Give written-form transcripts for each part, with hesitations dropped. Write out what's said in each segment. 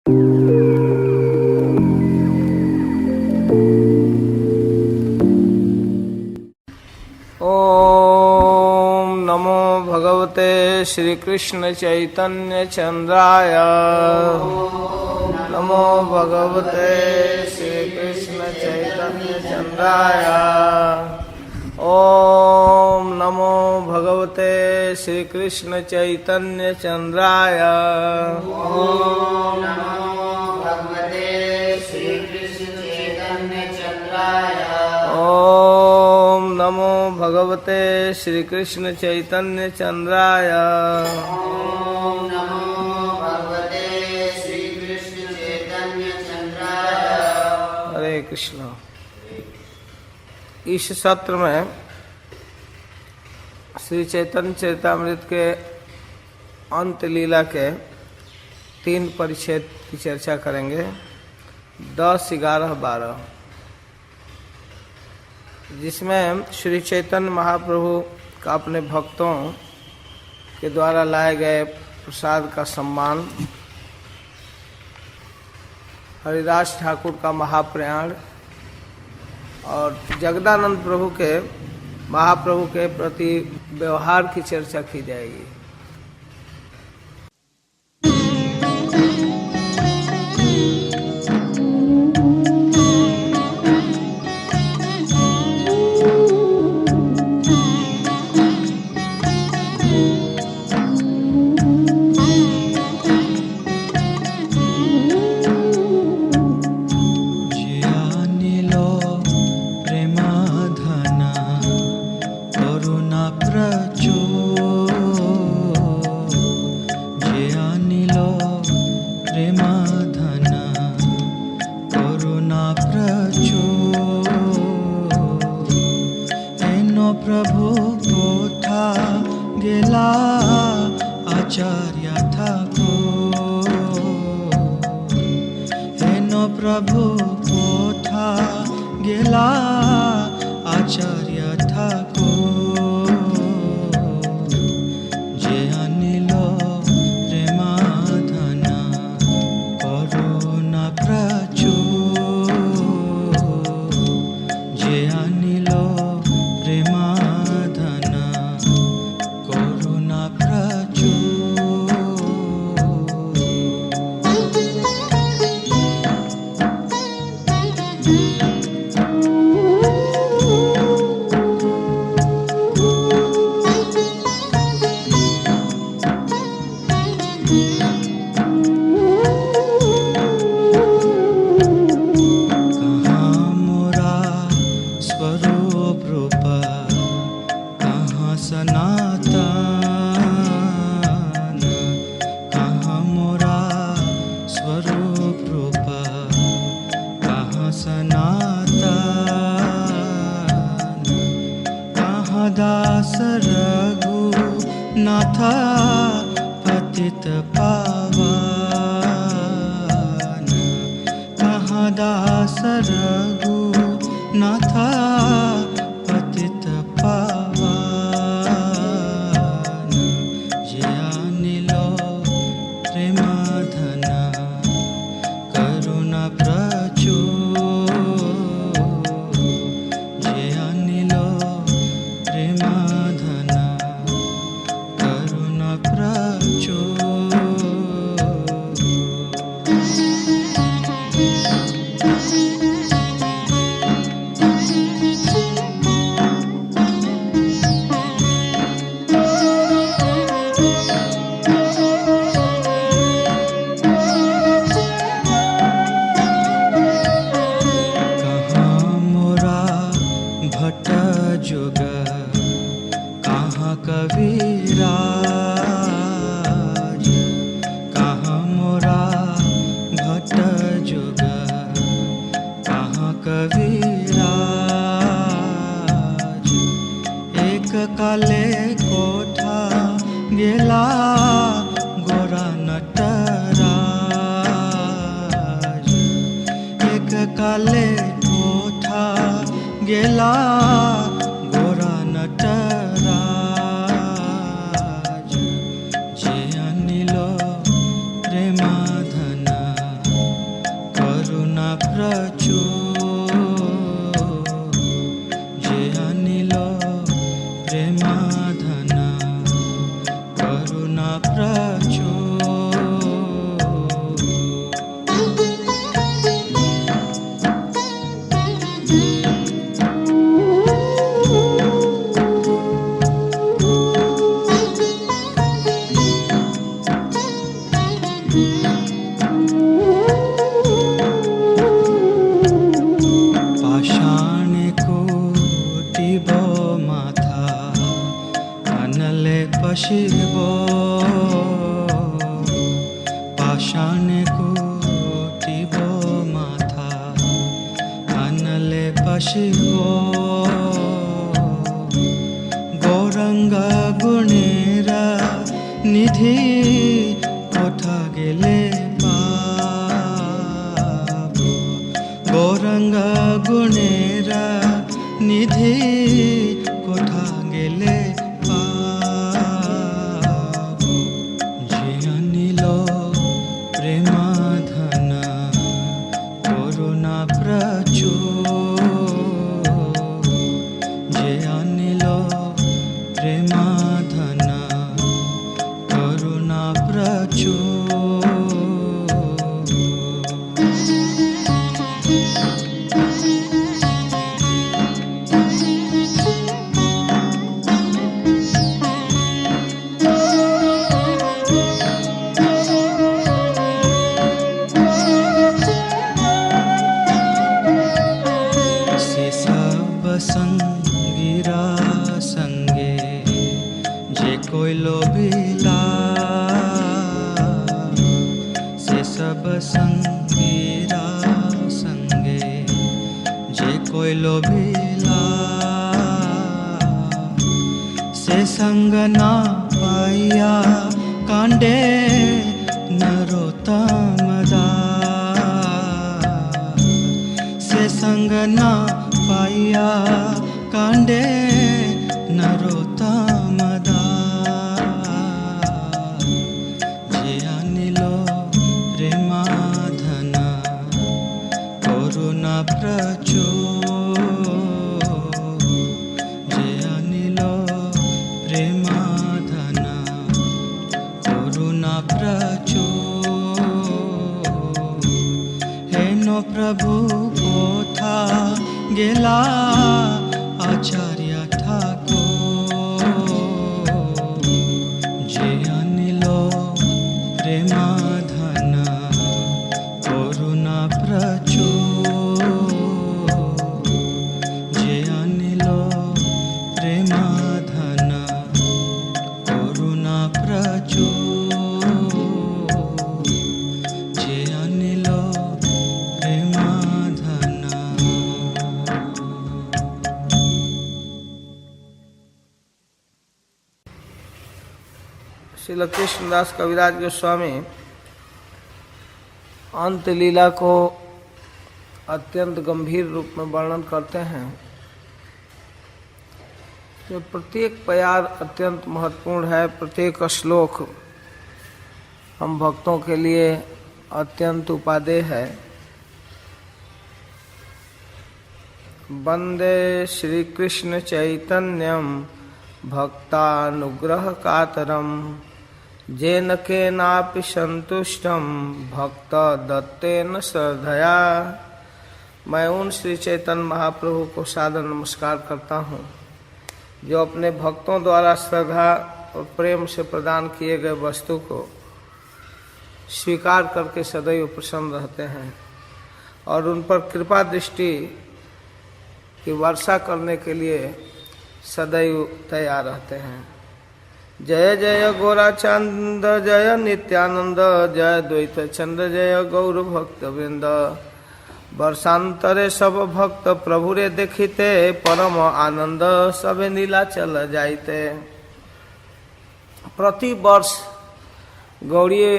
ओम नमो भगवते श्री कृष्ण चैतन्य चंद्राय। नमो भगवते श्री कृष्ण चैतन्य चंद्राय। ओम नमो भगवते श्री कृष्ण चैतन्य चंद्राय। ओम नमो भगवते श्री कृष्ण चैतन्य चंद्राय। ओम नमो भगवते श्री कृष्ण चैतन्य चंद्राय। ओम नमो भगवते श्री कृष्ण चैतन्य चंद्राय। हरे कृष्ण। इस सत्र में श्री चैतन्य चरितामृत के अंत लीला के 3 परिच्छेद की चर्चा करेंगे, 10, 11, 12, जिसमें श्री चैतन्य महाप्रभु का अपने भक्तों के द्वारा लाए गए प्रसाद का सम्मान, हरिदास ठाकुर का महाप्रयाण और जगदानंद प्रभु के महाप्रभु के प्रति व्यवहार की चर्चा की जाएगी। जे अनिल प्रेमाधन करुणा प्रचो शिव पाषाण कोटिब माथा अनले पशिव गौरंग गुणेरा निधि कोठा गेले पाब गौरंग गुणेरा निधि कोठा गेले प्रेमाधन करुणा प्रचो जे अनिल प्रेमाधन करुणा प्रचो संगीरा संगे जे कोई लोभिला से सब संगीरा संगे जे कोई लोभिला से संग ना पाया कांडे नरोत्तम दास से संग ना पाया कांडे नरोत्तम दास जे अनिल प्रेमाधन करुणा प्रचो जे अनिल प्रेमाधन करुणा प्रचो हेनो प्रभु कोथा गेला आचार्य ठाकुर जे अनिल प्रेमाधन करुणा प्रचो जे अनिल प्रेमाधन करुणा प्रचो जे अनिल प्रेमाधन। श्री कृष्णदास कविराज गोस्वामी अंत लीला को अत्यंत गंभीर रूप में वर्णन करते हैं। जो प्रत्येक प्यार अत्यंत महत्वपूर्ण है, प्रत्येक श्लोक हम भक्तों के लिए अत्यंत उपादेय है। वंदे श्री कृष्ण चैतन्यम भक्तानुग्रह कातरम जेन केनापि संतुष्टम भक्त दत्तेन श्रद्धया। मैं उन श्री चैतन्य महाप्रभु को सादर नमस्कार करता हूँ जो अपने भक्तों द्वारा श्रद्धा और प्रेम से प्रदान किए गए वस्तु को स्वीकार करके सदैव प्रसन्न रहते हैं और उन पर कृपा दृष्टि की वर्षा करने के लिए सदैव तैयार रहते हैं। जय जय गोराचंद जय नित्यानंद जय द्वैत चंद्र जय गौर भक्त वृंद। वर्षांतरे सब भक्त प्रभु रे देखिते परम आनंद सबे नीलाचल जाइते। प्रति वर्ष गौड़ीय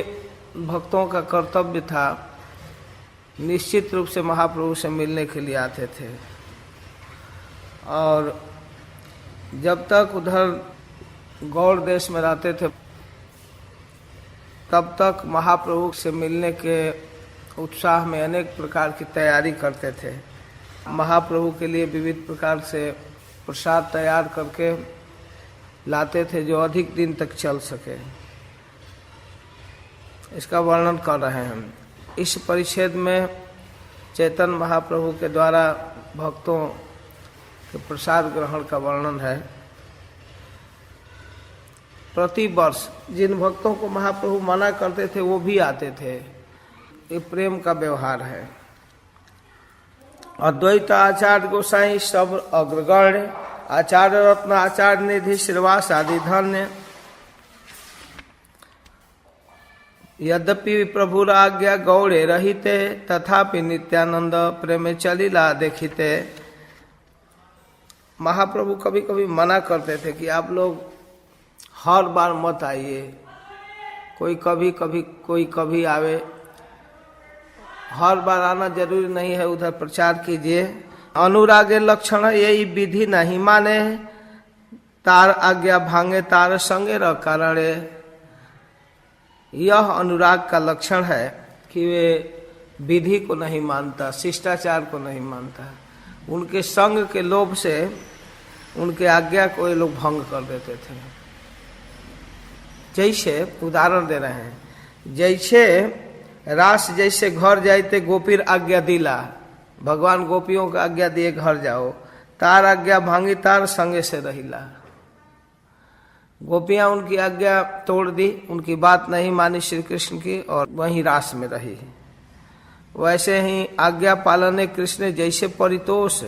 भक्तों का कर्तव्य था, निश्चित रूप से महाप्रभु से मिलने के लिए आते थे और जब तक उधर गौड़ देश में रहते थे तब तक महाप्रभु से मिलने के उत्साह में अनेक प्रकार की तैयारी करते थे। महाप्रभु के लिए विविध प्रकार से प्रसाद तैयार करके लाते थे जो अधिक दिन तक चल सके। इसका वर्णन कर रहे हैं हम। इस परिच्छेद में चैतन्य महाप्रभु के द्वारा भक्तों के प्रसाद ग्रहण का वर्णन है। प्रति वर्ष जिन भक्तों को महाप्रभु मना करते थे वो भी आते थे। ये प्रेम का व्यवहार है। अद्वैत आचार्य गोसाई सब अग्रगण्य, आचार्य रत्न, आचार्य निधि, श्रीवास आदि धन्य। यद्यपि प्रभुर आज्ञा गौड़े रहिते, तथापि नित्यानंद प्रेमे चलिला देखिते। महाप्रभु कभी कभी मना करते थे कि आप लोग हर बार मत आइए, कोई कभी आवे, हर बार आना जरूरी नहीं है, उधर प्रचार कीजिए। अनुरागे लक्षण यही विधि नहीं माने, तार आज्ञा भांगे तार संगे र कारणे। यह अनुराग का लक्षण है कि वे विधि को नहीं मानता, शिष्टाचार को नहीं मानता। उनके संग के लोभ से उनके आज्ञा को ये लोग भंग कर देते थे। जैसे उदाहरण दे रहे हैं, जैसे रास जैसे घर जाते गोपीर आज्ञा दिला, भगवान गोपियों का आज्ञा दिए घर जाओ, तार आज्ञा भांगी तार संगे से रहिला। गोपियां उनकी आज्ञा तोड़ दी, उनकी बात नहीं मानी श्री कृष्ण की और वहीं रास में रही। वैसे ही आज्ञा पालने कृष्ण जैसे परितोष,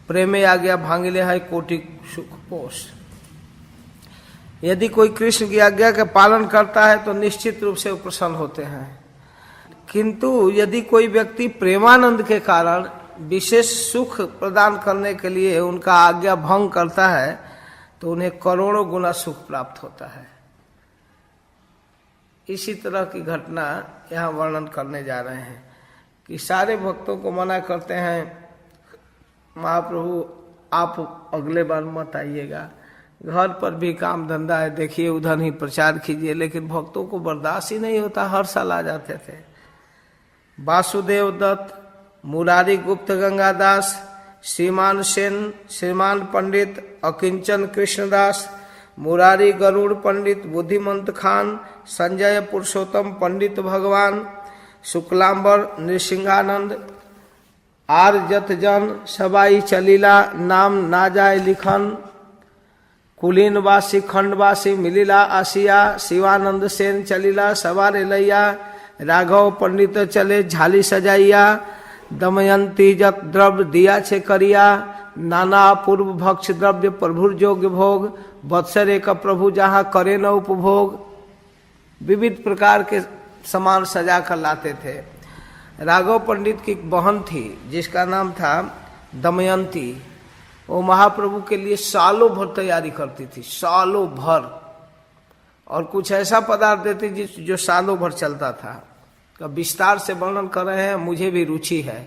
प्रेमे आज्ञा भांगिले है कोटि सुख पोष। यदि कोई कृष्ण की आज्ञा का पालन करता है तो निश्चित रूप से वो प्रसन्न होते हैं। किंतु यदि कोई व्यक्ति प्रेमानंद के कारण विशेष सुख प्रदान करने के लिए उनका आज्ञा भंग करता है तो उन्हें करोड़ों गुना सुख प्राप्त होता है। इसी तरह की घटना यहाँ वर्णन करने जा रहे हैं कि सारे भक्तों को मना करते हैं, महाप्रभु आप अगले बार मत आइएगा, घर पर भी काम धंधा है, देखिए उधर ही प्रचार कीजिए। लेकिन भक्तों को बर्दाश्त ही नहीं होता, हर साल आ जाते थे। वासुदेव दत्त, मुरारी गुप्त गंगादास, श्रीमान सेन, श्रीमान पंडित अकिंचन कृष्णदास, मुरारी गरुड़ पंडित, बुद्धिमंत खान, संजय पुरुषोत्तम पंडित भगवान, शुक्लांबर नृसिंहानंद, आर्यत जन, सबाई चलीला, नाम ना जाए लिखन, कुलीनवासी खंडवासी मिलिला आसिया, शिवानंद सेन चलीला सवार लैया, राघव पंडित चले झाली सजाइया, दमयंती जत द्रव्य दिया छे करिया, नाना पूर्व भक्ष द्रव्य प्रभुर जोग्य भोग, वत्सरे का प्रभु जहाँ करे न उपभोग। विविध प्रकार के सामान सजा कर लाते थे। राघव पंडित की बहन थी जिसका नाम था दमयंती, वो महाप्रभु के लिए सालों भर तैयारी करती थी, सालों भर, और कुछ ऐसा पदार्थ देती जो सालों भर चलता था। का विस्तार से वर्णन कर रहे हैं, मुझे भी रुचि है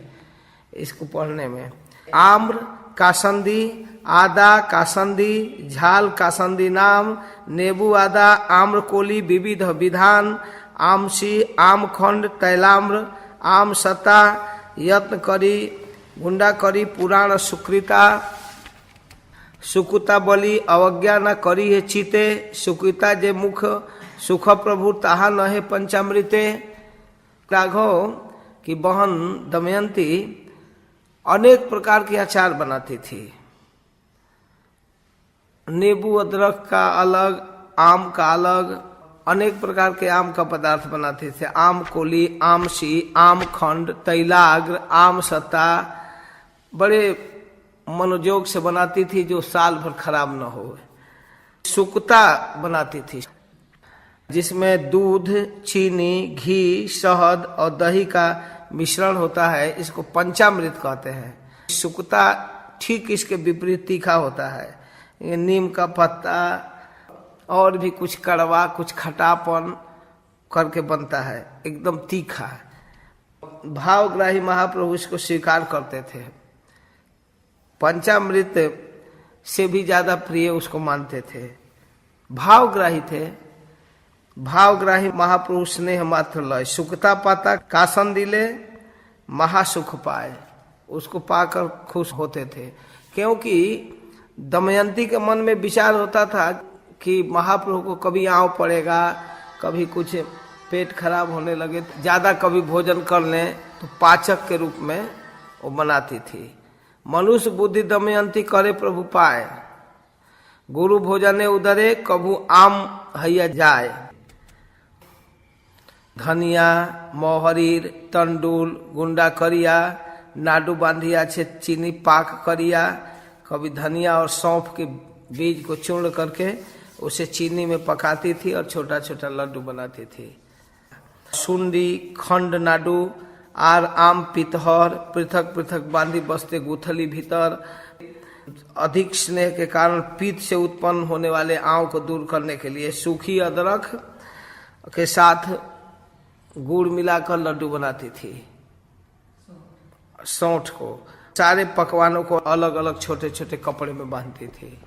इसको पढ़ने में। आम्र कासंदी, आदा कासंदी, झाल कासंदी नाम, नेबू आदा, आम्रकोली विविध विधान, आमसी, आमखंड, तैलाम्र, आम सता, यत्न करी, गुंडा करी, पुराण सुकृता, सुकुता बलि, अवज्ञा न करी है चीते, सुकृता जे मुख सुख प्रभु ताहा न है पंचामृते। राघव की बहन दमयंती अनेक प्रकार के अचार बनाती थी। नींबू अदरक का अलग, आम का अलग, अनेक प्रकार के आम का पदार्थ बनाते थे। आम कोली, आमसी, आम खंड, तैलाग्र, आम सत्ता, बड़े मनोयोग से बनाती थी जो साल भर खराब न हो। सुक्ता बनाती थी जिसमें दूध, चीनी, घी, शहद और दही का मिश्रण होता है, इसको पंचामृत कहते हैं। सुक्ता ठीक इसके विपरीत तीखा होता है। ये नीम का पत्ता और भी कुछ कड़वा, कुछ खटापन करके बनता है, एकदम तीखा। भावग्राही महाप्रभु इसको स्वीकार करते थे, पंचामृत से भी ज्यादा प्रिय उसको मानते थे। भावग्राही थे, भावग्राही महाप्रभु स्नेह मात्र लय। सुक्ता पाता कासन दिले, महासुख पाए, उसको पाकर खुश होते थे। क्योंकि दमयंती के मन में विचार होता था कि महाप्रभु को कभी आँव पड़ेगा, कभी कुछ पेट खराब होने लगे, ज्यादा कभी भोजन कर लें तो पाचक के रूप में वो बनाती थी। मनुष्य बुद्धि दमयंती करे प्रभु पाए, गुरु भोजने उदरे कभू आम हैया जाए। धनिया मोहरीर तंडुल गुंडा करिया, नाडू बांधिया छे चीनी पाक करिया। कभी धनिया और सौंफ के बीज को चूर्ण करके उसे चीनी में पकाती थी और छोटा छोटा लड्डू बनाती थी। सुंडी खंड नाडू आर आम पितहर, पृथक पृथक बांधी बसते गुथली भीतर। अधिक स्नेह के कारण पीत से उत्पन्न होने वाले आंव को दूर करने के लिए सूखी अदरक के साथ गुड़ मिलाकर लड्डू बनाती थी। सौंठ को, सारे पकवानों को अलग अलग छोटे छोटे कपड़े में बांधती थी।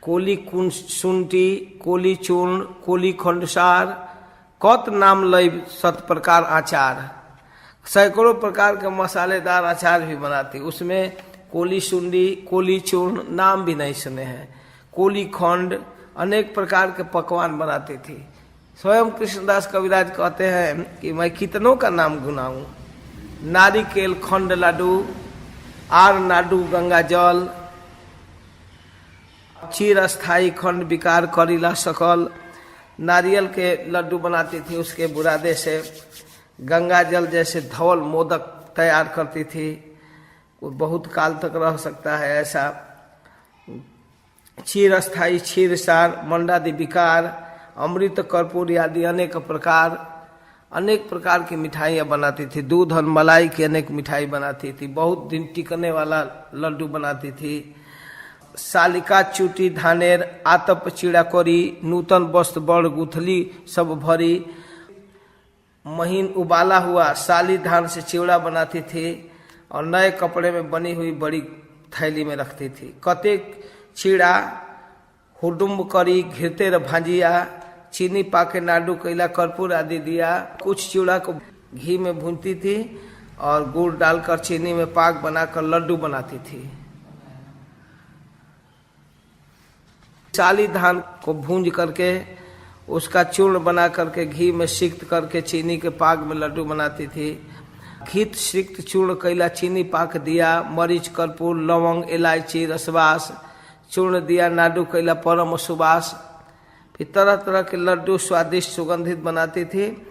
कोली सुंटी, कोली चूर्ण, कोली खंडसार, कत नाम लय सत प्रकार आचार। सैकड़ों प्रकार के मसालेदार अचार भी बनाती। उसमें कोली सुंडी, कोली चूर्ण नाम भी नहीं सुने हैं, कोली खंड, अनेक प्रकार के पकवान बनाती थी। स्वयं कृष्णदास कविराज कहते हैं कि मैं कितनों का नाम गुनाऊं। नारिकेल खंड लाडू, आर नाडू गंगा जल, चिर स्थायी खंड विकार करीला सकल। नारियल के लड्डू बनाती थी, उसके बुरादे से गंगा जल जैसे धवल मोदक तैयार करती थी। वो बहुत काल तक रह सकता है ऐसा। क्षीर स्थायी क्षीर सार, मंडादि विकार, अमृत कर्पूर आदि अनेक प्रकार की मिठाइयाँ बनाती थी। दूध और मलाई की अनेक मिठाई बनाती थी। बहुत दिन टिकने वाला लड्डू बनाती थी। सालिका चूटी धानेर, आतप चिड़ा कोरी, नूतन वस्त्र बड़ गुथली सब भरी। महीन उबाला हुआ साली धान से चिवड़ा बनाती थी और नए कपड़े में बनी हुई बड़ी थैली में रखती थी। कतेक चिड़ा हुडुम्ब करी, घिरते भांजिया, चीनी पाके नाडू कैला कर्पूर आदि दिया। कुछ चिवड़ा को घी में भूनती थी और गुड़ डालकर चीनी में पाक बनाकर लड्डू बनाती थी। साली धान को भूंज करके उसका चूर्ण बना करके घी में सिक्त करके चीनी के पाक में लड्डू बनाती थी। घित सिक्त चूर्ण कैला चीनी पाक दिया, मरीच कर्पूर लवंग इलायची रसवास चूर्ण दिया, नाडू कैला परम सुबास। फिर तरह तरह के लड्डू स्वादिष्ट सुगंधित बनाती थी।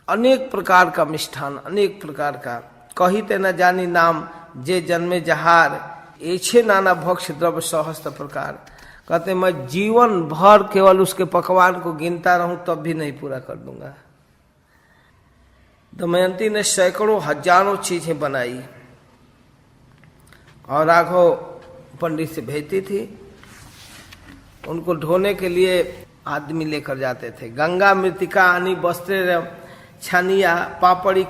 अनेक प्रकार का मिष्ठान, अनेक प्रकार का। कही ते न जानी नाम जे जन्मे जहार, एछे नाना भक्ष द्रव्य सहस्त्र प्रकार। कहते मैं जीवन भर केवल उसके पकवान को गिनता रहूं तब भी नहीं पूरा कर दूंगा। दमयंती ने सैकड़ों हजारों चीजें बनाई और राघव पंडित से भेजती थी। उनको ढोने के लिए आदमी लेकर जाते थे। गंगा मृतिका आनी वस्त्र छानिया, पापड़ी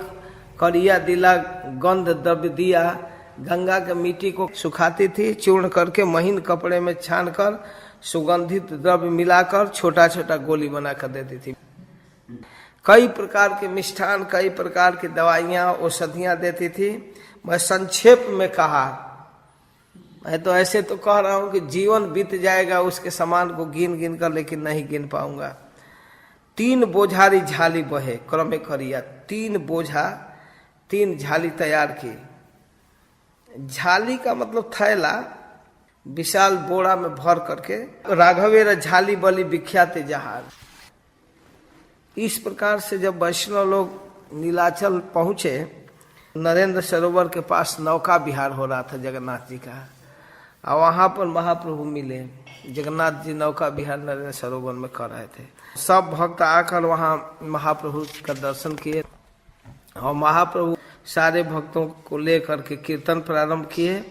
करिया दिला गंध द्रव्य दिया। गंगा के मिट्टी को सुखाती थी, चूर्ण करके महीन कपड़े में छानकर सुगंधित द्रव्य मिलाकर छोटा छोटा गोली बनाकर देती थी। कई प्रकार के मिष्ठान, कई प्रकार की दवाइयाँ औषधियाँ देती थी। मैं संक्षेप में कहा, मैं तो ऐसे तो कह रहा हूँ कि जीवन बीत जाएगा उसके सामान को गिन गिन कर, लेकिन नहीं गिन पाऊंगा। 3 बोझारी झाली बहे क्रमे करिया, 3 बोझा 3 झाली तैयार की। झाली का मतलब थैला, विशाल बोरा में भर करके। राघवेर झाली बलि विख्यात जहार। इस प्रकार से जब वैष्णव लोग नीलाचल पहुंचे, नरेंद्र सरोवर के पास नौका विहार हो रहा था जगन्नाथ जी का, और वहां पर महाप्रभु मिले। जगन्नाथ जी नौका विहार नरेंद्र सरोवर में कर रहे थे। सब भक्त आकर वहां महाप्रभु का दर्शन किए और महाप्रभु सारे भक्तों को लेकर के कीर्तन प्रारंभ किए।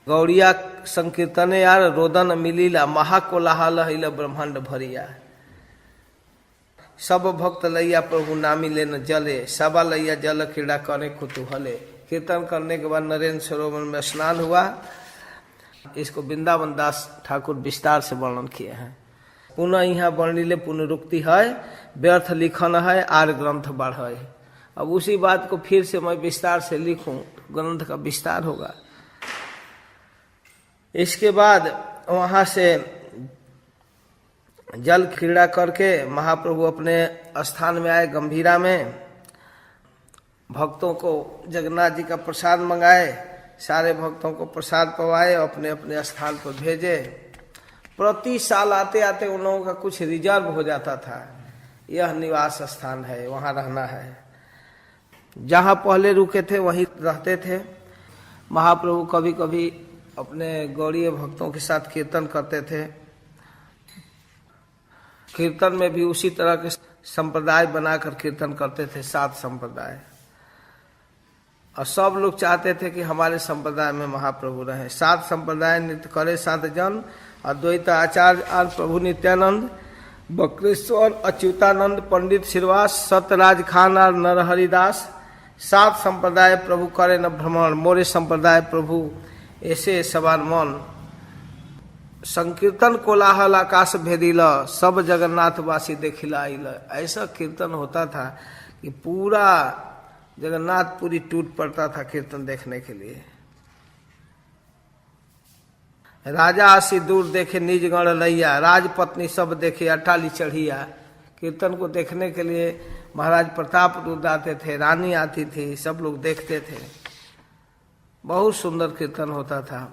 गौड़िया संकीर्तने यार रोदन मिलीला, महाकोलाहल हिल ब्रह्मांड भरिया। सब भक्त लैया प्रभु नामी लेन जले, सबा लैया जल क्रीड़ा करे कुतूहले। कीर्तन करने के बाद नरेंद्र सरोवर में स्नान हुआ। इसको वृंदावन दास ठाकुर विस्तार से वर्णन किए हैं। पुनः यहाँ वर्णिले पुनरुक्ति है, व्यर्थ लिखन है, आर ग्रंथ बढ़। अब उसी बात को फिर से मैं विस्तार से लिखूं तो ग्रंथ का विस्तार होगा। इसके बाद वहां से जल क्रीड़ा करके महाप्रभु अपने स्थान में आए गंभीरा में। भक्तों को जगन्नाथ जी का प्रसाद मंगाए, सारे भक्तों को प्रसाद पवाए, अपने अपने स्थान पर भेजे। प्रति साल आते आते उन लोगों का कुछ रिजर्व हो जाता था, यह निवास स्थान है, वहां रहना है। जहां पहले रुके थे वहीं रहते थे। महाप्रभु कभी कभी अपने गौड़ीय भक्तों के साथ कीर्तन करते थे। कीर्तन में भी उसी तरह के संप्रदाय बनाकर कीर्तन करते थे, 7 संप्रदाय। और सब लोग चाहते थे कि हमारे संप्रदाय में महाप्रभु रहे। 7 संप्रदाय नृत्य करे 7 जन, अद्वैत आचार्य आर प्रभु नित्यानंद, बक्रेश्वर अच्युतानंद, पंडित श्रीवास, सत्यराज खान और नरहरिदास। 7 संप्रदाय प्रभु करे न भ्रमण, मोरे संप्रदाय प्रभु ऐसे सवार मन। संकीर्तन कोलाहल आकाश भेदिला, सब जगन्नाथवासी देखिला आइला। ऐसा कीर्तन होता था कि पूरा जगन्नाथपुरी टूट पड़ता था कीर्तन देखने के लिए। राजा आसी दूर देखे निज गण लैया, राजपत्नी सब देखे अटाली चढ़िया। कीर्तन को देखने के लिए महाराज प्रताप रुद्र आते थे, रानी आती थी, सब लोग देखते थे। बहुत सुंदर कीर्तन होता था।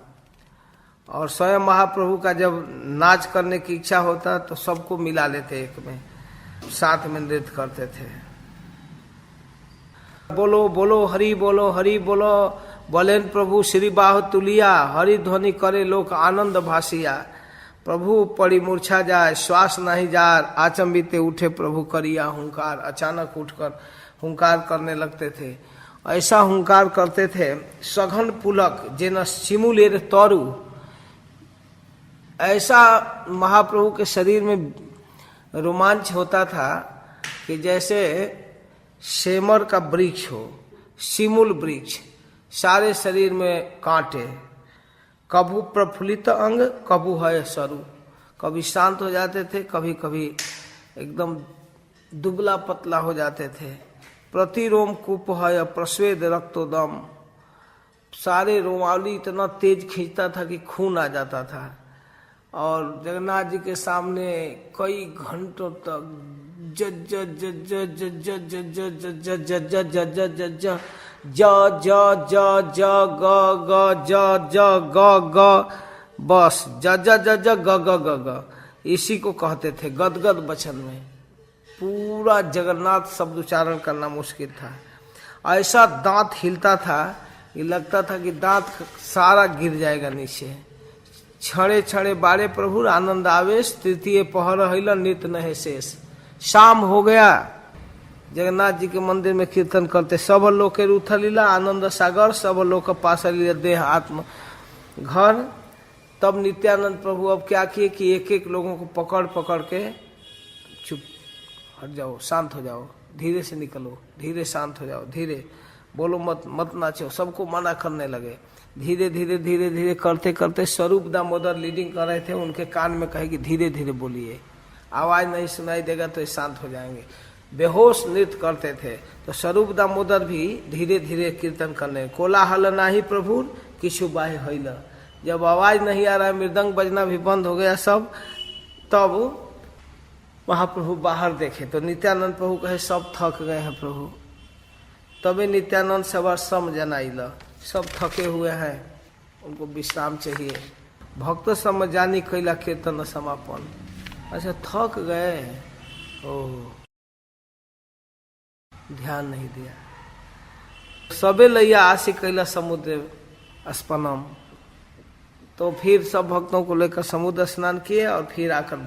और स्वयं महाप्रभु का जब नाच करने की इच्छा होता तो सबको मिला लेते, एक में साथ में नृत्य करते थे। बोलो बोलो हरि बोलो, हरि बोलो बोलेन प्रभु श्री बाहु तुलिया, हरि ध्वनि करे लोक आनंद भासिया। प्रभु पड़ी मूर्छा जाए, श्वास नहीं जार, आचंबिते उठे प्रभु करिया हुंकार। अचानक उठकर हुंकार करने लगते थे। ऐसा हुंकार करते थे सघन पुलक जेन सिमुलेर तौरु। ऐसा महाप्रभु के शरीर में रोमांच होता था कि जैसे सेमर का वृक्ष हो, सिमुल वृक्ष, सारे शरीर में कांटे, कभू प्रफुल्लित अंग कभू है सरु। कभी शांत हो जाते थे, कभी कभी एकदम दुबला पतला हो जाते थे। प्रति रोम कूप है प्रस्वेद रक्तोदम। सारे रोमावली इतना तेज खींचता था कि खून आ जाता था। और जगन्नाथ जी के सामने कई घंटों तक ज ज ज ज ज ज ज ज ज ज ज ज ज ज ज ज ज ज ग ग ज ज ग ग, बस ज ज ज ज ग ग ग ग, इसी को कहते थे गदगद वचन में। पूरा जगन्नाथ शब्द उच्चारण करना मुश्किल था। ऐसा दांत हिलता था कि लगता था कि दांत सारा गिर जाएगा नीचे। छड़े छड़े बारे प्रभु आनंद आवेश, तृतीय पहर हिला नित नहे शेष। शाम हो गया, जगन्नाथ जी के मंदिर में कीर्तन करते। सब लोग के रूथ लीला आनंद सागर, सब लोग का पास लीला देह आत्म घर। तब नित्यानंद प्रभु अब क्या किए कि एक एक लोगों को पकड़ पकड़ के, चुप हट जाओ, शांत हो जाओ, धीरे से निकलो, धीरे शांत हो जाओ, धीरे बोलो, मत मत नाचो, सबको मना करने लगे। धीरे धीरे धीरे धीरे करते करते स्वरूप दामोदर लीडिंग कर रहे थे, उनके कान में कहे कि धीरे धीरे बोलिए, आवाज नहीं सुनाई देगा तो शांत हो जाएंगे। बेहोश नृत्य करते थे तो स्वरूप दामोदर भी धीरे धीरे कीर्तन करने। कोलाहल नाही प्रभु किछु बाहे हईल। जब आवाज नहीं आ रहा है, मृदंग बजना भी बंद हो गया सब, तब महाप्रभु बाहर देखे तो नित्यानंद प्रभु कहे सब थक गए हैं प्रभु। तभी नित्यानंद सवार सम जनाइल, सब थके हुए हैं, उनको विश्राम चाहिए। भक्त सम जानी कैला कीर्तन समापन। अच्छा थक गए, ओह ध्यान नहीं दिया। सबे लैया आशी कैला समुद्र स्पनम। तो फिर सब भक्तों को लेकर समुद्र स्नान किए और फिर आकर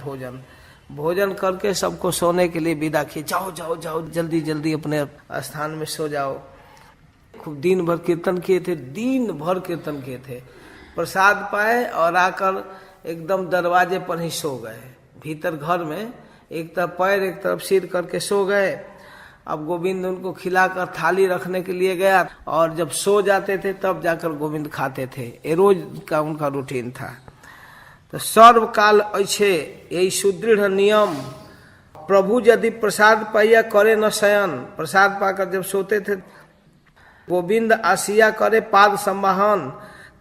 भोजन करके सबको सोने के लिए विदा किए। जाओ जाओ जाओ, जल्दी जल्दी अपने स्थान में सो जाओ। खूब दिन भर कीर्तन किए थे, दिन भर कीर्तन किए थे। प्रसाद पाए और आकर एकदम दरवाजे पर ही सो गए। भीतर घर में एक तरफ पैर एक तरफ सिर करके सो गए। अब गोविंद उनको खिलाकर थाली रखने के लिए गया और जब सो जाते थे तब जाकर गोविंद खाते थे। ये रोज का उनका रूटीन था। तो सर्वकाल ऐसे यही सुदृढ़ नियम प्रभु यदि प्रसाद पाइया करे न शयन, प्रसाद पाकर जब सोते थे, गोविंद आसिया करे पाद संवाहन,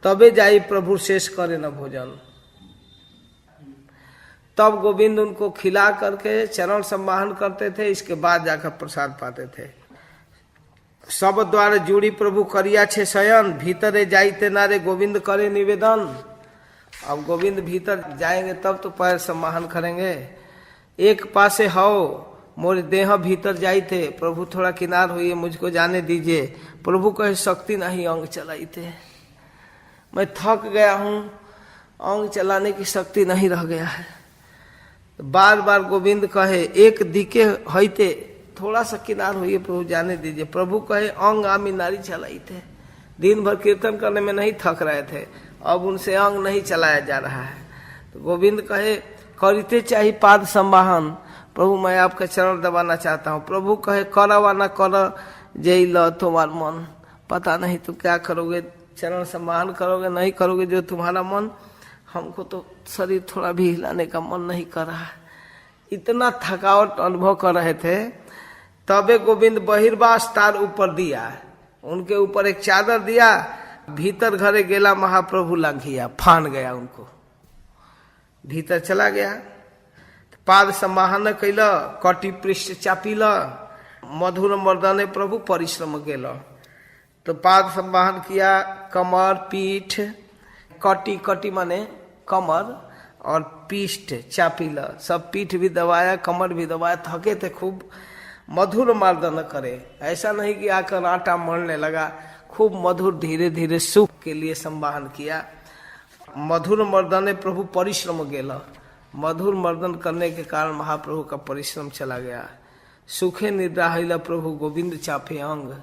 तबे जाई प्रभु शेष करे न भोजन। तब गोविंद उनको खिला करके चरण संवाहन करते थे, इसके बाद जाकर प्रसाद पाते थे। सब द्वार जुड़ी प्रभु करिया छे शयन, भीतरे जाइते नारे गोविंद करे निवेदन। अब गोविंद भीतर जाएंगे तब तो पैर संवाहन करेंगे। एक पासे हो मोरे देह भीतर जाइते, प्रभु थोड़ा किनार हुई, मुझको जाने दीजिए। प्रभु कहे शक्ति नहीं अंग चलाइते, मैं थक गया हूं, अंग चलाने की शक्ति नहीं रह गया है। बार बार गोविंद कहे एक दिके हईते, थोड़ा सा किनार हुई प्रभु जाने दीजिए। प्रभु कहे अंग आमी नारी चलाइते, दिन भर कीर्तन करने में नहीं थक रहे थे, अब उनसे अंग नहीं चलाया जा रहा है। तो गोविंद कहे करते चाहिए पाद संवाहन, प्रभु मैं आपका चरण दबाना चाहता हूँ। प्रभु कहे करवा ना कर जय ल तुम्हार मन, पता नहीं तुम क्या करोगे, चरण संवाहन करोगे नहीं करोगे जो तुम्हारा मन, हमको तो शरीर थोड़ा भी हिलाने का मन नहीं कर रहा है। इतना थकावट अनुभव कर रहे थे। तबे गोविंद बहिर्वास तार ऊपर दिया, उनके ऊपर एक चादर दिया, भीतर घरे गेला महाप्रभु लांघिया, फान गया उनको, भीतर चला गया। पाद संवाहन कैल, कटी पृष्ठ चापिल, मधुर मर्दने प्रभु परिश्रम गेल। तो पाद संवाहन किया, कमर पीठ, कटी कटी माने कमर और पीठ चापिल, सब पीठ भी दबाया कमर भी दबाया, थके थे खूब। मधुर मर्दन करे, ऐसा नहीं कि आकर आटा मरने लगा, खूब मधुर धीरे धीरे सुख के लिए संवाहन किया। मधुर मर्दने प्रभु परिश्रम गेला, मधुर मर्दन करने के कारण महाप्रभु का परिश्रम चला गया। सुखे निद्रा हैला प्रभु गोविंद चापे अंग,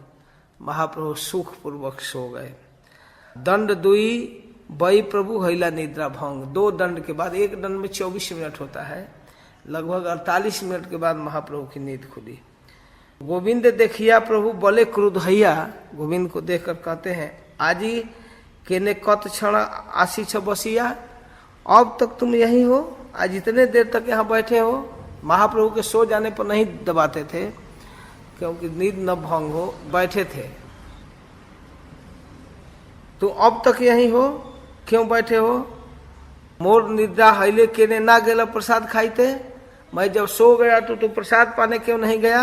महाप्रभु सुख पूर्वक सो गए। दंड दुई बई प्रभु हैला निद्रा भंग, 2 दंड के बाद, एक दंड में 24 मिनट होता है, लगभग 48 मिनट के बाद महाप्रभु की नींद खुली। गोविंद देखिया प्रभु बले क्रुद्ध हैया, गोविंद को देखकर कहते हैं आजी केने कत क्षण आशी छ बसिया, अब तक तुम यही हो, आज इतने देर तक यहाँ बैठे हो। महाप्रभु के सो जाने पर नहीं दबाते थे क्योंकि नींद न भंग हो, बैठे थे। तो अब तक यही हो, क्यों बैठे हो? मोर निद्रा हैले केने ना गेला प्रसाद खाइते, मैं जब सो गया तो तू प्रसाद पाने क्यों नहीं गया?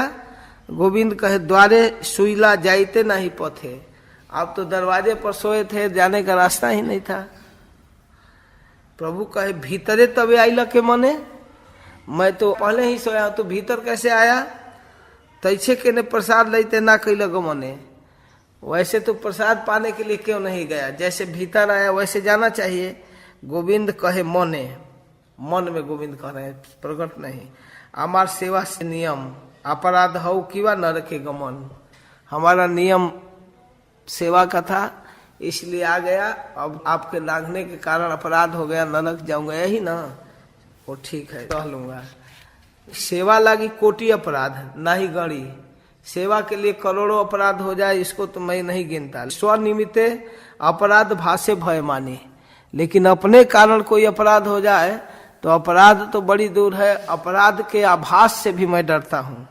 गोविंद कहे द्वारे सुईला जाइते नहीं पथे, आप तो दरवाजे पर सोए थे, जाने का रास्ता ही नहीं था। प्रभु कहे भीतरे तबे आइला के मने, मैं तो पहले ही सोया, तो भीतर कैसे आया? तैसे के ने प्रसाद लेते ना कैला गो मने, वैसे तो प्रसाद पाने के लिए क्यों नहीं गया? जैसे भीतर आया वैसे जाना चाहिए। गोविंद कहे मने, मन में गोविंद कह रहे हैं, प्रकट नहीं। हमार सेवा से नियम अपराध हो किवा नरक के गमन, हमारा नियम सेवा का था इसलिए आ गया, अब आपके लांघने के कारण अपराध हो गया, नरक जाऊंगा, यही ना? वो ठीक है कह लूंगा। सेवा लगी कोटि अपराध ना ही गणी, सेवा के लिए करोड़ों अपराध हो जाए इसको तो मैं नहीं गिनता। स्वनिमित्ते अपराध भाषे भय मानी, लेकिन अपने कारण कोई अपराध हो जाए तो अपराध तो बड़ी दूर है, अपराध के आभास से भी मैं डरता हूँ।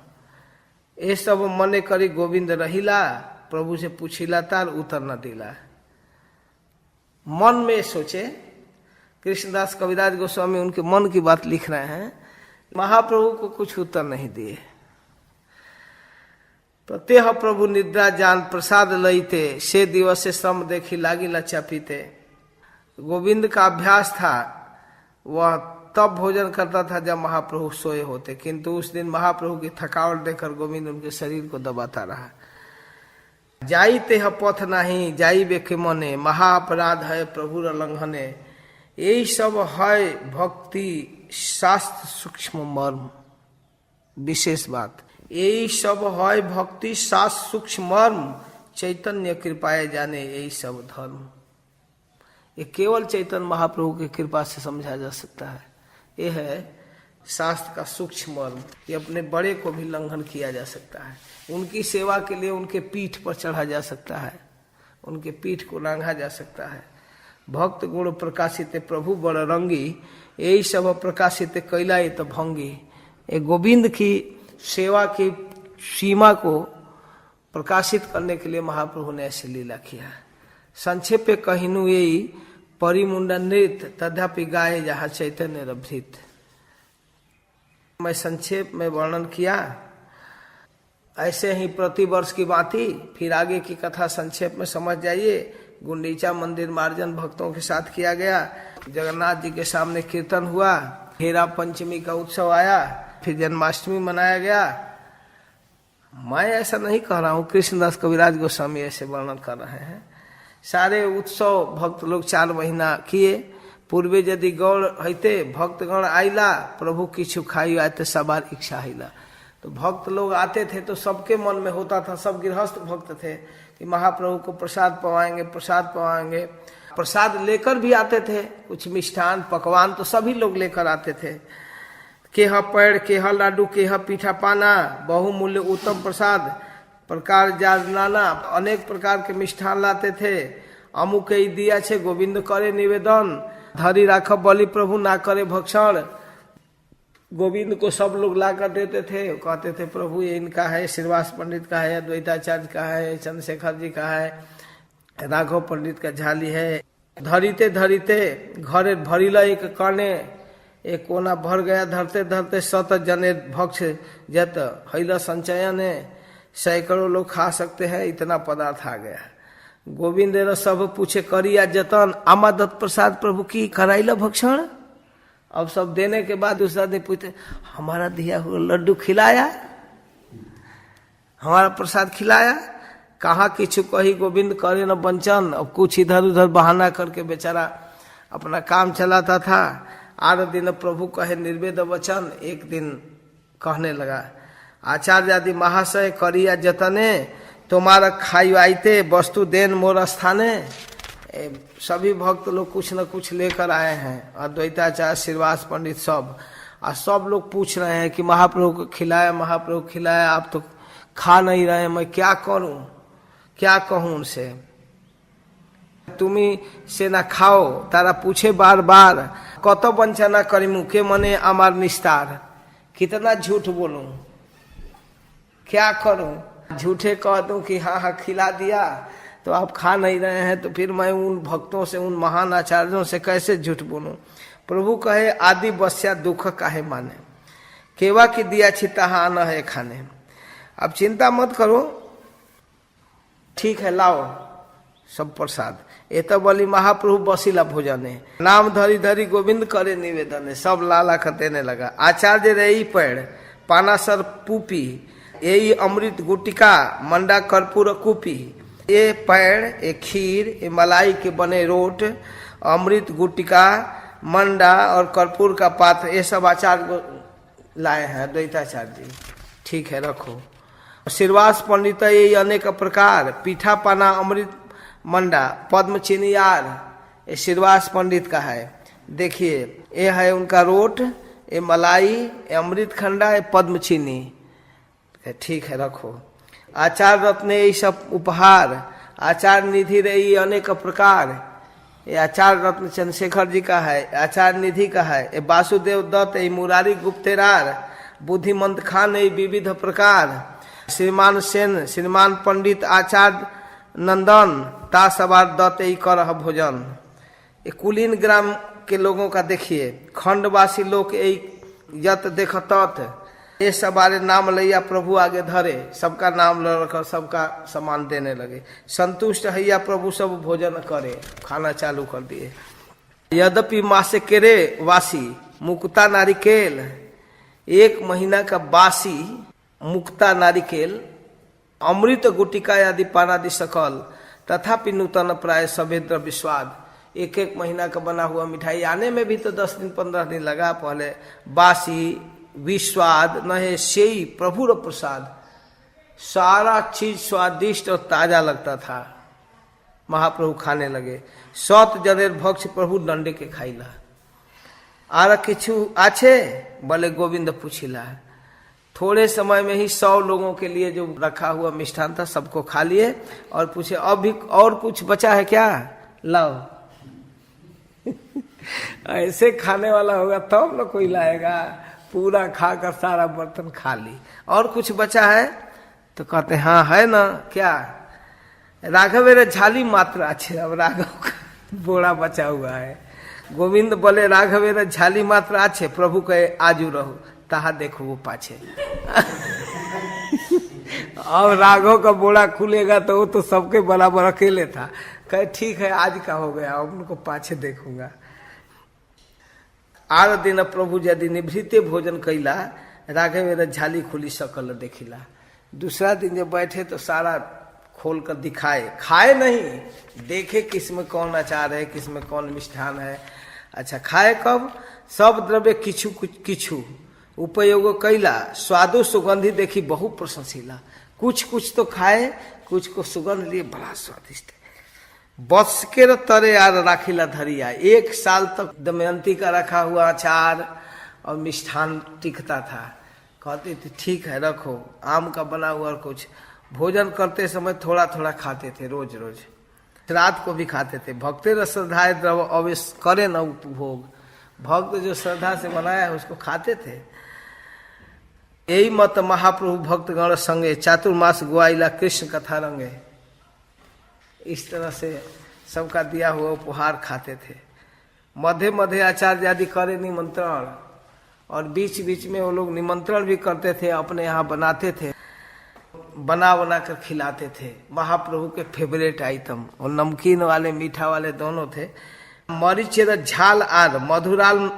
ये सब मने करी गोविंद रहिला, प्रभु से पूछिला तार उतर न दिला। मन में सोचे, कृष्णदास कविराज गोस्वामी उनके मन की बात लिख रहे हैं, महाप्रभु को कुछ उत्तर नहीं दिए। प्रत्यह प्रभु निद्रा जान प्रसाद लईते, से दिवस से श्रम देखी लागी लच्चा पीते। गोविंद का अभ्यास था, वह तब भोजन करता था जब महाप्रभु सोए होते, किंतु उस दिन महाप्रभु की थकावट देखकर गोविंद उनके शरीर को दबाता रहा। जाई तेह पथ नहीं जाई बेके मने, महाअपराध है प्रभु लंघने, यही सब है भक्ति शास्त्र सूक्ष्म मर्म। विशेष बात, यही सब है भक्ति शास्त्र सूक्ष्म मर्म, चैतन्य कृपाए जाने यही सब धर्म। ये केवल चैतन्य महाप्रभु की कृपा से समझा जा सकता है। ये है शास्त्र का सूक्ष्म मर्म, ये अपने बड़े को भी लंघन किया जा सकता है। उनकी सेवा के लिए उनके पीठ पर चढ़ा जा सकता है, उनके पीठ को लांघा जा सकता है। भक्त गुण प्रकाशित प्रभु बड़ रंगी, यही सब प्रकाशित कैला तो भंगी। ये गोविंद की सेवा की सीमा को प्रकाशित करने के लिए महाप्रभु ने ऐसी लीला किया। संक्षेप पे कहिनु यही परिमुंडन नृत्य तद्यपि गाये जहाँ चैतन्य रभृत। मैं संक्षेप में वर्णन किया, ऐसे ही प्रतिवर्ष की बाती फिर आगे की कथा संक्षेप में समझ जाइए। गुंडीचा मंदिर मार्जन भक्तों के साथ किया गया, जगन्नाथ जी के सामने कीर्तन हुआ, हेरा पंचमी का उत्सव आया, फिर जन्माष्टमी मनाया गया। मैं ऐसा नहीं कह रहा हूँ, कृष्णदास कविराज गोस्वामी ऐसे वर्णन कर रहे हैं। सारे उत्सव भक्त लोग 4 महीना किए। पूर्वे यदि गौड़ हईते भक्तगण आइला प्रभु किछु खाई आते सबार इच्छा हिला। तो भक्त लोग आते थे तो सबके मन में होता था, सब गृहस्थ भक्त थे कि महाप्रभु को प्रसाद पवाएंगे, प्रसाद पवाएंगे। प्रसाद लेकर भी आते थे, कुछ मिष्ठान पकवान तो सभी लोग लेकर आते थे। केह पेड़, केह लाडू, केह पीठा पाना, बहुमूल्य उत्तम प्रसाद, प्रकार जाज नाना, अनेक प्रकार के मिष्ठान लाते थे। अमुक ही दिया छे गोविंद करे निवेदन, धरी राख बलि प्रभु ना करे भक्षण। गोविंद को सब लोग ला कर देते थे, कहते थे प्रभु ये इनका है, श्रीवास पंडित का है, अद्वैताचार्य का है, चंद्रशेखर जी का है, राघव पंडित का झाली है। धरीते धरीते घरे भरीला एक कर्णे, एक कोना भर गया। धरते धरते 100 जने भक्ष जत हैला संचयन है, सैकड़ों लोग खा सकते हैं, इतना पदार्थ आ गया। गोविंद सब पूछे करिया जतन, आमा दत्त प्रसाद प्रभु की कराइला भक्षण। अब सब देने के बाद दूसरा दिन पूछते हमारा दिया हुआ लड्डू खिलाया, हमारा प्रसाद खिलाया, कहाँ किछु कही गोविंद करे न बंचन। अब कुछ इधर उधर बहाना करके बेचारा अपना काम चलाता था। 8 दिन प्रभु कहे निर्वेद वचन। एक दिन कहने लगा आचार्य आदि महाशय करिया जतने, तुम्हारा खाई आईते वस्तु देन मोर स्थाने। सभी भक्त लोग कुछ न कुछ लेकर आए हैं, अद्वैताचार्य श्रीवास पंडित सब। और सब लोग पूछ रहे हैं कि महाप्रभु को खिलाया, महाप्रभु खिलाया, आप तो खा नहीं रहे, मैं क्या करूं, क्या कहूं उनसे। तुम्ही से ना खाओ, तारा पूछे बार बार, कत वंचना करीमु के मने अमार निस्तार। कितना झूठ बोलूं, क्या करूं। झूठे कह दूं कि हाँ हाँ खिला दिया तो आप खा नहीं रहे हैं, तो फिर मैं उन भक्तों से, उन महान आचार्यों से कैसे झूठ बोलूं। प्रभु कहे आदि बस्या दुख काहे माने, केवा की दिया छिता न है खाने। अब चिंता मत करो, ठीक है लाओ सब प्रसाद। ये तो बोली महाप्रभु बसीला भोजन है, नाम धरी धरी गोविंद करे निवेदन है। सब लाला कर देने लगा। आचार्य रही पेड़ पाना सर पूपी, यही अमृत गुटिका मंडा कर्पूर कुपी। ये पेड़, ये खीर, ये मलाई के बने रोट, अमृत गुटिका, मंडा और कर्पूर का पात्र, ये सब आचार्य लाए हैं द्वैताचार्य जी। ठीक है रखो। श्रीवास पंडित ये अनेक प्रकार, पीठा पाना अमृत मंडा पद्म चीनियार, ये श्रीवास पंडित का है। देखिए ये है उनका रोट, ये मलाई, ये अमृत खंडा, ये पद्म चीनी। ठीक है रखो। आचार्य रत्न ये सब उपहार, आचार्य निधि रही अनेक प्रकार, ये आचार्य रत्न चंद्रशेखर जी का है, आचार्य निधि का है। ये वासुदेव दत्त, ये मुरारी गुप्तेरार, बुद्धिमंत खान, ये विविध प्रकार। श्रीमान सेन, श्रीमान पंडित आचार्य नंदन, ता सवार दत्त ये कर भोजन। ये कुलीन ग्राम के लोगों का देखिए, खंडवासी लोग यत देखत, ये सब बारे नाम लिया प्रभु आगे धरे, सबका नाम रखकर सबका सामान देने लगे। संतुष्ट हैया प्रभु सब भोजन करे, खाना चालू कर दिए। यद्यपि मासे केरे वासी मुक्ता नारिकेल, 1 महीना का बासी मुक्ता नारिकेल, अमृत गुटिका आदि पानादि सकल, तथापि नूतन प्राय सभेद्र विस्वाद। 1 महीना का बना हुआ मिठाई आने में भी तो 10 दिन 15 दिन लगा। पहले बासी विस्वाद न है सेई प्रभु प्रसाद, सारा चीज स्वादिष्ट और ताजा लगता था। महाप्रभु खाने लगे। 100 जनेर भक्ष प्रभु दंडे के खाइला। आर किछु आछे बोले गोविंद पूछिला। थोड़े समय में ही 100 लोगों के लिए जो रखा हुआ मिष्ठान था सबको खा लिए और पूछे अब भी और कुछ बचा है क्या, लाओ। ऐसे खाने वाला होगा तब न कोई लाएगा। पूरा खाकर सारा बर्तन खा ली। और कुछ बचा है तो कहते हैं हाँ है ना, क्या राघवेर झाली मात्र अच्छे। अब राघव का बोरा बचा हुआ है। गोविंद बोले राघवेर झाली मात्र अच्छे, प्रभु कहे आजू रहो ताहा देखो वो पाछे। अब राघव का बोरा खुलेगा तो वो तो सबके बराबर अकेले था। कहे ठीक है आज का हो गया, अब उनको पाछे देखूंगा। आर दिन प्रभु यदि निभृते भोजन कैला, राघवेर झाली खुली सकल देखिला। दूसरा दिन जब बैठे तो सारा खोल कर दिखाए, खाए नहीं, देखे किसमें कौन अचार है, किसमें कौन मिष्ठान है। अच्छा खाए कब? सब द्रव्य किछु किछु उपयोग कैला, स्वादो सुगंधी देखी बहु प्रशंसीला। कुछ कुछ तो खाए, कुछ को सुगंध लिए बड़ा स्वादिष्ट। बस के तरे यार राखिला धरिया, 1 साल तक दमयंती का रखा हुआ अचार और मिष्ठान टिकता था। कहते थे ठीक है रखो, आम का बना हुआ कुछ। भोजन करते समय थोड़ा थोड़ा खाते थे, रोज रोज। रात को भी खाते थे। भक्ते श्रद्धा द्रव अवेश करे न उपभोग, भक्त जो श्रद्धा से बनाया है उसको खाते थे। यही मत महाप्रभु भक्तगण संगे, चातुर्मास गुआइला कृष्ण कथा रंगे। इस तरह से सबका दिया हुआ उपहार खाते थे। मध्य मध्य आचार्य आदि करे निमंत्रण, और बीच बीच में वो लोग निमंत्रण भी करते थे, अपने यहाँ बनाते थे, बना कर खिलाते थे। महाप्रभु के फेवरेट आइटम, और नमकीन वाले मीठा वाले दोनों थे। मरीचेर झाल आर, मधुराल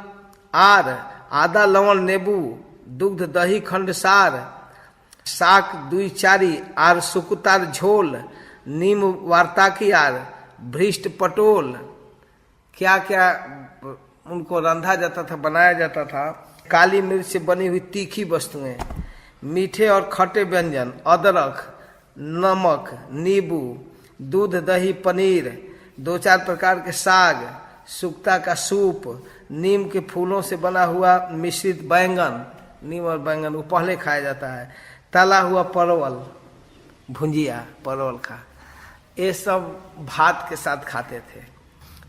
आर, आदा लवण नेबू, दुग्ध दही खंड सार, साक दुई चारी आर, सुकुतार झोल, नीम वार्ता की आर, भ्रिष्ट पटोल। क्या क्या उनको रंधा जाता था, बनाया जाता था। काली मिर्च से बनी हुई तीखी वस्तुएं, मीठे और खट्टे व्यंजन, अदरक, नमक, नींबू, दूध दही पनीर, 2-4 प्रकार के साग, सुक्ता का सूप, नीम के फूलों से बना हुआ मिश्रित बैंगन, नीम और बैंगन वो पहले खाया जाता है। तला हुआ परवल, भुंजिया परवल का, ये सब भात के साथ खाते थे।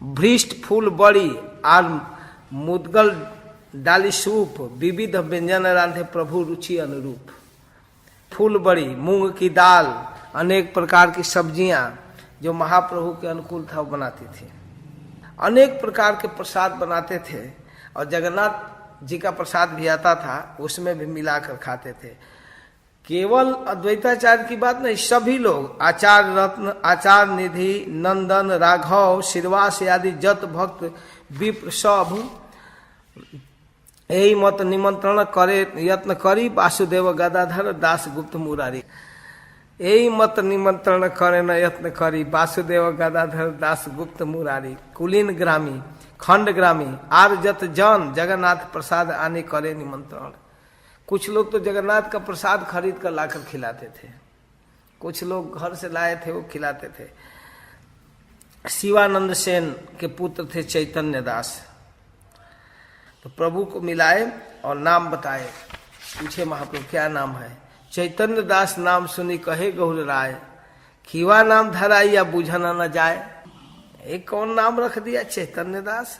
भ्रिष्ट फूल बड़ी और मुदगल डाली सूप, विविध व्यंजन रांधे प्रभु रुचि अनुरूप। फूल बड़ी, मूंग की दाल, अनेक प्रकार की सब्जियां जो महाप्रभु के अनुकूल था वो बनाती थी। अनेक प्रकार के प्रसाद बनाते थे, और जगन्नाथ जी का प्रसाद भी आता था, उसमें भी मिलाकर खाते थे। केवल अद्वैताचार्य की बात नहीं, सभी लोग, आचार्य रत्न, आचार्य निधि, नंदन, राघव, श्रीवास आदि जत भक्त विप्र सब यही मत निमंत्रण करे यत्न करी, वासुदेव गदाधर दास गुप्त मुरारी। यही मत निमंत्रण करे न यत्न करी, वासुदेव गदाधर दास गुप्त मुरारी। कुलीन ग्रामी, खंड ग्रामी, आर जत जन, जगन्नाथ प्रसाद आने करे निमंत्रण। कुछ लोग तो जगन्नाथ का प्रसाद खरीद कर लाकर खिलाते थे, कुछ लोग घर से लाए थे वो खिलाते थे। शिवानंद सेन के पुत्र थे चैतन्य दास, तो प्रभु को मिलाए और नाम बताए। पूछे महाप्रभु क्या नाम है? चैतन्य दास नाम सुनी कहे गौर राय, खीवा नाम धराई या बुझना न जाए। एक कौन नाम रख दिया चैतन्य दास?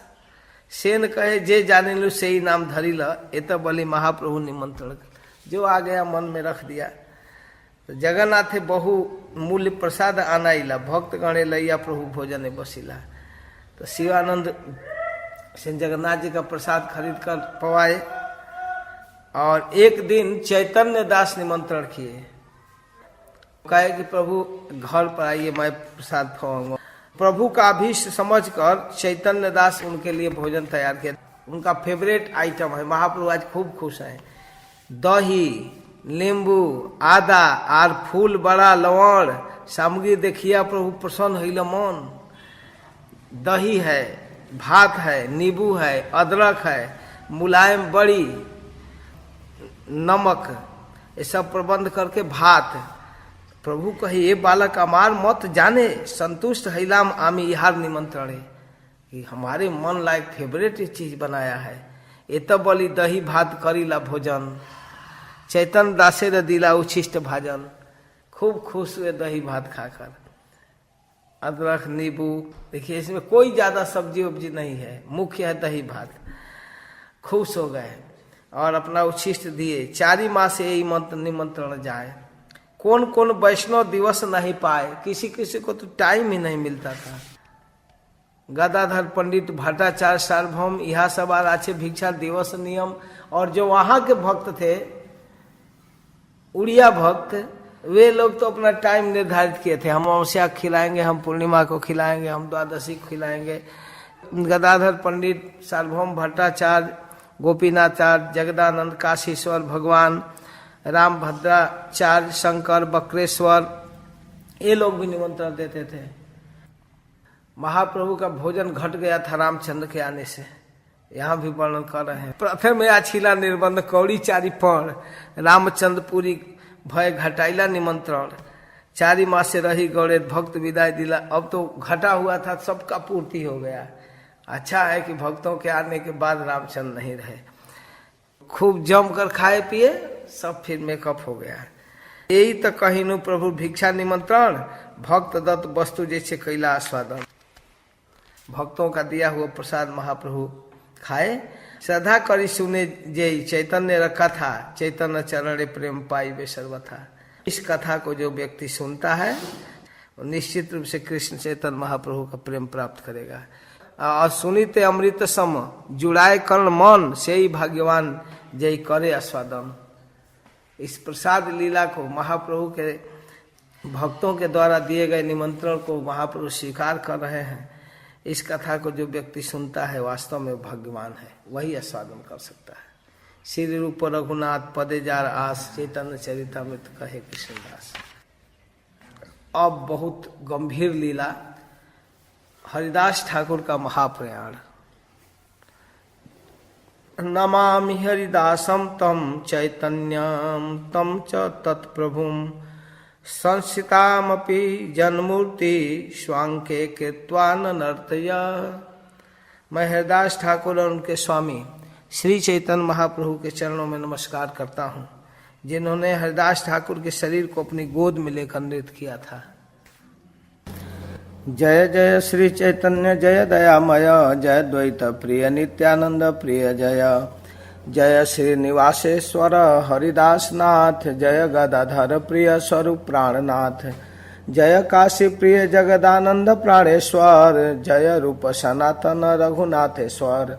सेन कहे जे जाने लो से ही नाम धरी ल, ये तो बोली महाप्रभु निमंत्रण जो आ गया मन में रख दिया। तो जगन्नाथ बहु मूल्य प्रसाद आनाइला, भक्त गणे लैया प्रभु भोजन बसिला। तो शिवानंद सेन जगन्नाथ जी का प्रसाद खरीद कर पवाए, और एक दिन चैतन्य दास निमंत्रण किए, कहे कि प्रभु घर पर आइए मैं प्रसाद खवाऊंगा। प्रभु का अभीष्ट समझकर चैतन्य दास उनके लिए भोजन तैयार किया। उनका फेवरेट आइटम है, महाप्रभु आज खूब खुश हैं। दही, नींबू, आदा आर फूल बड़ा लवण सामग्री देखिया प्रभु प्रसन्न होइल मन। दही है, भात है, नींबू है, अदरक है, मुलायम बड़ी, नमक, ये सब प्रबंध करके भात। प्रभु कहे ये बालक अमार मत जाने, संतुष्ट हैलाम आमी इहार निमंत्रण है। कि हमारे मन लायक फेवरेट चीज बनाया है। ये तो बोली दही भात करीला भोजन, चैतन्य दासे रे दिला उच्छिष्ट भाजन। खूब खुश हुए दही भात खाकर। अदरक, नींबू, देखिए इसमें कोई ज्यादा सब्जी उब्जी नहीं है, मुख्य है दही भात। खुश हो गए। और अपना उच्छिष्ट दिए। 4 मास से यही निमंत्रण जाए। कौन कौन वैष्णव दिवस नहीं पाए, किसी किसी को तो टाइम ही नहीं मिलता था। गदाधर पंडित, भट्टाचार्य, सार्वभौम, यह सब आचे भिक्षा दिवस नियम। और जो वहां के भक्त थे, उड़िया भक्त, वे लोग तो अपना टाइम निर्धारित किए थे। हम अमावस्या खिलाएंगे, हम पूर्णिमा को खिलाएंगे, हम द्वादशी को खिलाएंगे। गदाधर पंडित, सार्वभौम भट्टाचार्य, गोपीनाथाचार्य, जगदानंद, काशीश्वर भगवान, राम भद्राचार्य, शंकर, बकरेश्वर, ये लोग भी निमंत्रण देते थे। महाप्रभु का भोजन घट गया था रामचंद्र के आने से, यहाँ भी वर्णन कर रहे हैं। प्रथम आछिला निर्बंध कौड़ी चारी पण, रामचंद्रपुरी भय घटाइला निमंत्रण। 4 मास से रही गौड़े भक्त विदाई दिला। अब तो घटा हुआ था, सबका पूर्ति हो गया। अच्छा है कि भक्तों के आने के बाद रामचंद्र नहीं रहे। खूब जम कर खाए पिए, सब फिर मेकअप हो गया। यही तो कहिनु प्रभु भिक्षा निमंत्रण, भक्त दत्त वस्तु जैसे कैला आस्वादन। भक्तों का दिया हुआ प्रसाद महाप्रभु खाए। श्रद्धा करी सुने जय चैतन्य रखा था, चैतन्य चरण प्रेम पाई वे सर्वथा। इस कथा को जो व्यक्ति सुनता है वो निश्चित रूप से कृष्ण चैतन्य महाप्रभु का प्रेम प्राप्त करेगा। और सुनीते अमृत सम, जुड़ाए कर्ण मन, से ही भाग्यवान जय करे आस्वादन। इस प्रसाद लीला को, महाप्रभु के भक्तों के द्वारा दिए गए निमंत्रण को महाप्रभु स्वीकार कर रहे हैं। इस कथा को जो व्यक्ति सुनता है वास्तव में भाग्यवान है, वही आस्वादन कर सकता है। श्री रूप रघुनाथ पदे जार आस, चैतन्य चरितामृत कहे कृष्णदास। अब बहुत गंभीर लीला, हरिदास ठाकुर का महाप्रयाण। नमामि हरिदासम तम चैतन्यम तम च तत्प्रभुम, संस्थितामपि जन्मूर्ति स्वांके कृत्वा नर्तया। मैं हरिदास ठाकुर और उनके स्वामी श्री चैतन्य महाप्रभु के चरणों में नमस्कार करता हूँ, जिन्होंने हरिदास ठाकुर के शरीर को अपनी गोद में लेकर नृत्य किया था। जय जय श्री चैतन्य जय दयामय, जय द्वैत प्रिय नित्यानंद प्रिय जय। जय श्रीनिवासेश्वर हरिदास नाथ, जय गदाधर प्रिय स्वरूप प्राणनाथ। जय काशी प्रिय जगदानंद प्राणेश्वर, जय रूप सनातन रघुनाथेश्वर।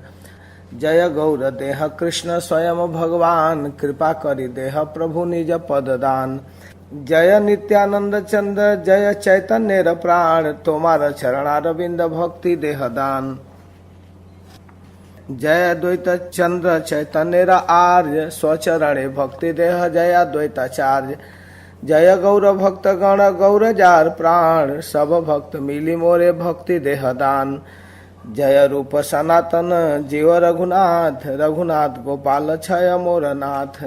जय गौर देह कृष्ण स्वयं भगवान, कृपा करि देह प्रभु निज पद दान। जय नित्यानंद चंद्र जय चैतन्य प्राण, तोमार चरणारविंद भक्ति देह दान। जय द्वैत चंद्र चैतन्य आर्य, स्वचरणे भक्ति देह जय द्वैताचार्य। जय गौर भक्त गण गौर जार प्राण, सब भक्त मिली मोरे भक्ति देह दान। जय रूप सनातन जीव रघुनाथ, रघुनाथ गोपाल छय मोर नाथ।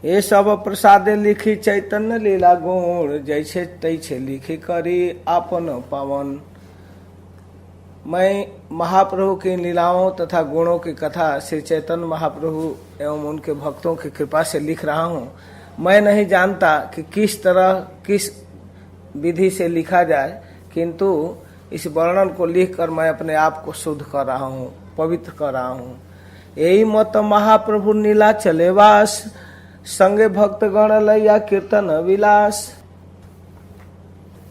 ये सब प्रसादे लिखी चैतन्य लीला गुण, जैसे तैसे लिखी करी आपन पावन। मैं महाप्रभु की लीलाओं तथा गुणों की कथा श्री चैतन्य महाप्रभु एवं उनके भक्तों की कृपा से लिख रहा हूँ। मैं नहीं जानता कि किस तरह किस विधि से लिखा जाए, किंतु इस वर्णन को लिखकर मैं अपने आप को शुद्ध कर रहा हूँ, पवित्र कर रहा हूँ। यही मत महाप्रभु नीला चले वास, संगे भक्त गण लैया कीर्तन विलास।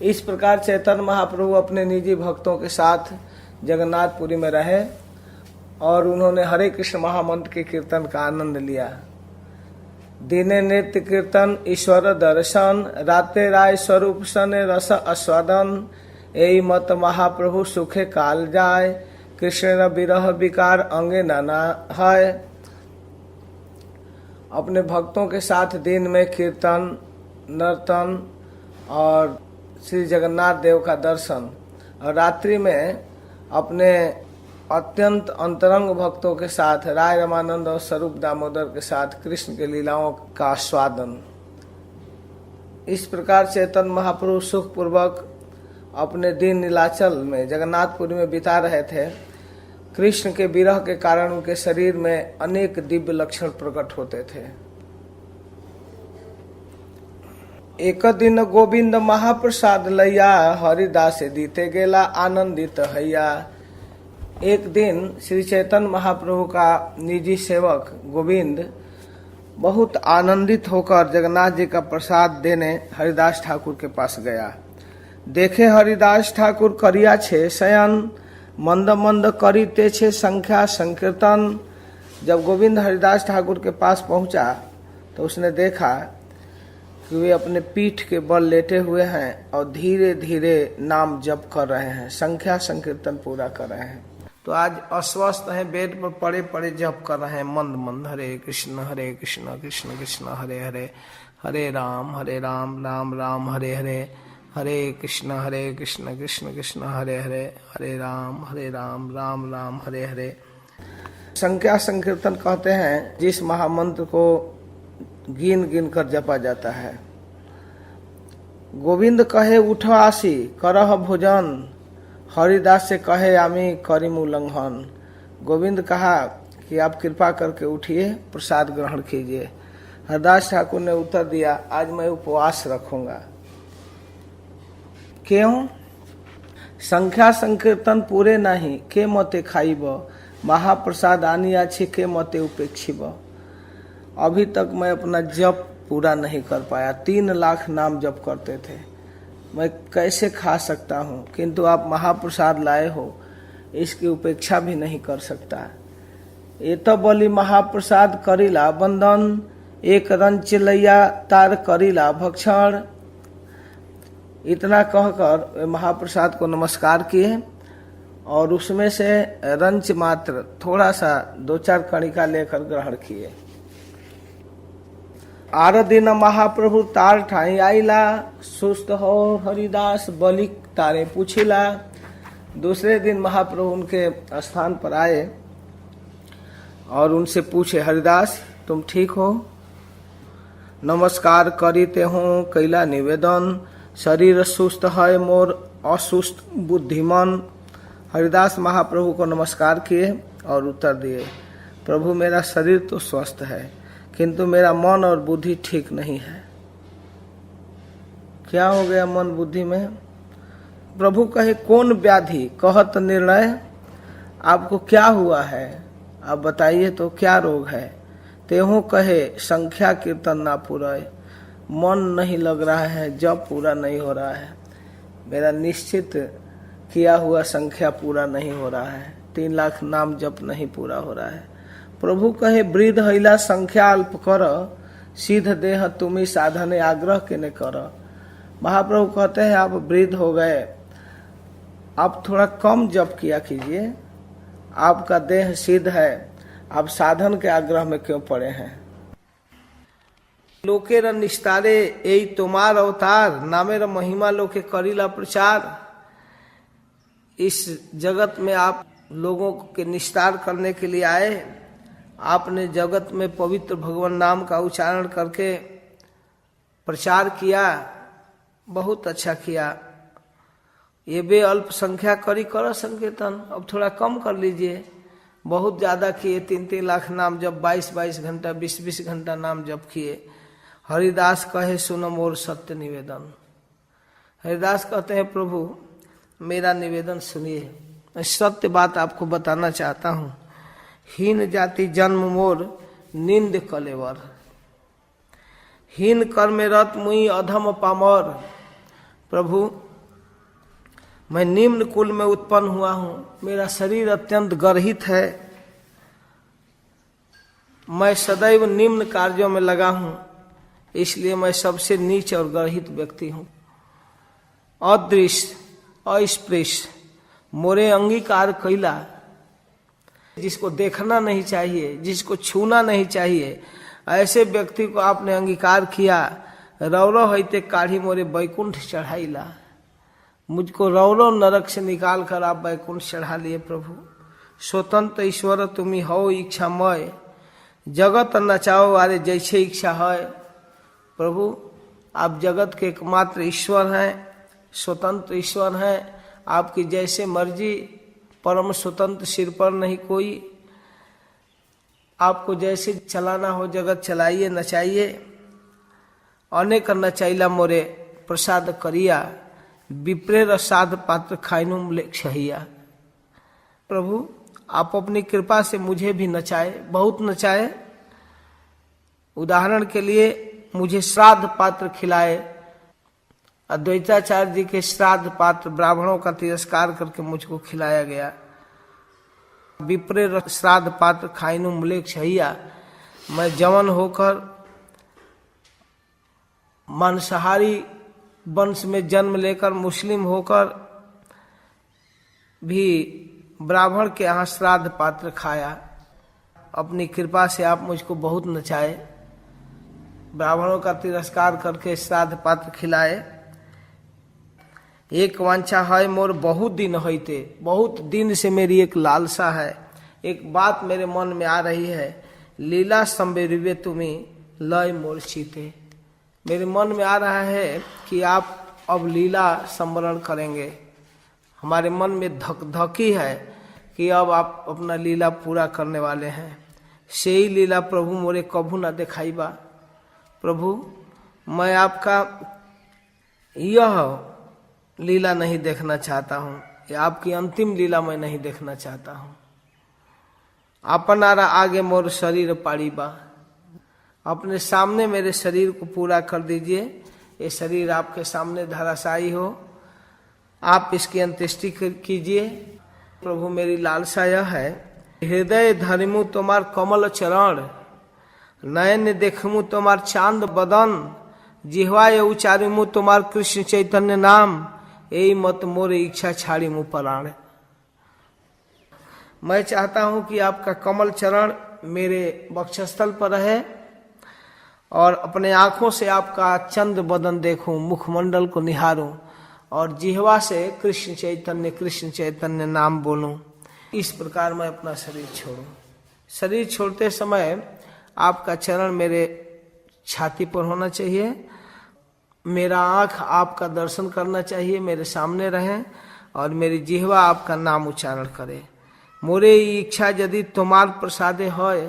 इस प्रकार चैतन्य महाप्रभु अपने निजी भक्तों के साथ जगन्नाथपुरी में रहे और उन्होंने हरे कृष्ण महामंत्र के कीर्तन का आनंद लिया। दिने नृत्य कीर्तन ईश्वर दर्शन, राते राय स्वरूप सने रस आस्वादन। यही मत महाप्रभु सुखे काल जाय, कृष्ण विरह विकार अंगे नाना है। अपने भक्तों के साथ दिन में कीर्तन, नर्तन और श्री जगन्नाथ देव का दर्शन, और रात्रि में अपने अत्यंत अंतरंग भक्तों के साथ राय रमानंद और स्वरूप दामोदर के साथ कृष्ण के लीलाओं का आस्वादन। इस प्रकार चैतन्य महाप्रभु सुख पूर्वक अपने दिन नीलाचल में जगन्नाथपुरी में बिता रहे थे। कृष्ण के विरह के कारण उनके शरीर में अनेक दिव्य लक्षण प्रकट होते थे। एक दिन गोविंद महाप्रसाद लैया, हरिदास दीते गेला आनंदित हैया। एक दिन श्री चैतन्य महाप्रभु का निजी सेवक गोविंद बहुत आनंदित होकर जगन्नाथ जी का प्रसाद देने हरिदास ठाकुर के पास गया। देखे हरिदास ठाकुर करिया छे शयन, मंद मंद करीते छे संख्या संकीर्तन। जब गोविंद हरिदास ठाकुर के पास पहुंचा तो उसने देखा कि वे अपने पीठ के बल लेटे हुए हैं और धीरे धीरे नाम जप कर रहे हैं, संख्या संकीर्तन पूरा कर रहे हैं। तो आज अस्वस्थ हैं, बेड पर पड़े पड़े जप कर रहे हैं मंद मंद, हरे कृष्ण कृष्ण कृष्ण हरे हरे, हरे राम राम राम हरे हरे, हरे कृष्ण कृष्ण कृष्ण हरे हरे, हरे राम राम राम हरे हरे। संख्या संकीर्तन कहते हैं जिस महामंत्र को गिन गिन कर जपा जाता है। गोविंद कहे उठ आसी करह भोजन, हरिदास से कहे आमी करीम उल्लंघन। गोविंद कहा कि आप कृपा करके उठिए, प्रसाद ग्रहण कीजिए। हरिदास ठाकुर ने उत्तर दिया, आज मैं उपवास रखूंगा। क्यों? संख्या संकीर्तन पूरे नहीं के मते खाइब, महाप्रसाद आनिया छे के मते उपेक्षिब। अभी तक मैं अपना जप पूरा नहीं कर पाया, 3 लाख नाम जप करते थे, मैं कैसे खा सकता हूँ? किंतु आप महाप्रसाद लाए हो, इसकी उपेक्षा भी नहीं कर सकता। ये तो बोली महाप्रसाद करीला बंधन, एक रन चिलैया तार करीला भक्षण। इतना कहकर महाप्रसाद को नमस्कार किए और उसमें से रंच मात्र थोड़ा सा 2-4 कणिका लेकर ग्रहण किए। आर दिन महाप्रभु तार ठाई आईला, सुस्त हो हरिदास बलिक तारे पूछिला। दूसरे दिन महाप्रभु उनके स्थान पर आए और उनसे पूछे, हरिदास तुम ठीक हो? नमस्कार करीते हो कैला निवेदन, शरीर सुस्त है मोर असुस्त बुद्धिमान। हरिदास महाप्रभु को नमस्कार किए और उत्तर दिए, प्रभु मेरा शरीर तो स्वस्थ है किंतु मेरा मन और बुद्धि ठीक नहीं है। क्या हो गया मन बुद्धि में? प्रभु कहे कौन व्याधि कहत निर्णय, आपको क्या हुआ है? आप बताइए तो क्या रोग है? तेहू कहे संख्या कीर्तन ना पूरा, मन नहीं लग रहा है, जब पूरा नहीं हो रहा है, मेरा निश्चित किया हुआ संख्या पूरा नहीं हो रहा है, 3 लाख नाम जप नहीं पूरा हो रहा है। प्रभु कहे वृद्ध हैला संख्या अल्प कर, सिद्ध देह तुम्ही साधने आग्रह के ने कर। महाप्रभु कहते हैं आप वृद्ध हो गए, आप थोड़ा कम जप किया कीजिए, आपका देह सिद्ध है, आप साधन के आग्रह में क्यों पड़े हैं? लोकेर निस्तारे यही तुम्हार अवतार, नामेर महिमा लोके करीला प्रचार। इस जगत में आप लोगों के निस्तार करने के लिए आए, आपने जगत में पवित्र भगवान नाम का उच्चारण करके प्रचार किया, बहुत अच्छा किया। ये बे अल्प संख्या करी करो संकीर्तन, अब थोड़ा कम कर लीजिए। बहुत ज्यादा किए, 3-3 लाख नाम जब 22-22 घंटा 20-20 घंटा नाम जप किए। हरिदास कहे सुनो मोर सत्य निवेदन। हरिदास कहते हैं प्रभु मेरा निवेदन सुनिए, मैं सत्य बात आपको बताना चाहता हूँ। हीन जाति जन्म मोर निंद कलेवर, हीन कर्म रत मुई अधम पामर। प्रभु मैं निम्न कुल में उत्पन्न हुआ हूँ, मेरा शरीर अत्यंत गर्हित है, मैं सदैव निम्न कार्यों में लगा हूँ, इसलिए मैं सबसे नीच और गर्हित व्यक्ति हूँ। अदृश्य अस्पृश्य मोरे अंगीकार कैला, जिसको देखना नहीं चाहिए, जिसको छूना नहीं चाहिए, ऐसे व्यक्ति को आपने अंगीकार किया। रौरव हैते काढ़ी मोरे बैकुंठ चढ़ाईला, मुझको रौरव नरक से निकाल कर आप बैकुंठ चढ़ा लिए। प्रभु स्वतंत्र ईश्वर तुम्ही हो इच्छामय, जगत नचाओ वारे जैसे इच्छा है। प्रभु आप जगत के एकमात्र ईश्वर हैं, स्वतंत्र ईश्वर हैं, आपकी जैसे मर्जी, परम स्वतंत्र, सिर पर नहीं कोई। आपको जैसे चलाना हो जगत चलाइए, नचाइए। अनेक नचाइला मोरे प्रसाद करिया, विप्रेर साध पात्र खाइनुम ले छहिया। प्रभु आप अपनी कृपा से मुझे भी नचाए, बहुत नचाए। उदाहरण के लिए मुझे श्राद्ध पात्र खिलाए। अद्वैताचार्य जी के श्राद्ध पात्र ब्राह्मणों का तिरस्कार करके मुझको खिलाया गया। विप्रेर श्राद्ध पात्र खाइनु मुलेक छहिया। मैं जवन होकर मांसाहारी वंश में जन्म लेकर मुस्लिम होकर भी ब्राह्मण के यहाँ श्राद्ध पात्र खाया। अपनी कृपा से आप मुझको बहुत नचाए, ब्राह्मणों का तिरस्कार करके श्राद्ध पात्र खिलाए। एक वांछा है मोर बहुत दिन होते, बहुत दिन से मेरी एक लालसा है, एक बात मेरे मन में आ रही है। लीला संबेरिवे तुम्हें लय मोर चीते। मेरे मन में आ रहा है कि आप अब लीला संवरण करेंगे। हमारे मन में धक धकी है कि अब आप अपना लीला पूरा करने वाले हैं। से ही लीला प्रभु मोरे कभू न दिखाई बा। प्रभु मैं आपका यह लीला नहीं देखना चाहता हूँ, या आपकी अंतिम लीला मैं नहीं देखना चाहता हूँ। अपनारा आगे मोर शरीर पाड़ी बा। अपने सामने मेरे शरीर को पूरा कर दीजिए। ये शरीर आपके सामने धराशायी हो, आप इसकी अंत्येष्टि कीजिए। प्रभु मेरी लालसा यह है, हृदय धरिमु तुम्हार कमल चरण, नयन देखमु तुम्हार चांद बदन, जिह्वाय उचारिमु तुम्हार कृष्ण चैतन्य नाम, यही मत मोरे इच्छा छाड़ी मु प्राण। मैं चाहता हूं कि आपका कमल चरण मेरे वक्षस्थल पर रहे और अपने आंखों से आपका चंद बदन देखूं, मुखमंडल को निहारूं और जिह्वा से कृष्ण चैतन्य नाम बोलूं। इस प्रकार मैं अपना शरीर छोड़ूं। शरीर छोड़ते समय आपका चरण मेरे छाती पर होना चाहिए, मेरा आंख आपका दर्शन करना चाहिए, मेरे सामने रहे और मेरी जिह्वा आपका नाम उच्चारण करे। मोरे इच्छा यदि तुम्हार प्रसादे होय,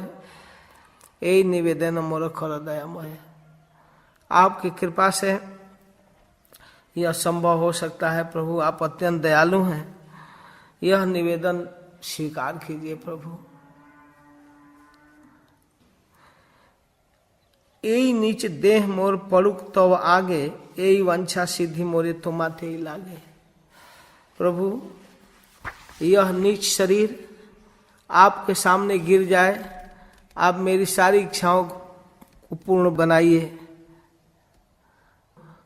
यही निवेदन मोर कर दयामय। आपकी कृपा से यह संभव हो सकता है प्रभु, आप अत्यंत दयालु हैं। यह निवेदन स्वीकार कीजिए प्रभु। यही नीच देह मोर पड़ुक तव आगे, यही वंछा सिद्धि मोरे तुम्हाते ही लागे। प्रभु यह नीच शरीर आपके सामने गिर जाए, आप मेरी सारी इच्छाओं को पूर्ण बनाइए।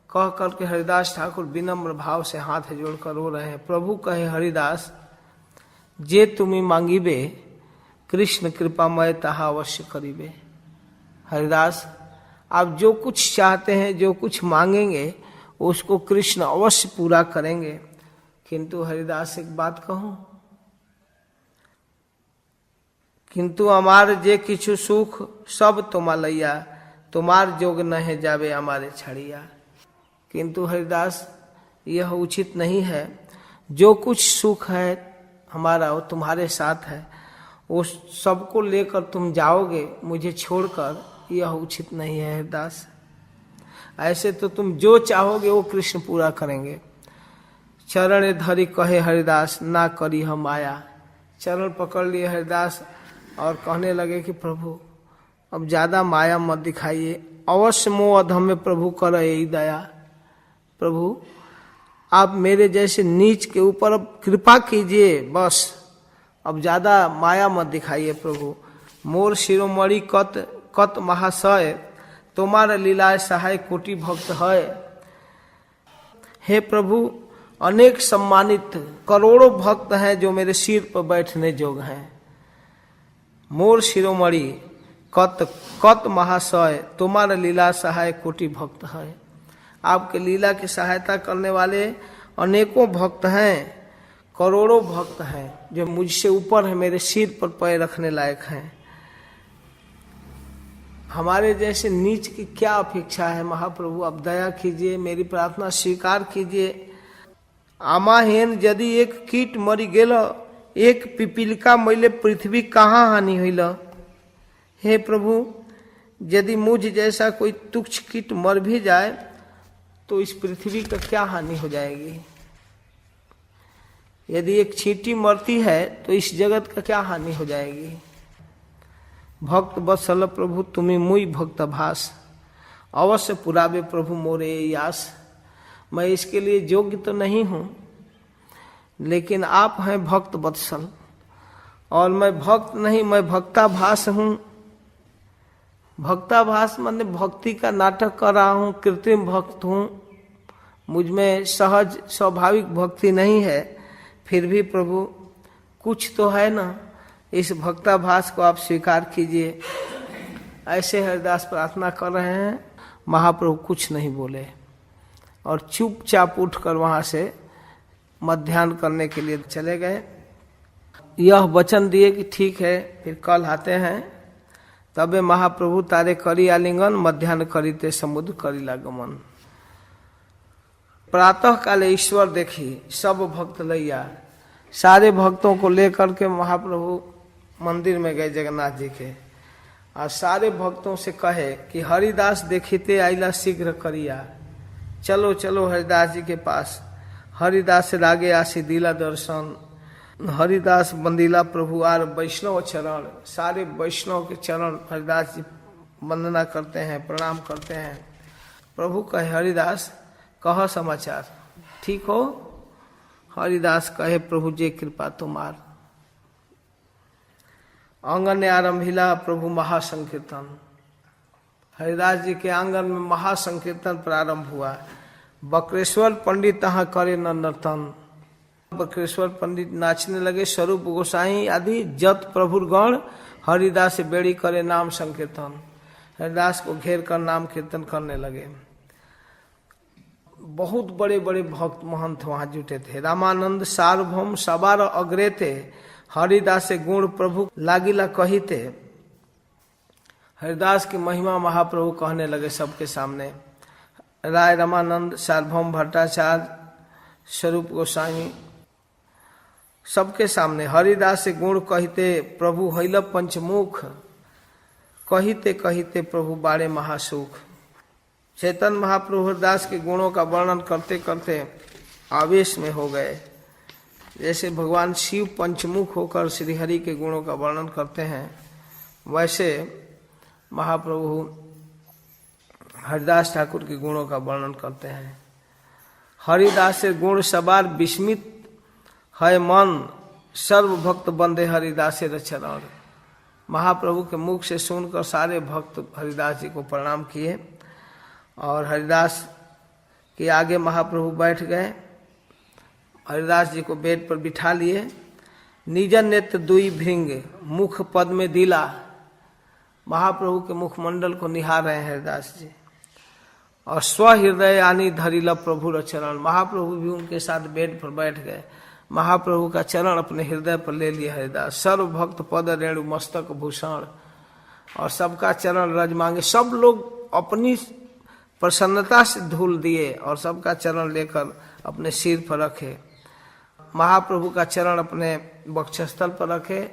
कह करके हरिदास ठाकुर विनम्र भाव से हाथ जोड़कर रो रहे हैं। प्रभु कहे हरिदास, जे तुम्हें मांगीबे कृष्ण कृपामय तहा अवश्य करीबे। हरिदास आप जो कुछ चाहते हैं, जो कुछ मांगेंगे उसको कृष्ण अवश्य पूरा करेंगे। किंतु हरिदास एक बात कहूं, किंतु हमार जे किछु सुख सब तुमा लैया, तुम्हार जोग नहीं जावे हमारे छड़िया। किंतु हरिदास यह उचित नहीं है। जो कुछ सुख है हमारा वो तुम्हारे साथ है, वो सबको लेकर तुम जाओगे मुझे छोड़कर, यह उचित नहीं है हरिदास। ऐसे तो तुम जो चाहोगे वो कृष्ण पूरा करेंगे। चरण धरी कहे हरिदास, ना करी हम आया। चरण पकड़ लिए हरिदास और कहने लगे कि प्रभु अब ज्यादा माया मत दिखाइए, अवश्य मोह अधम में प्रभु कर यही दया। प्रभु आप मेरे जैसे नीच के ऊपर अब कृपा कीजिए, बस अब ज्यादा माया मत दिखाइए प्रभु। मोर शिरोमणि कत महाशय, तुम्हारा लीलाए सहाय कोटि भक्त है। हे प्रभु अनेक सम्मानित करोड़ों भक्त हैं जो मेरे सिर पर बैठने जोग हैं। मोर शिरोमणि कत महाशय, तुम्हारा लीला सहाय कोटि भक्त है। आपके लीला की सहायता करने वाले अनेकों भक्त हैं, करोड़ों भक्त हैं जो मुझसे ऊपर है, मेरे सिर पर पैर रखने लायक हैं। हमारे जैसे नीच की क्या अपेक्षा है महाप्रभु, आप दया कीजिए, मेरी प्रार्थना स्वीकार कीजिए। आमाहेन यदि एक कीट मरी गेल, एक पिपीलिका मैले पृथ्वी कहाँ हानि हुई। हे प्रभु यदि मुझ जैसा कोई तुच्छ कीट मर भी जाए तो इस पृथ्वी का क्या हानि हो जाएगी। यदि एक चींटी मरती है तो इस जगत का क्या हानि हो जाएगी। भक्त वत्सल प्रभु तुम्हें मुई भक्त भास, अवश्य पुरावे प्रभु मोरे यास। मैं इसके लिए योग्य तो नहीं हूं, लेकिन आप हैं भक्त वत्सल और मैं भक्त नहीं, मैं भक्ताभास हूं। भक्ताभास माने भक्ति का नाटक कर रहा हूं, कृत्रिम भक्त हूं, मुझ में सहज स्वाभाविक भक्ति नहीं है। फिर भी प्रभु कुछ तो है ना, इस भक्ताभास को आप स्वीकार कीजिए। ऐसे हरिदास प्रार्थना कर रहे हैं। महाप्रभु कुछ नहीं बोले और चुपचाप उठकर वहां से मध्याह्न करने के लिए चले गए। यह वचन दिए कि ठीक है फिर कल आते हैं। तबे महाप्रभु तारे करी आलिंगन, मध्याह्न करीते समुद्र करीला गमन। प्रातः काले ईश्वर देखी सब भक्त लैया, सारे भक्तों को लेकर के महाप्रभु मंदिर में गए जगन्नाथ जी के, और सारे भक्तों से कहे कि हरिदास देखिते आइला शीघ्र करिया, चलो चलो हरिदास जी के पास। हरिदास से लागे आसी दिला दर्शन, हरिदास बंदीला प्रभु आर वैष्णव चरण। सारे वैष्णव के चरण हरिदास जी वंदना करते हैं, प्रणाम करते हैं। प्रभु कहे हरिदास कह समाचार, ठीक हो? हरिदास कहे प्रभु जे कृपा तुम्हार। आंगन ने आरंभिला प्रभु महासंकीर्तन। हरिदास जी के आंगन में महासंकीर्तन प्रारंभ हुआ। बक्रेश्वर पंडित तहाँ करे न नर्तन। बक्रेश्वर पंडित नाचने लगे। स्वरूप गोसाई आदि जत प्रभुगण हरिदास से बेड़ी करे नाम संकीर्तन। हरिदास को घेर कर नाम कीर्तन करने लगे। बहुत बड़े बड़े भक्त महंत वहां जुटे थे। रामानंद सार्वभौम सवार अग्रे थे। हरिदास से गुण प्रभु लागिला कहिते। हरिदास की महिमा महाप्रभु कहने लगे सबके सामने। राय रामानंद, सार्वभौम भट्टाचार्य, स्वरूप गोसाई सबके सामने हरिदास से गुण कहते प्रभु हैल पंचमुख। कहिते कहिते प्रभु बारे महासुख। चैतन्य महाप्रभु हरिदास के गुणों का वर्णन करते करते आवेश में हो गए। जैसे भगवान शिव पंचमुख होकर श्री हरि के गुणों का वर्णन करते हैं, वैसे महाप्रभु हरिदास ठाकुर के गुणों का वर्णन करते हैं। हरिदास से गुण सवार विस्मित है मन, सर्व भक्त बंदे हरिदास से चरण। महाप्रभु के मुख से सुनकर सारे भक्त हरिदास जी को प्रणाम किए और हरिदास के आगे महाप्रभु बैठ गए। हरिदास जी को बेड पर बिठा लिए। निज नेत्र दुई भृंग मुख पद में दिला। महाप्रभु के मुखमंडल को निहार रहे हैं हरिदास जी। और स्वहृदय आनी धरिला प्रभु चरण। महाप्रभु भी उनके साथ बेड पर बैठ गए। महाप्रभु का चरण अपने हृदय पर ले लिए हरिदास। सर्व भक्त पद रेणु मस्तक भूषण। और सबका चरण रज मांगे। सब लोग अपनी प्रसन्नता से धूल दिए और सबका चरण लेकर अपने सिर पर रखे। महाप्रभु का चरण अपने वक्षस्थल पर रखे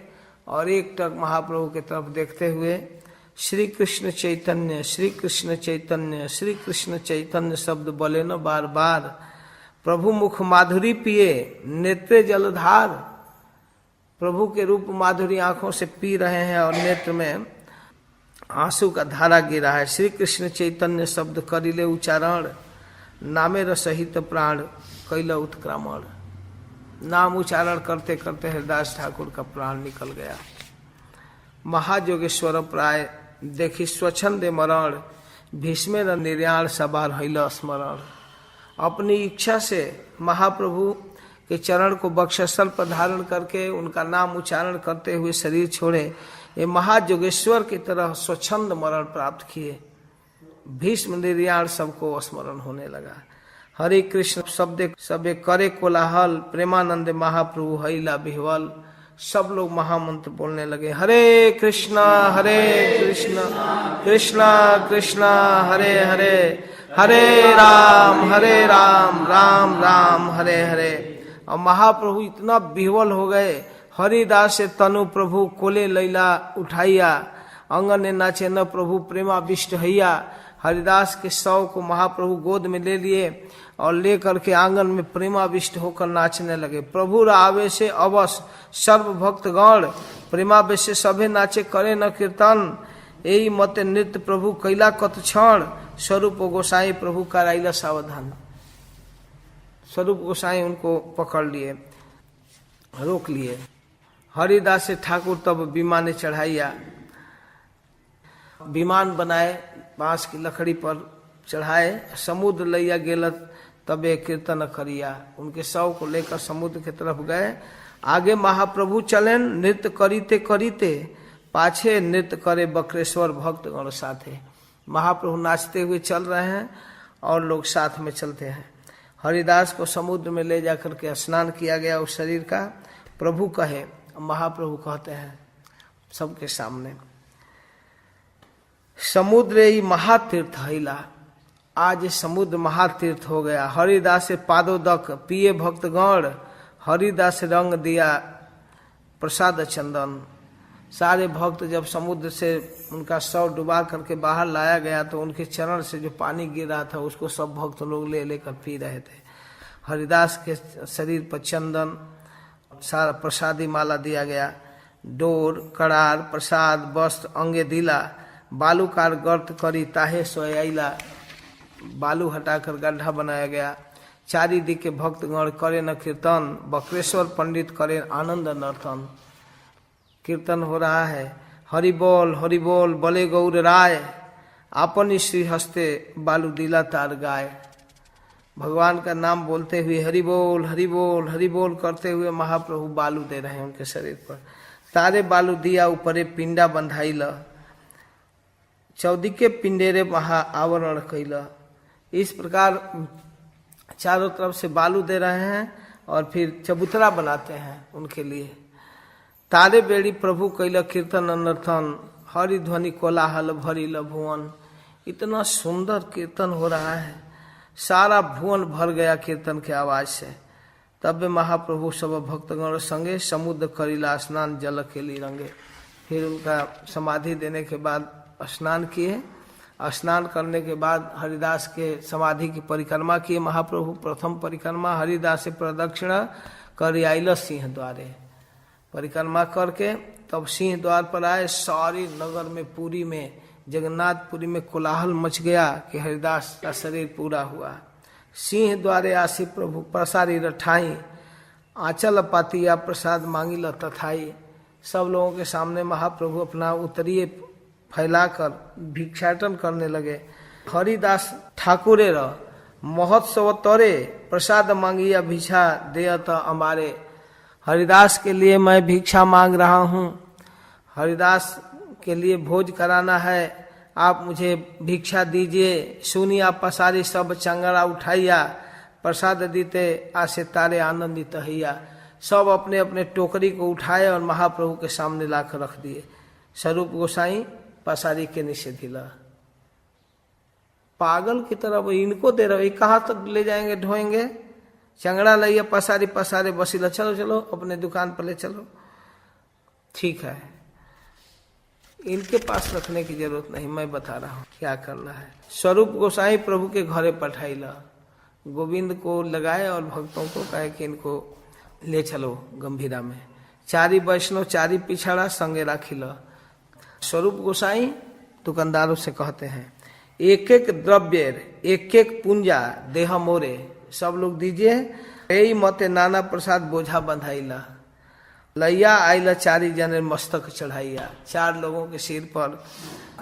और एक टक महाप्रभु की तरफ देखते हुए श्री कृष्ण चैतन्य, श्री कृष्ण चैतन्य, श्री कृष्ण चैतन्य शब्द बोले न बार बार। प्रभु मुख माधुरी पिए नेत्रे जलधार। प्रभु के रूप माधुरी आंखों से पी रहे हैं और नेत्र में आंसू का धारा गिरा है। श्री कृष्ण चैतन्य शब्द करिले उच्चारण, नामे रसहित प्राण कैला उत्क्रमण। नाम उच्चारण करते करते हरिदास ठाकुर का प्राण निकल गया। महाजोगेश्वर प्राय देखी स्वच्छंद मरण, भीष्मेर निर्याण सवार हैल स्मरण। अपनी इच्छा से महाप्रभु के चरण को वक्षस्थल पर धारण करके उनका नाम उच्चारण करते हुए शरीर छोड़े। ये महाजोगेश्वर की तरह स्वच्छंद मरण प्राप्त किए। भीष्म निर्याण सबको स्मरण होने लगा। हरे कृष्ण शब्द सबे करे कोलाहल, प्रेमानंद महाप्रभु हैला बिहवल। सब लोग महामंत्र बोलने लगे। हरे कृष्णा कृष्णा कृष्णा हरे हरे, हरे राम राम राम हरे हरे। और महाप्रभु इतना बिहवल हो गए। हरिदास से तनु प्रभु कोले लैला उठाइया, अंगन ने नाचे न प्रभु प्रेमा विष्ट हैया। हरिदास के शव को महाप्रभु गोद में ले लिए और लेकर के आंगन में प्रेमाविष्ट होकर नाचने लगे। प्रभु आवेश से अवश्य सर्व भक्तगण प्रेमावेश से सभे नाचे करे न कीर्तन, यही मत नृत्य प्रभु कैला कत क्षण, स्वरूप गोसाई प्रभु कराइला सावधान। स्वरूप गोसाई उनको पकड़ लिए, रोक लिए। हरिदास से ठाकुर तब विमाने चढ़ाइया, विमान बनाए, बांस की लकड़ी पर चढ़ाए, समुद्र लैया गेलत तबे कीर्तन करिया। उनके शव को लेकर समुद्र की तरफ गए। आगे महाप्रभु चलेन नृत्य करीते करीते, पाछे नृत्य करे बक्रेश्वर भक्तगण साथे। महाप्रभु नाचते हुए चल रहे हैं और लोग साथ में चलते हैं। हरिदास को समुद्र में ले जाकर के स्नान किया गया उस शरीर का। प्रभु कहे, महाप्रभु कहते हैं सबके सामने, समुद्र ही महातीर्थ हैला, आज समुद्र महातीर्थ हो गया। हरिदास से पादोदक पिए भक्तगण, हरिदास रंग दिया प्रसाद चंदन। सारे भक्त जब समुद्र से उनका शव डुबा करके बाहर लाया गया तो उनके चरण से जो पानी गिर रहा था उसको सब भक्त लोग ले लेकर पी रहे थे। हरिदास के शरीर पर चंदन सारा प्रसादी माला दिया गया। डोर कड़ार प्रसाद वस्त्र अंगे दिला, बालूकार गर्त करी ताहे सोयला, बालू हटाकर गड्ढा बनाया गया। चारि दिक के भक्तगण करे न कीर्तन, बक्रेश्वर पंडित करे आनंद नर्तन। कीर्तन हो रहा है, हरि बोल बले गौर राय, आपन श्री हस्ते बालू दिला तार गाय। भगवान का नाम बोलते हुए हरि बोल हरि बोल हरि बोल करते हुए महाप्रभु बालू दे रहे हैं उनके शरीर पर। तारे बालू दिया ऊपरे पिंडा बंधाइल, चौदिके पिंडेरे महा आवरण कैल। इस प्रकार चारों तरफ से बालू दे रहे हैं और फिर चबूतरा बनाते हैं उनके लिए। तारे बेड़ी प्रभु कैल कीर्तन अनर्थन, हरि ध्वनि कोलाहल भरिल भुवन। इतना सुंदर कीर्तन हो रहा है, सारा भुवन भर गया कीर्तन के आवाज से। तब महाप्रभु सब भक्तगण संगे समुद्र करिला स्नान जल के लिए रंगे। फिर उनका समाधि देने के बाद स्नान किए। स्नान करने के बाद हरिदास के समाधि की परिक्रमा किए महाप्रभु। प्रथम परिक्रमा हरिदास से प्रदक्षिणा कर आइल सिंह द्वारे। परिक्रमा करके तब सिंह द्वार पर आए। सारी नगर में, पुरी में, जगन्नाथपुरी में कोलाहल मच गया कि हरिदास का शरीर पूरा हुआ। सिंह द्वारे आसी प्रभु प्रसारी रठाई, आंचल पातिया प्रसाद मांगिल तथाई। सब लोगों के सामने महाप्रभु अपना उत्तरीय फैलाकर भिक्षाटन करने लगे। हरिदास ठाकुरे र महोत्सव तोरे, प्रसाद मांगिया भिक्षा देयत हमारे। हरिदास के लिए मैं भिक्षा मांग रहा हूँ, हरिदास के लिए भोज कराना है, आप मुझे भिक्षा दीजिए। सुनिया पसारी सब चंगड़ा उठाइया, प्रसाद दीते आसे तारे आनंदित हैया। सब अपने अपने टोकरी को उठाए और महाप्रभु के सामने लाकर रख दिए। स्वरूप गोसाई पसारी के नीचे दिला। पागल की तरह वो इनको दे रहे, कहाँ तक ले जाएंगे ढोएंगे। चंगड़ा लइया पसारी पसारे बसीला, चलो चलो अपने दुकान पर ले चलो। ठीक है, इनके पास रखने की जरूरत नहीं, मैं बता रहा हूँ क्या करना है। स्वरूप गोसाई प्रभु के घरे पठाइला, गोविंद को लगाए और भक्तों को कहे कि इनको ले चलो गंभीरा में। चारी वैष्णव चारी पिछड़ा संगे राखिला। स्वरूप गोसाई दुकानदारों से कहते हैं, एक एक द्रव्य एक एक पुंजा देह मोरे, सब लोग दीजिए। यही मते नाना प्रसाद बोझा बंधाइला, लैया आइला चारी जने मस्तक चढ़ाइया। चार लोगों के सिर पर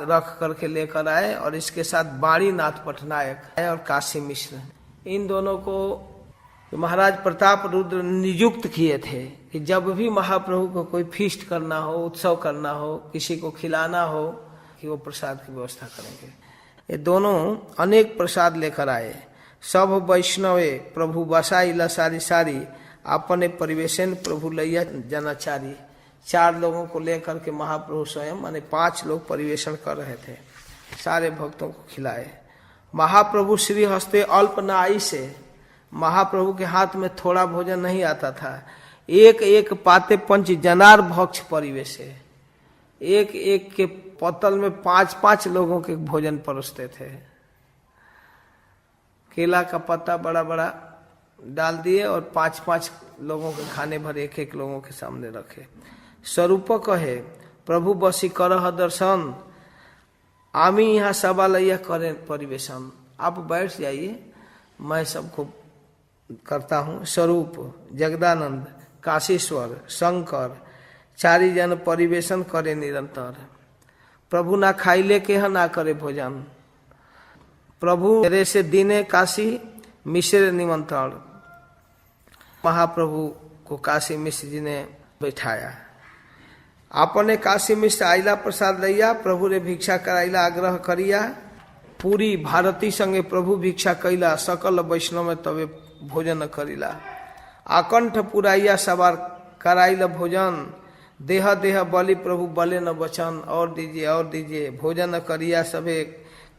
रख करके लेकर आए और इसके साथ बाड़ी नाथ पटनायक और काशी मिश्र, इन दोनों को महाराज प्रताप रुद्र नियुक्त किए थे कि जब भी महाप्रभु को कोई फीस्ट करना हो, उत्सव करना हो, किसी को खिलाना हो, कि वो प्रसाद की व्यवस्था करेंगे। ये दोनों अनेक प्रसाद लेकर आए। सब वैष्णवे प्रभु बसाइला सारी सारी, अपने परिवेशन प्रभु लैया जनाचारी। चार लोगों को लेकर के महाप्रभु स्वयं माने 5 लोग परिवेशन कर रहे थे, सारे भक्तों को खिलाए। महाप्रभु श्री हस्ते अल्प नाई से, महाप्रभु के हाथ में थोड़ा भोजन नहीं आता था। एक एक पाते पंच जनार भक्ष परिवेश है, एक एक के पतल में 5-5 लोगों के भोजन परोसते थे केला का पत्ता बड़ा बड़ा डाल दिए और 5-5 लोगों के खाने भर एक लोगों के सामने रखे। स्वरूप कहे प्रभु बसी करह दर्शन, आमी यहाँ सवालैया करें परिवेशन। आप बैठ जाइए, मैं सबको करता हूँ। स्वरूप, जगदानंद, काशीश्वर, शंकर चारि जन परिवेशन करे निरंतर। प्रभु ना खाइले के ना करे भोजन। प्रभु तेरे से दिने काशी मिश्र निमंत्रण। महाप्रभु को काशी मिश्र जी ने बैठाया। आपने काशी मिश्र आइला प्रसाद लैया, प्रभु रे भिक्षा कराइला आग्रह करिया। पूरी भारती संगे प्रभु भिक्षा कैला, सकल वैष्णव में तबे भोजन करिला। आकंठ पुराइया सवार कराइल भोजन, देह देह बलि प्रभु बले न बचन। और दीजिए भोजन करिया सभे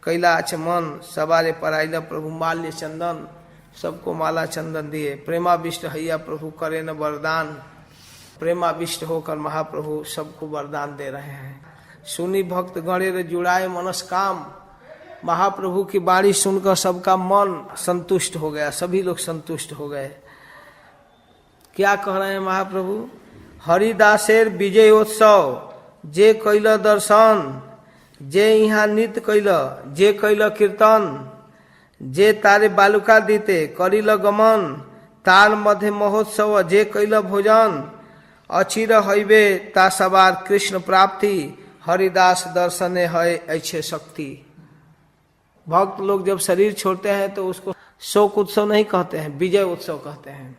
कैला आचमन। सवारे पराइल प्रभु माल्य चंदन, सबको माला चंदन दिए। प्रेमाविष्ट हैया प्रभु करे न वरदान। प्रेमाविष्ट होकर महाप्रभु सबको वरदान दे रहे हैं। सुनी भक्त गणेर जुड़ाए मनस काम। महाप्रभु की बाणी सुनकर सबका मन संतुष्ट हो गया, सभी लोग संतुष्ट हो गए। क्या कह रहे हैं महाप्रभु? हरिदासेर विजयोत्सव जे कैल दर्शन, जे यहाँ नित्य कैल, जे कैल कीर्तन, जे तारे बालुका दीते करिल गमन, तार मध्य महोत्सव जे कैल भोजन, अचिर हईबे ता सवार कृष्ण प्राप्ति, हरिदास दर्शने है ऐसे शक्ति। भक्त लोग जब शरीर छोड़ते हैं तो उसको शोक उत्सव नहीं कहते हैं, विजय उत्सव कहते हैं,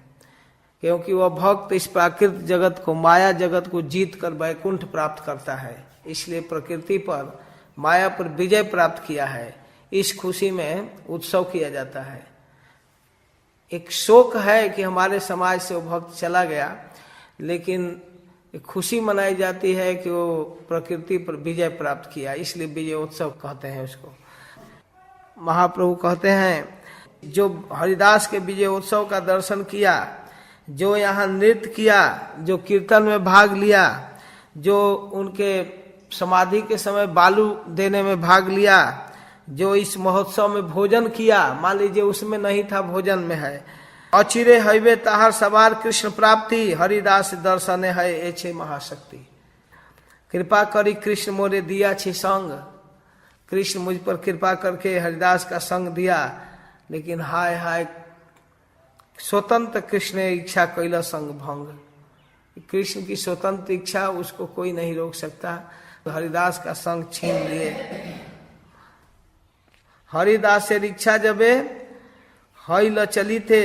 क्योंकि वह भक्त इस प्राकृत जगत को, माया जगत को जीत कर वैकुंठ प्राप्त करता है। इसलिए प्रकृति पर, माया पर विजय प्राप्त किया है। इस खुशी में उत्सव किया जाता है। एक शोक है कि हमारे समाज से वो भक्त चला गया, लेकिन खुशी मनाई जाती है कि वो प्रकृति पर विजय प्राप्त किया, इसलिए विजय उत्सव कहते हैं उसको। महाप्रभु कहते हैं जो हरिदास के विजय उत्सव का दर्शन किया, जो यहाँ नृत्य किया, जो कीर्तन में भाग लिया, जो उनके समाधि के समय बालू देने में भाग लिया, जो इस महोत्सव में भोजन किया, मान लीजिए उसमें नहीं था, भोजन में है। अचिरे हईबे ताहार सवार कृष्ण प्राप्ति, हरिदास दर्शन है ऐसे महाशक्ति। कृपा करी कृष्ण मोरे दिया छी संग। कृष्ण मुझ पर कृपा करके हरिदास का संग दिया, लेकिन हाय हाय स्वतंत्र कृष्ण ने इच्छा कैला संग भंग। कृष्ण की स्वतंत्र इच्छा उसको कोई नहीं रोक सकता, तो हरिदास का संग छीन लिए। हरिदास से इच्छा जबे हई ल चली थे,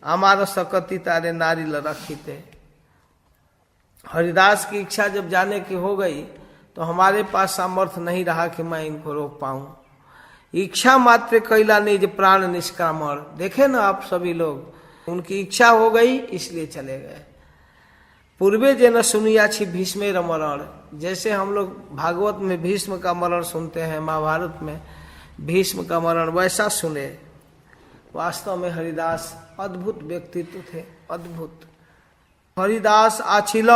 हमारा सकती तारे नारी ल रखी थे। हरिदास की इच्छा जब जाने की हो गई तो हमारे पास सामर्थ्य नहीं रहा कि मैं इनको रोक पाऊं। इच्छा मात्र कैला निज प्राण निष्कामण। देखे ना आप सभी लोग, उनकी इच्छा हो गई इसलिए चले गए। पूर्वे जे न सुनिया छी भीष्मेर मरण। जैसे हम लोग भागवत में भीष्म का मरण सुनते हैं, महाभारत में भीष्म का मरण वैसा सुने। वास्तव में हरिदास अद्भुत व्यक्तित्व थे, अद्भुत। हरिदास आछिल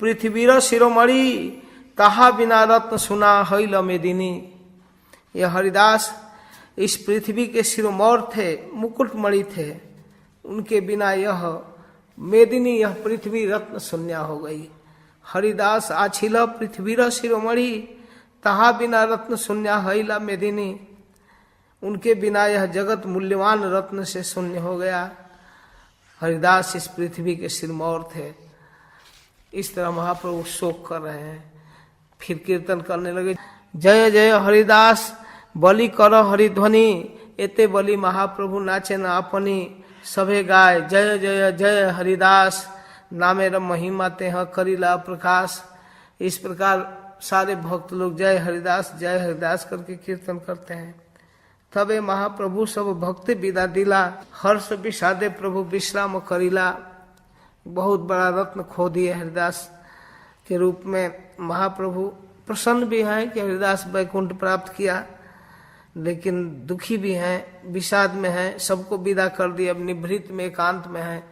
पृथ्वीर शिरोमणि, कहा बिना रत्न सुना हईल मेदिनी। यह हरिदास इस पृथ्वी के शिरोमौर थे, मुकुटमणि थे। उनके बिना यह मेदिनी, यह पृथ्वी रत्न शून्य हो गई। हरिदास आछिल पृथ्वीर शिरोमणि, तहा बिना रत्न शून्य हईला मेदिनी। उनके बिना यह जगत मूल्यवान रत्न से शून्य हो गया। हरिदास इस पृथ्वी के सिरमौर थे। इस तरह महाप्रभु शोक कर रहे हैं। फिर कीर्तन करने लगे, जय जय हरिदास बलि कर हरिध्वनि, एते बलि महाप्रभु नाचे न अपनी, सभे गाय जय जय जय हरिदास, नामेर महिमा तेह करिला प्रकाश। इस प्रकार सारे भक्त लोग जय हरिदास करके कीर्तन करते हैं। तबे महाप्रभु सब भक्ति विदा दिला, हर्ष विषादे प्रभु विश्राम करिला। बहुत बड़ा रत्न खो दिए हरिदास के रूप में। महाप्रभु प्रसन्न भी हैं कि हरिदास वैकुंठ प्राप्त किया, लेकिन दुखी भी हैं, विषाद में हैं। सबको विदा कर दिए, अब निभृत में एकांत में हैं,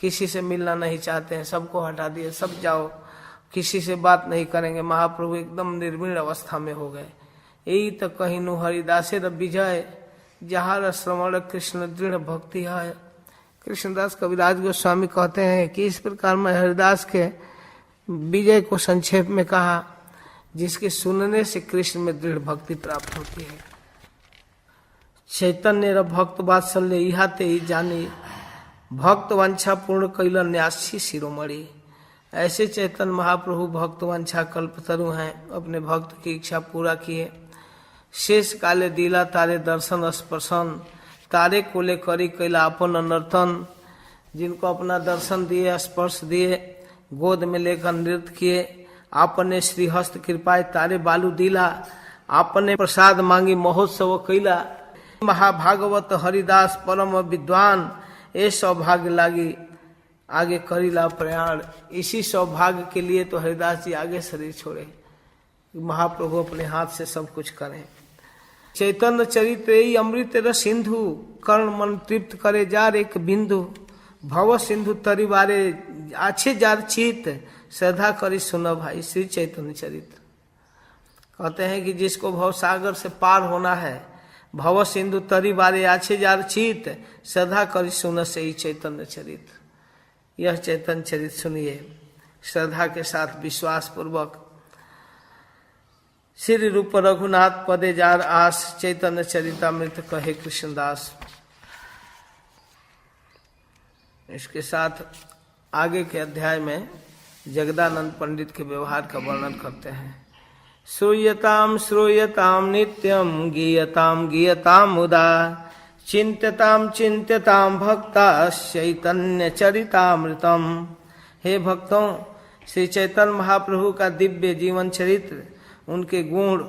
किसी से मिलना नहीं चाहते हैं, सबको हटा दिए, सब जाओ, किसी से बात नहीं करेंगे। महाप्रभु एकदम निर्विण अवस्था में हो गए। यही तो कहिनु हरिदासे विजय, जहाँ श्रवण कृष्ण दृढ़ भक्ति है। कृष्णदास कविराज गोस्वामी कहते हैं कि इस प्रकार मैं हरिदास के विजय को संक्षेप में कहा, जिसके सुनने से कृष्ण में दृढ़ भक्ति प्राप्त होती है। चैतन्य भक्त वात्सल्य इहाते ही जानी, भक्त वांछा पूर्ण कैल न्यासी शिरोमणि। ऐसे चैतन्य महाप्रभु भक्त वांछा कल्पतरु हैं, अपने भक्त की इच्छा पूरा किए। शेष काले दिला तारे दर्शन स्पर्शन, तारे कोले करी कैला अपन अनर्थन। जिनको अपना दर्शन दिए, स्पर्श दिए, गोद में लेकर नृत्य किए, आपने श्रीहस्त कृपाए तारे बालू दिला, आपने प्रसाद मांगी महोत्सव कैला। महाभागवत हरिदास परम विद्वान, ये सौभाग्य लागी आगे करीला प्रयाण। इसी सौभाग्य के लिए तो हरिदास जी आगे शरीर छोड़े, महाप्रभु अपने हाथ से सब कुछ करें। चैतन्य चरित्र ही अमृत रस सिंधु, कर्ण मन तृप्त करे जार एक बिंदु। भव सिंधु तरिवारे आछे जार चित, श्रद्धा करी सुनो भाई। श्री चैतन्य चरित्र कहते हैं कि जिसको भव सागर से पार होना है, भव सिंधु तरिवारे आछे जार चित, श्रद्धा करी सुनो से ही चैतन्य चरित्र। यह चैतन्य चरित्र सुनिए श्रद्धा के साथ, विश्वास पूर्वक। श्री रूप रघुनाथ पदे जार आस, चैतन्य चरितामृत कहे कृष्णदास। इसके साथ आगे के अध्याय में जगदानंद पंडित के व्यवहार का वर्णन करते हैं। श्रूयताम श्रूयताम नित्यम, गीयताम गीयताम मुदा, चिंत्यताम चिंत्यताम भक्ता, चैतन्य चरितामृतम। हे भक्तों, श्री चैतन्य महाप्रभु का दिव्य जीवन चरित्र, उनके गुण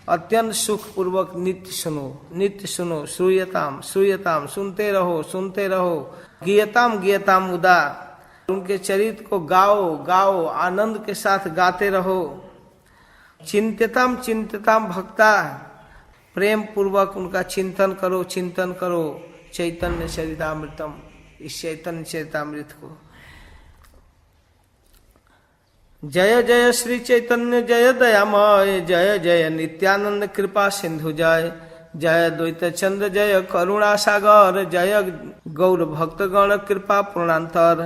अत्यंत सुख पूर्वक नित्य सुनो, नित्य सुनो। श्रूयताम श्रूयताम, सुनते रहो सुनते रहो। गीयताम गीयताम मुदा, उनके चरित्र को गाओ गाओ, आनंद के साथ गाते रहो। चिंत्यताम चिंत्यताम भक्ता, प्रेम पूर्वक उनका चिंतन करो चिंतन करो। चैतन्य चरितामृतम, इस चैतन्य चरितामृत को। जय जय श्री चैतन्य जय दयामय, जय जय नित्यानंद कृपा सिंधु जय। जय द्वैत चंद्र जय करुणा सागर, जय गौर भक्तगण कृपा पूर्णांतर।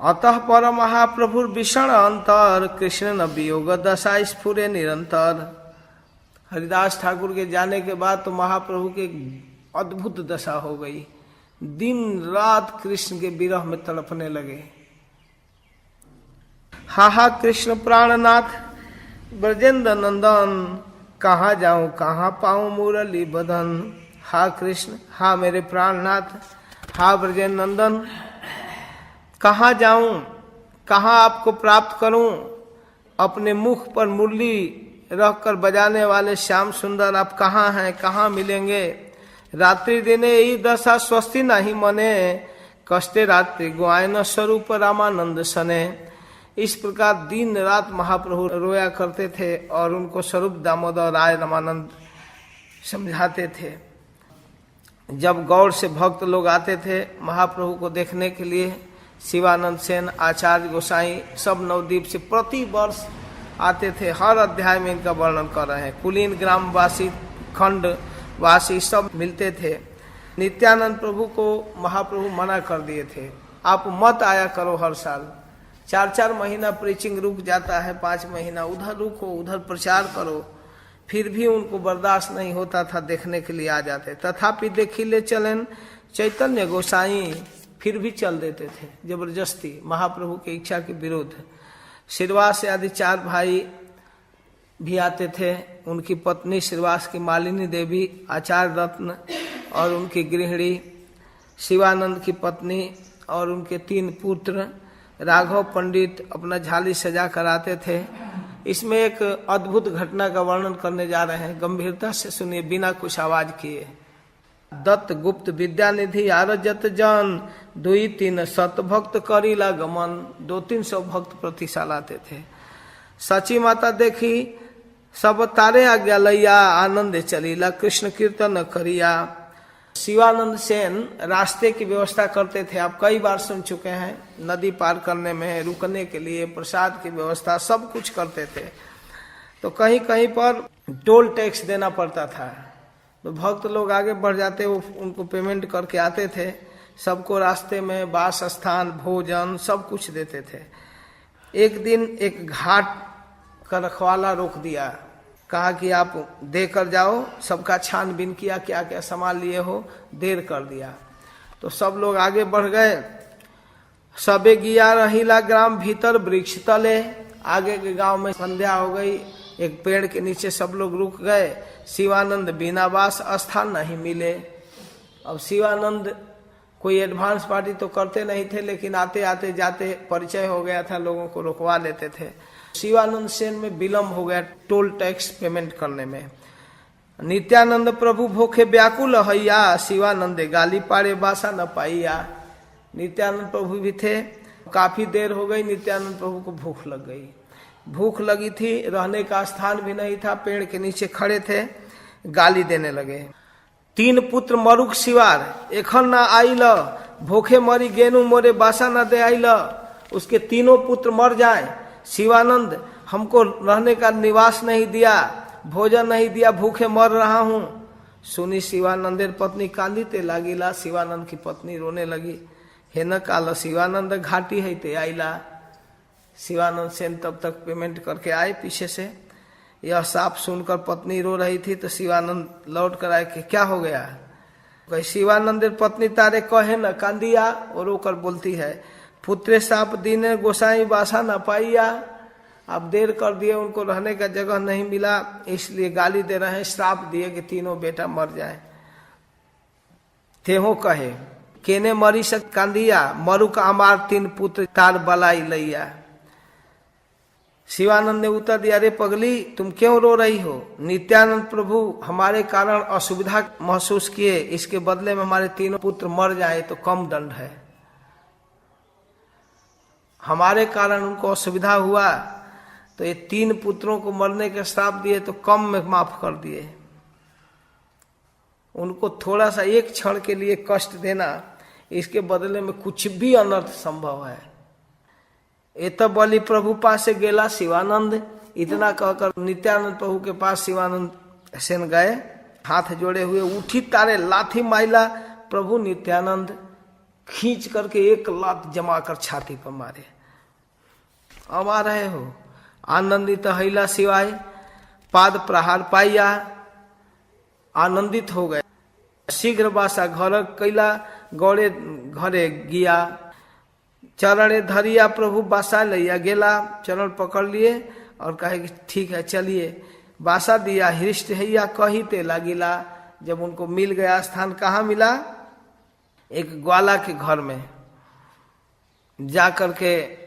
अतः पर महाप्रभुर भीषण अंतर, कृष्ण न वियोग दशा स्फुरे निरंतर। हरिदास ठाकुर के जाने के बाद तो महाप्रभु की अद्भुत दशा हो गई। दिन रात कृष्ण के विरह में तड़पने लगे। हा हा कृष्ण प्राणनाथ ब्रजेंद्र नंदन, कहाँ जाऊं कहाँ पाऊं मुरली बदन। हा कृष्ण, हा मेरे प्राणनाथ, हा ब्रजेंद्र नंदन, कहाँ जाऊं कहाँ आपको प्राप्त करूं। अपने मुख पर मुरली रखकर बजाने वाले श्याम सुंदर आप कहाँ हैं, कहाँ मिलेंगे। रात्रि दिने यही दशा स्वस्ति नहीं मने, कष्टे रात्रि गुआयन स्वरूप रामानंद सने। इस प्रकार दिन रात महाप्रभु रोया करते थे और उनको स्वरूप दामोदर राय रामानंद समझाते थे। जब गौड़ से भक्त लोग आते थे महाप्रभु को देखने के लिए, शिवानंद सेन, आचार्य गोसाई सब नवद्वीप से प्रति वर्ष आते थे। हर अध्याय में इनका वर्णन कर रहे हैं। कुलीन ग्रामवासी, खंड वासी सब मिलते थे। नित्यानंद प्रभु को महाप्रभु मना कर दिए थे, आप मत आया करो हर साल। 4-4 महीना प्रीचिंग रुक जाता है, 5 महीना उधर रुको, उधर प्रचार करो। फिर भी उनको बर्दाश्त नहीं होता था, देखने के लिए आ जाते। तथापि देखिले चलन चैतन्य गोसाई, फिर भी चल देते थे जबरदस्ती, महाप्रभु की इच्छा के विरुद्ध। श्रीवास आदि 4 भाई भी आते थे। उनकी पत्नी श्रीवास की मालिनी देवी, आचार्य रत्न और उनकी गृहिणी शिवानंद की पत्नी और उनके 3 पुत्र राघव पंडित अपना झाली सजा कर आते थे। इसमें एक अद्भुत घटना का वर्णन करने जा रहे हैं, गंभीरता से सुनिए बिना कुछ आवाज किए। दत्त गुप्त विद्यानिधि आरजत जन, 2-3 शत भक्त करीला गमन। 200-300 भक्त प्रति साल आते थे। सची माता देखी सब तारे आज्ञा लैया, आनंद चलीला कृष्ण कीर्तन करिया। शिवानंद सेन रास्ते की व्यवस्था करते थे, आप कई बार सुन चुके हैं। नदी पार करने में रुकने के लिए प्रसाद की व्यवस्था सब कुछ करते थे। तो कहीं कहीं पर टोल टैक्स देना पड़ता था, तो भक्त लोग आगे बढ़ जाते, वो उनको पेमेंट करके आते थे। सबको रास्ते में वास स्थान, भोजन सब कुछ देते थे। एक दिन एक घाट का रखवाला रोक दिया, कहा कि आप देकर जाओ। सबका छानबीन किया, क्या क्या सामान लिए हो, देर कर दिया। तो सब लोग आगे बढ़ गए। सबे गिया रहिला ग्राम भीतर वृक्ष तले। आगे के गांव में संध्या हो गई, एक पेड़ के नीचे सब लोग रुक गए। शिवानंद बिना वास स्थान नहीं मिले। अब शिवानंद कोई एडवांस पार्टी तो करते नहीं थे, लेकिन आते आते जाते परिचय हो गया था, लोगों को रुकवा लेते थे। शिवानंद सेन में विलम्ब हो गया टोल टैक्स पेमेंट करने में। नित्यानंद प्रभु भूखे व्याकुल हैया, शिवानंद गाली पारे बासा न पाइया। नित्यानंद प्रभु भी थे। काफी देर हो गई, नित्यानंद प्रभु को भूख लग गई। भूख लगी थी, रहने का स्थान भी नहीं था, पेड़ के नीचे खड़े थे, गाली देने लगे। 3 पुत्र मरुक शिवार एखन न आइल, भूखे मरी गेनु मोरे बासा न दे आइल। उसके 3 पुत्र मर जाए, शिवानंद हमको रहने का निवास नहीं दिया, भोजन नहीं दिया, भूखे मर रहा हूं। सुनी शिवानंदेर पत्नी कांदिते लागिला। शिवानंद की पत्नी रोने लगी। हे न काल शिवानंद घाटी है ते आइला। शिवानंद सेन तब तक पेमेंट करके आए पीछे से। यह साफ सुनकर पत्नी रो रही थी, तो शिवानंद लौट कर आए कि क्या हो गया। कहीं शिवानंदेर पत्नी तारे कहे न कांदिया, और रोकर बोलती है, पुत्रे साप दीने गोसाई बासा न पाइया। अब देर कर दिए, उनको रहने का जगह नहीं मिला, इसलिए गाली दे रहे हैं, श्राप दिए कि 3 बेटा मर जाए। तेहो कहे केने मरी सक कांदिया, मरु का अमार 3 पुत्र तार बलाई लैया। शिवानंद ने उत्तर दिया, अरे पगली तुम क्यों रो रही हो। नित्यानंद प्रभु हमारे कारण असुविधा महसूस किए, इसके बदले में हमारे 3 पुत्र मर जाए तो कम दंड है। हमारे कारण उनको असुविधा हुआ तो ये 3 पुत्रों को मरने के श्राप दिए तो कम में माफ कर दिए। उनको थोड़ा सा एक क्षण के लिए कष्ट देना, इसके बदले में कुछ भी अनर्थ संभव है। ये तो बलि प्रभु पास से गेला शिवानंद। इतना कहकर नित्यानंद प्रभु के पास शिवानंद सेन गए, हाथ जोड़े हुए। उठी तारे लाठी माइला, प्रभु नित्यानंद खींच करके एक लात जमा कर छाती पर मारे। अब आ रहे हो। आनंदित हैला शिवाय पाद प्रहार पाइया, आनंदित हो गए। शीघ्र बासा घर कैला, गौड़े घरे गिया। चरण धरिया प्रभु बासा लिया गेला। चरण पकड़ लिए और कहे कि ठीक है चलिए। बासा दिया हृष्ट हैया कहीते लागिला। जब उनको मिल गया स्थान, कहाँ मिला, एक ग्वाला के घर में जा करके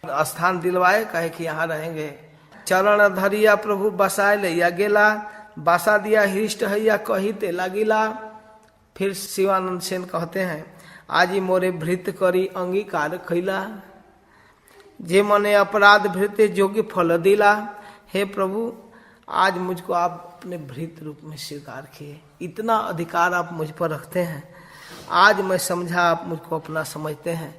स्थान दिलवाए, कहे कि यहाँ रहेंगे। चरण धरिया प्रभु बसाए लिया गेला। बासा दिया हृष्ट हैया कहीते लागिला। फिर शिवानंद सेन कहते हैं, आजी मोरे भृत करी अंगीकार खैला, जे मने अपराध भृते जोग्य फल दिला। हे प्रभु, आज मुझको आप अपने भृत रूप में स्वीकार किए। इतना अधिकार आप मुझ पर रखते हैं। आज मैं समझा आप मुझको अपना समझते हैं।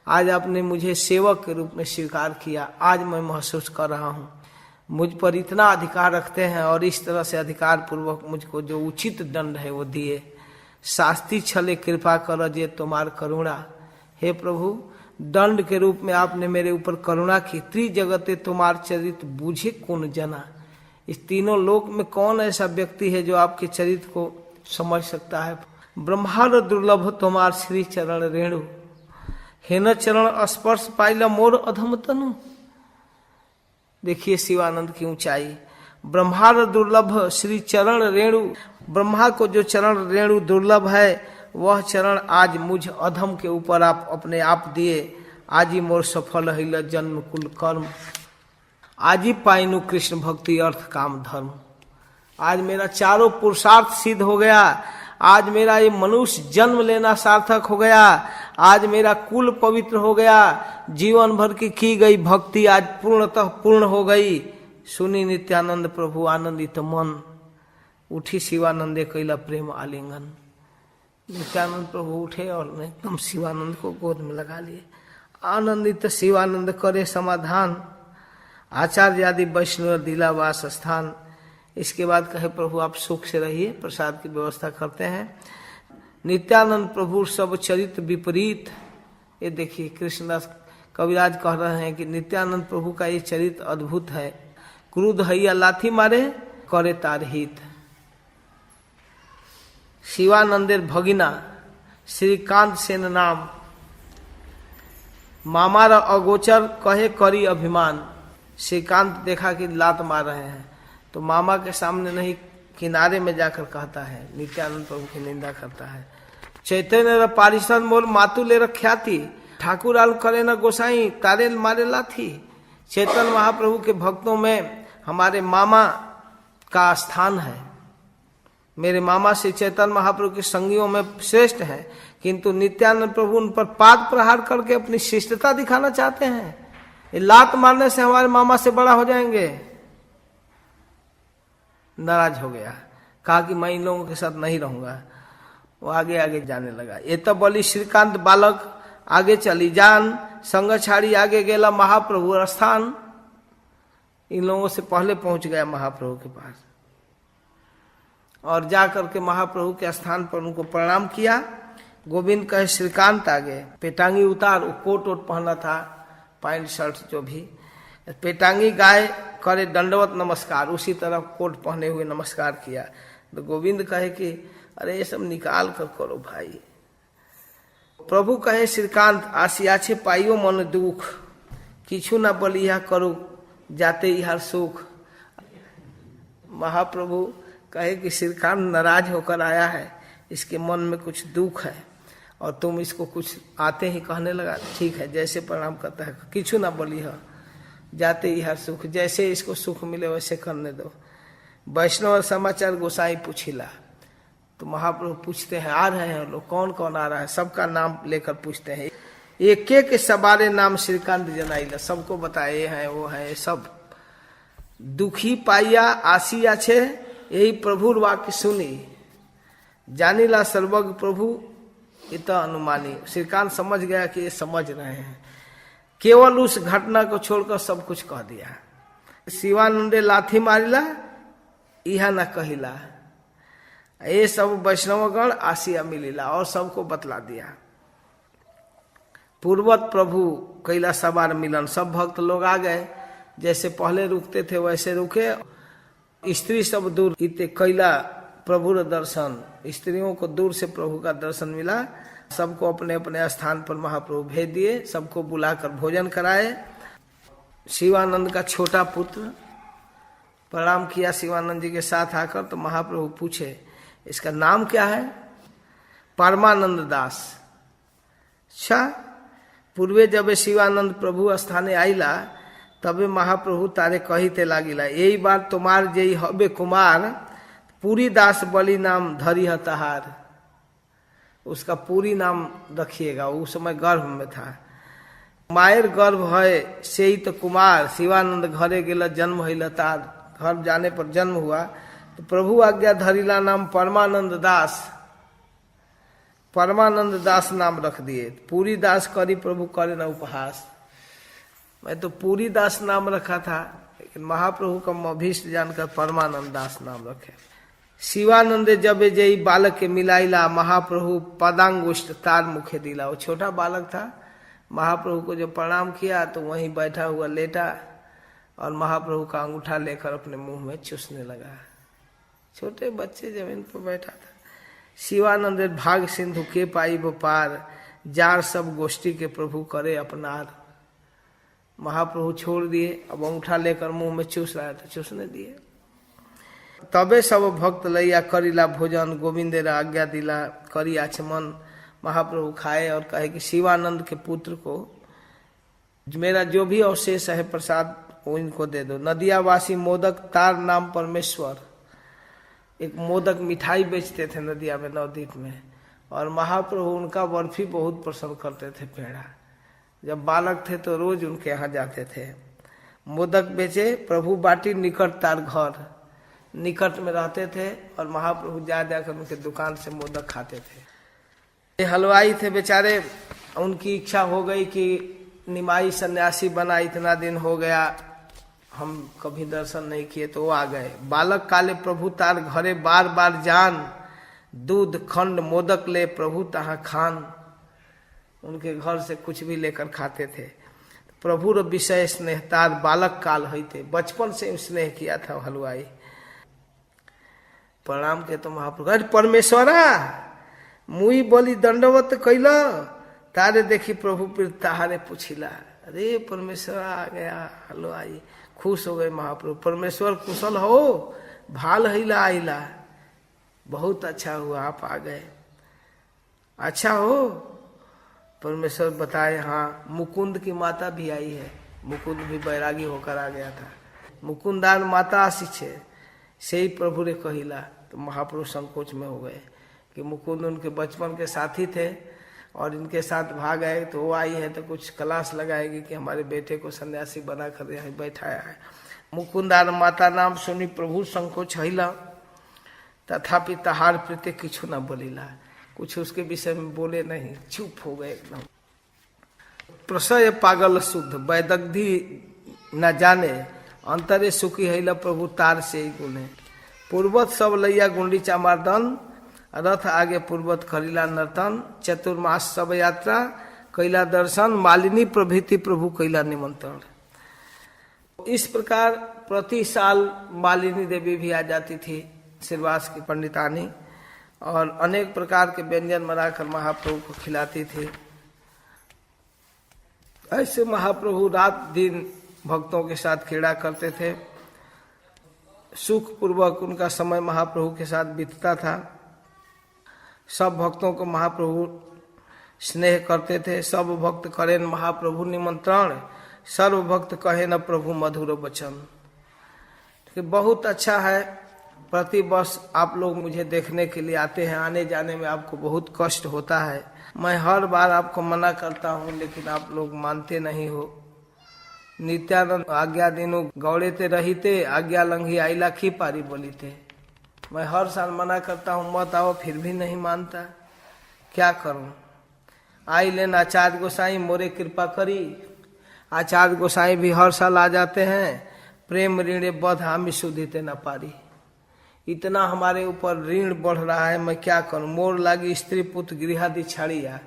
आज आपने मुझे सेवक के रूप में स्वीकार किया। आज मैं महसूस कर रहा हूँ मुझ पर इतना अधिकार रखते हैं, और इस तरह से अधिकार पूर्वक मुझको जो उचित दंड है वो दिए। शास्ति छले कृपा कर जे तुम्हार करुणा। हे प्रभु, दंड के रूप में आपने मेरे ऊपर करुणा की। त्रिजगते तुम्हार चरित्र बूझे कौन जना। इस तीनों लोक में कौन ऐसा व्यक्ति है जो आपके चरित्र को समझ सकता है। ब्रह्मांड दुर्लभ तुम्हार श्री चरण रेणु, हेन चरण स्पर्श पाइला मोर अधम तनु। देखिए शिवानंद की ऊंचाई। ब्रह्मांड दुर्लभ श्री चरण रेणु, ब्रह्मा को जो चरण रेणु दुर्लभ है, वह चरण आज मुझ अधम के ऊपर आप अपने आप दिए। आज ही मोर सफल है जन्म कुल कर्म, आज ही पाइनु कृष्ण भक्ति अर्थ काम धर्म। आज मेरा चारों पुरुषार्थ सिद्ध हो गया। आज मेरा ये मनुष्य जन्म लेना सार्थक हो गया। आज मेरा कुल पवित्र हो गया। जीवन भर की गई भक्ति आज पूर्णतः पूर्ण हो गई। सुनी नित्यानंद प्रभु आनंदित मन, उठी शिवानंदे कैला प्रेम आलिंगन। नित्यानंद प्रभु उठे और एकदम शिवानंद को गोद में लगा लिए। आनंदित शिवानंद करे समाधान, आचार्य आदि वैष्णव दिला वास स्थान। इसके बाद कहे प्रभु आप सुख से रहिए, प्रसाद की व्यवस्था करते हैं। नित्यानंद प्रभु सब चरित्र विपरीत, ये देखिए कृष्णदास कविराज कह रहे हैं कि नित्यानंद प्रभु का ये चरित्र अद्भुत है। क्रुद्ध हैया लाथी मारे करे तार हित। शिवानंदेर भगिना श्रीकांत सेन नाम, मामार अगोचर कहे करी अभिमान। श्रीकांत देखा कि लात मार रहे हैं तो मामा के सामने नहीं, किनारे में जाकर कहता है, नित्यानंद प्रभु की निंदा करता है। चैतन्य पारिषद मोर मातु ले ख्याति, ठाकुर आल करे न गोसाई तारे मारे लाथी। चैतन्य महाप्रभु के भक्तों में हमारे मामा का स्थान है। मेरे मामा श्री चैतन्य महाप्रभु के संगियों में श्रेष्ठ हैं, किंतु नित्यानंद प्रभु उन पर पाद प्रहार करके अपनी शिष्टता दिखाना चाहते हैं। ये लात मारने से हमारे मामा से बड़ा हो जाएंगे। नाराज हो गया, कहा कि मैं इन लोगों के साथ नहीं रहूंगा। वो आगे आगे जाने लगा। ये तो बोली श्रीकांत बालक आगे चली जान, संग छाड़ी आगे गेला महाप्रभु स्थान। इन लोगों से पहले पहुंच गया महाप्रभु के पास और जाकर के महाप्रभु के स्थान पर उनको प्रणाम किया। गोविंद कहे श्रीकांत आगे, पेटांगी उतार। वो कोट वोट पहना था, पैंट शर्ट जो भी। पेटांगी गाय करे दंडवत नमस्कार, उसी तरह कोट पहने हुए नमस्कार किया। तो गोविंद कहे कि अरे ये सब निकाल कर करो भाई। प्रभु कहे श्रीकांत आसियाछे पाइयो मन दुख, किछु न बलिया करो जाते इहार सुख। महाप्रभु कहे कि श्रीकांत नाराज होकर आया है, इसके मन में कुछ दुख है और तुम इसको कुछ आते ही कहने लगा। ठीक है, जैसे प्रणाम करता है, किछु ना बोली है जाते ही हर सुख, जैसे इसको सुख मिले वैसे करने दो। वैष्णव समाचार गोसाई पूछिला, तो महाप्रभु पूछते हैं आ रहे हैं लोग, कौन कौन आ रहा है, सबका नाम लेकर पूछते हैं। एक एक सवारे नाम श्रीकांत जनाइला, सबको बताए हैं वो है सब। दुखी पाइया आसिया छे यही प्रभुर वाक्य सुनी, जानिला सर्वज्ञ प्रभु इत अनुमानी। श्रीकांत समझ गया कि ये समझ रहे हैं, केवल उस घटना को छोड़कर सब कुछ कह दिया। शिवानंदे लाथी मारिला यह न कहिला, ये सब वैष्णवगण आसिया मिलिला और सबको बतला दिया। पूर्वत प्रभु कैला सवार मिलन, सब भक्त लोग आ गए, जैसे पहले रुकते थे वैसे रुके। स्त्री सब दूर इते कैला प्रभु दर्शन, स्त्रियों को दूर से प्रभु का दर्शन मिला। सबको अपने अपने स्थान पर महाप्रभु भेज दिए, सबको बुलाकर भोजन कराए। शिवानंद का छोटा पुत्र प्रणाम किया शिवानंद जी के साथ आकर, तो महाप्रभु पूछे इसका नाम क्या है? परमानंद दास। अच्छा, पूर्वे जब शिवानंद प्रभु स्थाने आइला तबे महाप्रभु तारे कहिते लागिला, यही बार तुम्हार जेई हबे कुमार, पूरी दास बलि नाम धरी हताहार। उसका पूरी नाम रखिएगा, उस समय गर्भ में था। मायर गर्भ है से ही तो कुमार, शिवानंद घरे गेला जन्म है तार। घर जाने पर जन्म हुआ तो प्रभु आज्ञा धरिला नाम परमानंद दास। परमानंद दास नाम रख दिए। पूरी दास करी प्रभु करे न उपहास। मैं तो पूरी दास नाम रखा था, लेकिन महाप्रभु का अभीष्ट जानकर परमानंद दास नाम रखे। शिवानंदे जबे जई बालक के मिलाइला, महाप्रभु पदांगुष्ट तार मुखे दिला। वो छोटा बालक था, महाप्रभु को जब प्रणाम किया तो वहीं बैठा हुआ लेटा और महाप्रभु का अंगूठा लेकर अपने मुंह में चूसने लगा। छोटे बच्चे जमीन पर बैठा था। शिवानंद भाग सिंधु के पाई पार, जार सब गोष्ठी के प्रभु करे अपनार। महाप्रभु छोड़ दिए, अब अंगूठा लेकर मुंह में चूस रहा था, चूसने दिए। तबे सब भक्त लैया करिला भोजन, गोविंदेर आज्ञा दिला करी आचमन। महाप्रभु खाए और कहे कि शिवानंद के पुत्र को मेरा जो भी अवशेष है प्रसाद वो इनको दे दो। नदियावासी मोदक तार नाम परमेश्वर, एक मोदक मिठाई बेचते थे नदिया में, नवदीप में, और महाप्रभु उनका बर्फी बहुत पसंद करते थे, पेड़ा। जब बालक थे तो रोज उनके यहाँ जाते थे। मोदक बेचे, प्रभु बाटी निकट तार घर, निकट में रहते थे और महाप्रभु जा जाकर उनके दुकान से मोदक खाते थे। ये हलवाई थे बेचारे, उनकी इच्छा हो गई कि निमाई सन्यासी बना, इतना दिन हो गया हम कभी दर्शन नहीं किए तो वो आ गए। बालक काले प्रभु तार घरे बार बार जान, दूध खंड मोदक ले प्रभु तहाँ खान। उनके घर से कुछ भी लेकर खाते थे। प्रभु रो विषय स्नेह तार बालक काल होते, बचपन से स्नेह किया था हलवाई। प्रणाम के तो महाप्रभु, अरे परमेश्वरा मुई बोली दंडवत कैला, तारे देखी प्रभु फिर तारे पूछिला। अरे परमेश्वर आ गया हलवाई, खुश हो गए महाप्रभु। परमेश्वर कुशल हो, भाल हिला आइला, बहुत अच्छा हुआ आप आ गए, अच्छा हो। परमेश्वर बताए हाँ मुकुंद की माता भी आई है। मुकुंद भी बैरागी होकर आ गया था। मुकुंदान माता आसी छे, से ही प्रभु ने कहिला। तो महाप्रभु संकोच में हो गए कि मुकुंद उनके बचपन के साथी थे और इनके साथ भाग आए, तो वो आई है तो कुछ क्लास लगाएगी कि हमारे बेटे को सन्यासी बना कर यहाँ बैठाया है। मुकुंदान माता नाम सुनी प्रभु संकोच हिला, तथापि तहार प्रीति किछु न बोलिला, कुछ उसके विषय में बोले नहीं, चुप हो गए एकदम। प्रसय पागल शुद्ध वैदग्धि न जाने, अंतरे सुखी हैला प्रभु तार से ही गुणे। पूर्वत सब लैया गुंडीचा मार्दन, रथ आगे पूर्वत करिला नर्तन। चतुर्मास सब यात्रा कैला दर्शन, मालिनी प्रभृति प्रभु कैला निमंत्रण। इस प्रकार प्रति साल मालिनी देवी भी आ जाती थी, श्रीवास की पंडितानी, और अनेक प्रकार के व्यंजन बनाकर महाप्रभु को खिलाती थी। ऐसे महाप्रभु रात दिन भक्तों के साथ क्रीड़ा करते थे। सुख पूर्वक उनका समय महाप्रभु के साथ बीतता था। सब भक्तों को महाप्रभु स्नेह करते थे। सब भक्त करें महाप्रभु निमंत्रण, सर्व भक्त कहे न प्रभु मधुर वचन। बहुत अच्छा है, प्रति वर्ष आप लोग मुझे देखने के लिए आते हैं। आने जाने में आपको बहुत कष्ट होता है, मैं हर बार आपको मना करता हूँ, लेकिन आप लोग मानते नहीं हो। नित्यानंद आज्ञा दिनो गौड़ेते रहीते, आज्ञा लंघी आइला की पारी बोली थे। मैं हर साल मना करता हूँ मत आओ, फिर भी नहीं मानता, क्या करूँ। आई लेन आचार्य गोसाई मोरे कृपा करी। आचार्य गोसाई भी हर साल आ जाते हैं। प्रेम ऋणे बध हामी सुधिते न पारी। इतना हमारे ऊपर ऋण बढ़ रहा है, मैं क्या करूं। मोर लागी स्त्री पुत्र गृहादि छाड़िया,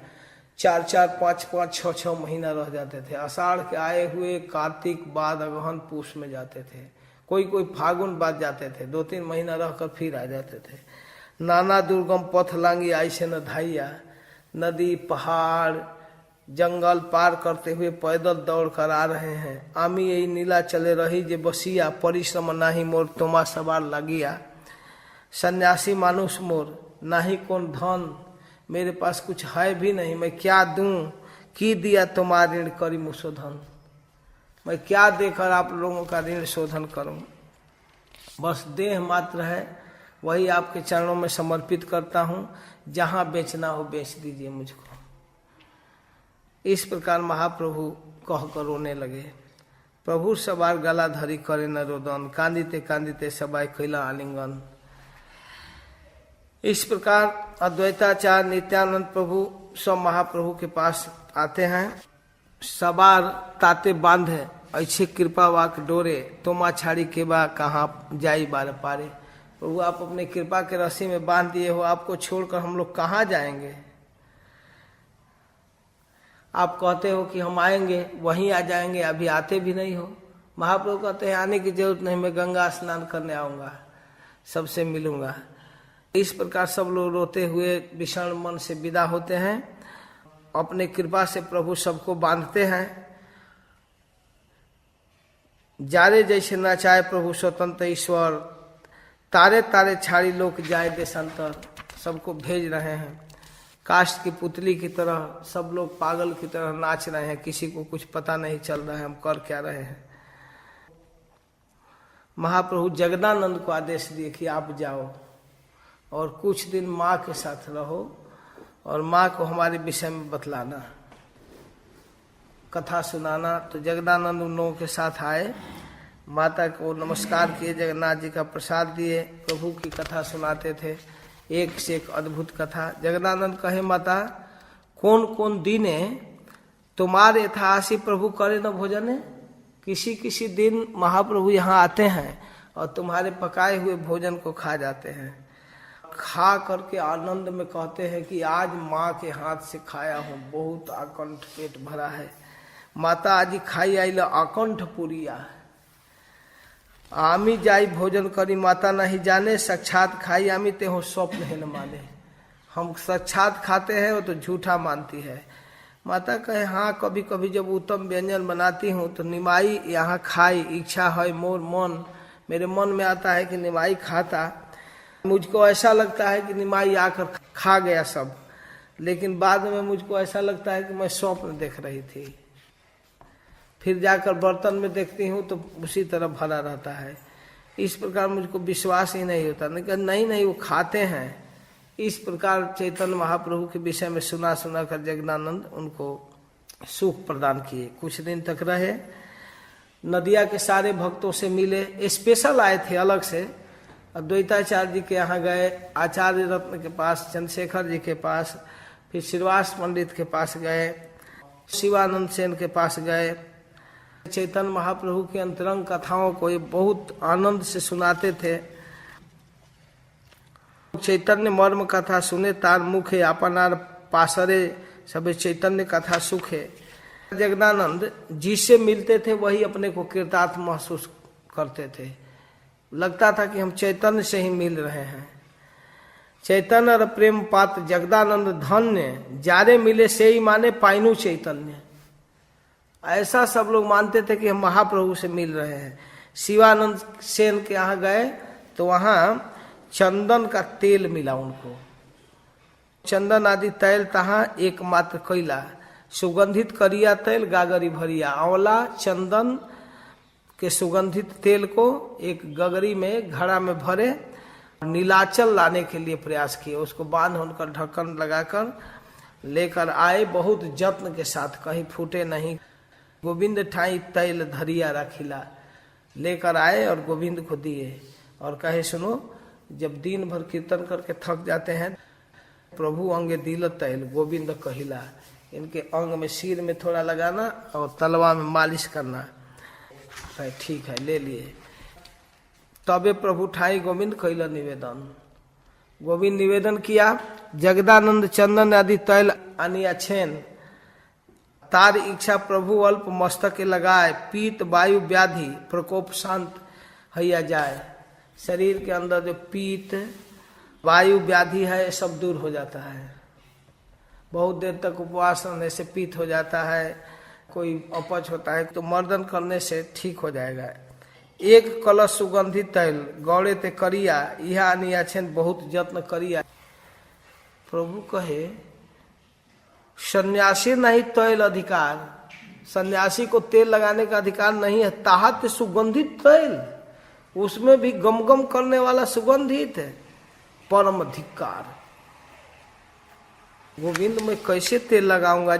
4-4, 5-5, 6-6 महीना रह जाते थे। आषाढ़ के आए हुए कार्तिक बाद अगहन पूष में जाते थे, कोई कोई फागुन बाद जाते थे, 2-3 महीना रहकर फिर आ जाते थे। नाना दुर्गम पथ लांगी आई से न धाइया, नदी पहाड़ जंगल पार करते हुए पैदल दौड़ कर आ रहे हैं। आमी यही नीला चले रही जे बसिया, परिश्रम नाही मोर तोमा सवार लागिया। सन्यासी मानुष मोर नाही कौन धन, मेरे पास कुछ है भी नहीं, मैं क्या दूं। की दिया तुम्हारा ऋण करी मुशोधन, मैं क्या देकर आप लोगों का ऋण शोधन करूं। बस देह मात्र है, वही आपके चरणों में समर्पित करता हूं। जहां बेचना हो बेच दीजिए मुझको। इस प्रकार महाप्रभु कहकर रोने लगे। प्रभु सवार गला धरी करे न रोदन, कांदिते कांदिते सबाई कैला आलिंगन। इस प्रकार अद्वैताचार्य नित्यानंद प्रभु सब महाप्रभु के पास आते हैं। सवार ताते बांधे ऐसे कृपा वाक डोरे, तोमा छाड़ी के बा कहाँ जाई बार पारे। प्रभु आप अपने कृपा के रस्सी में बांध दिए हो, आपको छोड़कर हम लोग कहाँ जाएंगे। आप कहते हो कि हम आएंगे, वहीं आ जाएंगे, अभी आते भी नहीं हो। महाप्रभु कहते हैं आने की जरूरत नहीं, मैं गंगा स्नान करने आऊंगा, सबसे मिलूंगा। इस प्रकार सब लोग रोते हुए विषण मन से विदा होते हैं। अपने कृपा से प्रभु सबको बांधते हैं। जारे जैसे नचाए प्रभु स्वतंत्र ईश्वर, तारे तारे छाड़ी लोक जाए देशांतर। सबको भेज रहे हैं। काष्ठ की पुतली की तरह सब लोग पागल की तरह नाच रहे हैं, किसी को कुछ पता नहीं चल रहा है हम कर क्या रहे हैं। महाप्रभु जगदानंद को आदेश दिए कि आप जाओ और कुछ दिन माँ के साथ रहो और माँ को हमारे विषय में बतलाना, कथा सुनाना। तो जगदानंद उन लोगों के साथ आए, माता को नमस्कार किए, जगन्नाथ जी का प्रसाद दिए, प्रभु की कथा सुनाते थे, एक से एक अद्भुत कथा। जगदानंद कहे माता कौन कौन दीने तुम्हारे यथासी प्रभु करे न भोजने। किसी किसी दिन महाप्रभु यहाँ आते हैं और तुम्हारे पकाए हुए भोजन को खा जाते हैं। खा करके आनंद में कहते हैं कि आज माँ के हाथ से खाया हूँ, बहुत आकंठ पेट भरा है। माता आज खाई आई आकंठ पुरिया, आमी जाई भोजन करी माता नहीं जाने, साक्षात खाई आमी ते हो स्वप्न है न माने। हम साक्षात खाते हैं वो तो झूठा मानती है। माता कहे हाँ, कभी कभी जब उत्तम व्यंजन बनाती हूँ तो निमाई यहाँ खाई, इच्छा है मोर मन, मेरे मन में आता है कि निमाई खाता। मुझको ऐसा लगता है कि निमाई आकर खा गया सब, लेकिन बाद में मुझको ऐसा लगता है कि मैं स्वप्न देख रही थी। फिर जाकर बर्तन में देखती हूँ तो उसी तरह भरा रहता है। इस प्रकार मुझको विश्वास ही नहीं होता। नहीं वो खाते हैं। इस प्रकार चैतन्य महाप्रभु के विषय में सुना कर जगदानंद उनको सुख प्रदान किए। कुछ दिन तक रहे, नदिया के सारे भक्तों से मिले। स्पेशल आए थे अलग से। अद्वैताचार्य जी के यहाँ गए, आचार्य रत्न के पास, चंद्रशेखर जी के पास, फिर श्रीवास पंडित के पास गए, शिवानंद सेन के पास गए। चैतन्य महाप्रभु की अंतरंग कथाओं को ये बहुत आनंद से सुनाते थे। चैतन्य मर्म कथा सुने तार मुखे, अपनार पासरे सबे चैतन्य कथा सुखे। जगदानंद जिससे मिलते थे वही अपने को कृतार्थ महसूस करते थे। लगता था कि हम चैतन्य से ही मिल रहे हैं। चैतन्य और प्रेम पात्र जगदानंद धन्य, जारे मिले से ही माने पाइनु चैतन्य। ऐसा सब लोग मानते थे कि हम महाप्रभु से मिल रहे हैं। शिवानंद सेन के यहाँ गए तो वहाँ चंदन का तेल मिला उनको। चंदन आदि तैल तहाँ एकमात्र कैला, सुगंधित करिया तैल गागरी भरिया। आंवला चंदन के सुगंधित तेल को एक गगरी में घड़ा में भरे, नीलाचल लाने के लिए प्रयास किए। उसको बांध उनका ढक्कन लगाकर लेकर आए, बहुत जत्न के साथ, कहीं फूटे नहीं। गोविंद ठाई तैल धरिया रखिला, लेकर आए और गोविंद को दिए और कहे सुनो, जब दिन भर कीर्तन करके थक जाते हैं, प्रभु अंगे दिल तैल गोविंद कहिला, इनके अंग में सिर में थोड़ा लगाना और तलवा में मालिश करना। ठीक है, ले लिए। तबे प्रभु ठाई गोविंद कहिला निवेदन। गोविंद निवेदन किया, जगदानंद चंदन आदि तैल अनिया छेन, तार इच्छा प्रभु अल्प मस्तक के लगाए, पीत वायु व्याधि प्रकोप शांत हैया जाए। शरीर के अंदर जो पीत वायु व्याधि है सब दूर हो जाता है। बहुत देर तक उपवास रहने से पीत हो जाता है, कोई अपच होता है तो मर्दन करने से ठीक हो जाएगा। एक कलश सुगंधित तैल गौड़े ते करिया, यह अनिया छेन बहुत जत्न करिया। प्रभु कहे सन्यासी नहीं तैल अधिकार, सन्यासी को तेल लगाने का अधिकार नहीं है। ताहत सुगंधित तैल, उसमें भी गमगम करने वाला सुगंधित है, परम धिक्कार। गोविंद में कैसे तेल लगाऊंगा?